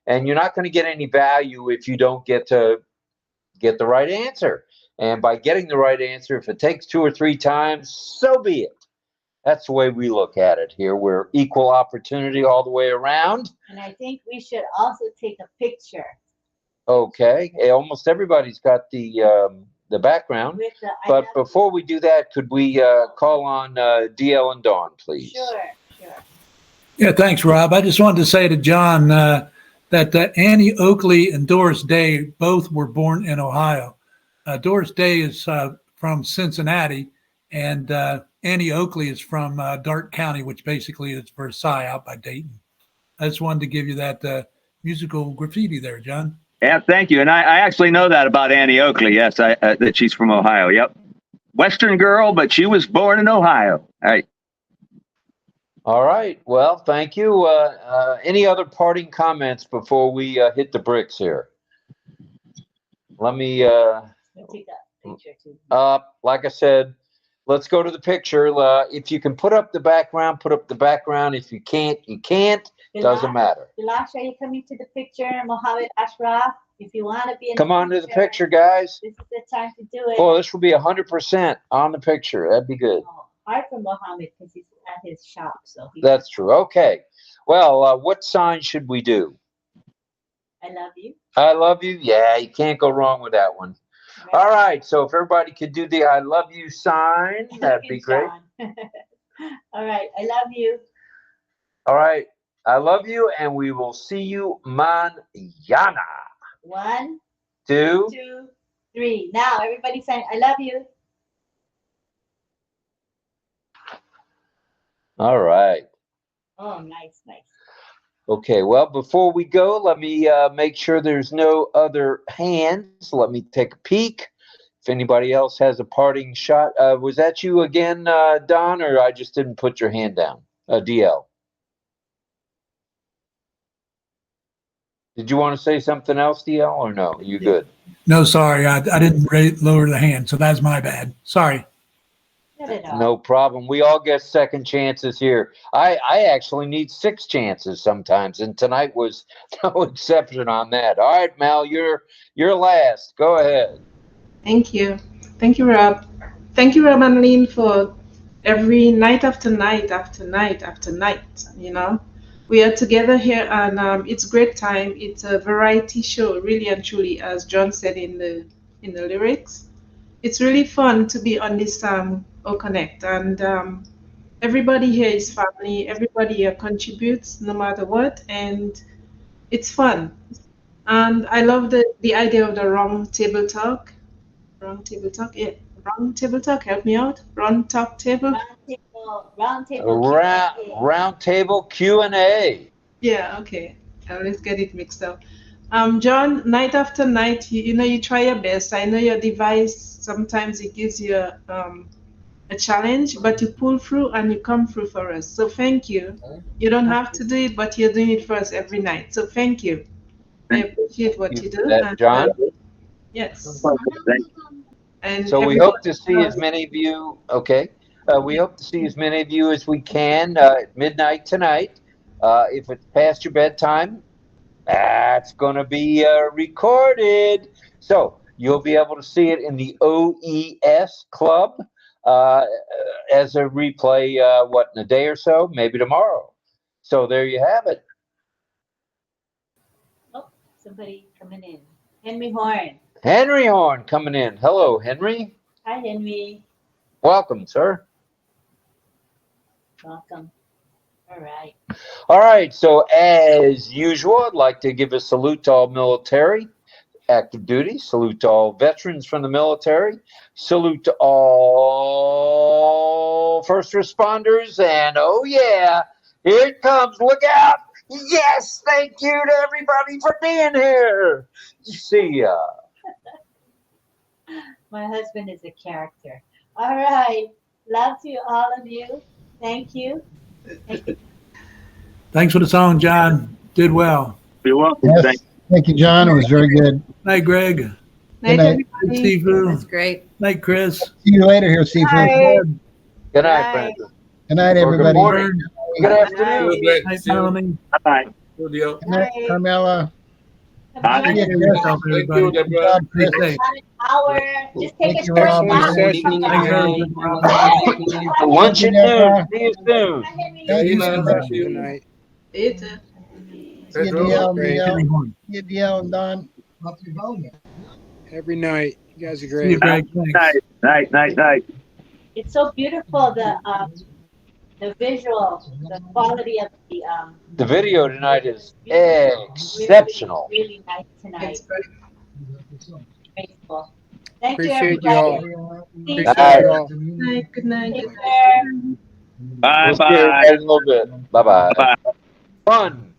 And you're not going to get any value if you don't get the right answer. And by getting the right answer, if it takes 2 or 3 times, so be it. That's the way we look at it here. We're equal opportunity all the way around. And I think we should also take a picture. Okay. Almost everybody's got the background. But before we do that, could we call on DL and Dawn, please? Sure. Yeah, thanks, Rob. I just wanted to say to John that Annie Oakley and Doris Day both were born in Ohio. Doris Day is from Cincinnati, and Annie Oakley is from Darke County, which basically is Versailles out by Dayton. I just wanted to give you that musical graffiti there, John. Yeah, thank you. And I actually know that about Annie Oakley. Yes, that she's from Ohio. Yep. Western girl, but she was born in Ohio. All right. Well, thank you. Any other parting comments before we hit the bricks here? Let me take that picture too. Like I said, let's go to the picture. If you can put up the background, put up the background. If you can't, you can't. Doesn't matter. Dilash, are you coming to the picture? Mohammed Ashraf, if you want to be in Come on to the picture, guys. This is the time to do it. Oh, this will be 100% on the picture. That'd be good. Hard for Mohammed because he's at his shop. So that's true. Okay. Well, what sign should we do? I love you. I love you. Yeah, you can't go wrong with that one. Right. All right. So if everybody could do the I love you sign, that'd be great. All right. I love you. All right. I love you, and we will see you mañana. 1, 2, 3. Now, everybody saying, I love you. All right. Oh, nice. Okay, well, before we go, let me make sure there's no other hands. Let me take a peek. If anybody else has a parting shot. Was that you again, Don, or I just didn't put your hand down? DL. Did you want to say something else, DL, or no? You good? No, sorry. I didn't lower the hand, so that's my bad. Sorry. No problem. We all get second chances here. I actually need 6 chances sometimes, and tonight was no exception on that. All right, Mel, you're last. Go ahead. Thank you. Thank you, Rob. Thank you, Rob and Lynn, for every night after night after night after night, We are together here, and it's great time. It's a variety show, really and truly, as John said in the lyrics. It's really fun to be on this OConnect, and everybody here is family. Everybody here contributes, no matter what, and it's fun. And I love the idea of the round table talk. Yeah. Round table talk. Help me out. Round table. Round table Q&A. Yeah. Okay. Let's get it mixed up. John, night after night, you try your best. I know your device sometimes it gives you a challenge, but you pull through and you come through for us. So thank you. You don't have to do it, but you're doing it for us every night. So thank you. I appreciate what you do. John? Yes. And so we hope to see as many of you. Okay. We hope to see as many of you as we can at midnight tonight. If it's past your bedtime, that's going to be recorded. So you'll be able to see it in the OES Club as a replay, in a day or so, maybe tomorrow. So there you have it. Oh, somebody coming in. Henry Horn. Henry Horn coming in. Hello, Henry. Hi, Henry. Welcome, sir. Welcome. All right. All right. So, as usual, I'd like to give a salute to all military, active duty, salute to all veterans from the military, salute to all first responders, and oh, yeah, here it comes. Look out. Yes. Thank you to everybody for being here. See ya. My husband is a character. All right. Love to all of you. Thank you. Thank you. Thanks for the song, John. Did well. You're welcome. Yes. Thank you, John. It was very good. Night, Greg. Good Night, night. everybody. Sifu. That's great. Night, Chris. See you later here, Seafood. Bye. Good night, Bye. Francis. Good night, Or good everybody. morning. Good afternoon. Good night. Night, See you. Melanie. Bye. Good deal. Good night, Carmela. Bye. See you, Take care of Chris. yourself, Thank you, everybody. Good Deborah. job, Chris. Stay safe. About an hour. Just take Thank a you, short Rob. nap. Good Come Thanks, back. everyone. Lunch at noon. Deborah. See you soon. Thank you, Ina, Deborah. thank you. Good night. You too. See you, Pedro. DL, Great. Miguel. Anyone. See you, DL and Don. Every night. You guys are See you, great. Greg. Thanks. Night, night, night. It's so beautiful, the visual, the quality of The video tonight is really, exceptional. really nice tonight. It's good. Graceful. Thank you, Appreciate you everybody. all. See you Appreciate you soon. all. Good night. Good night. Take Good night. care. Bye, We'll see bye. everybody in a little bit. Bye-bye. Bye. 1,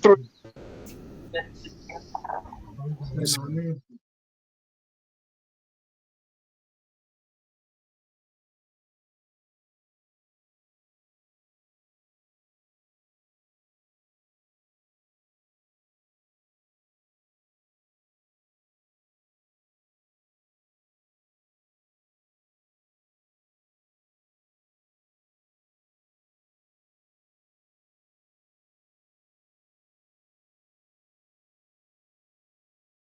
2, 3.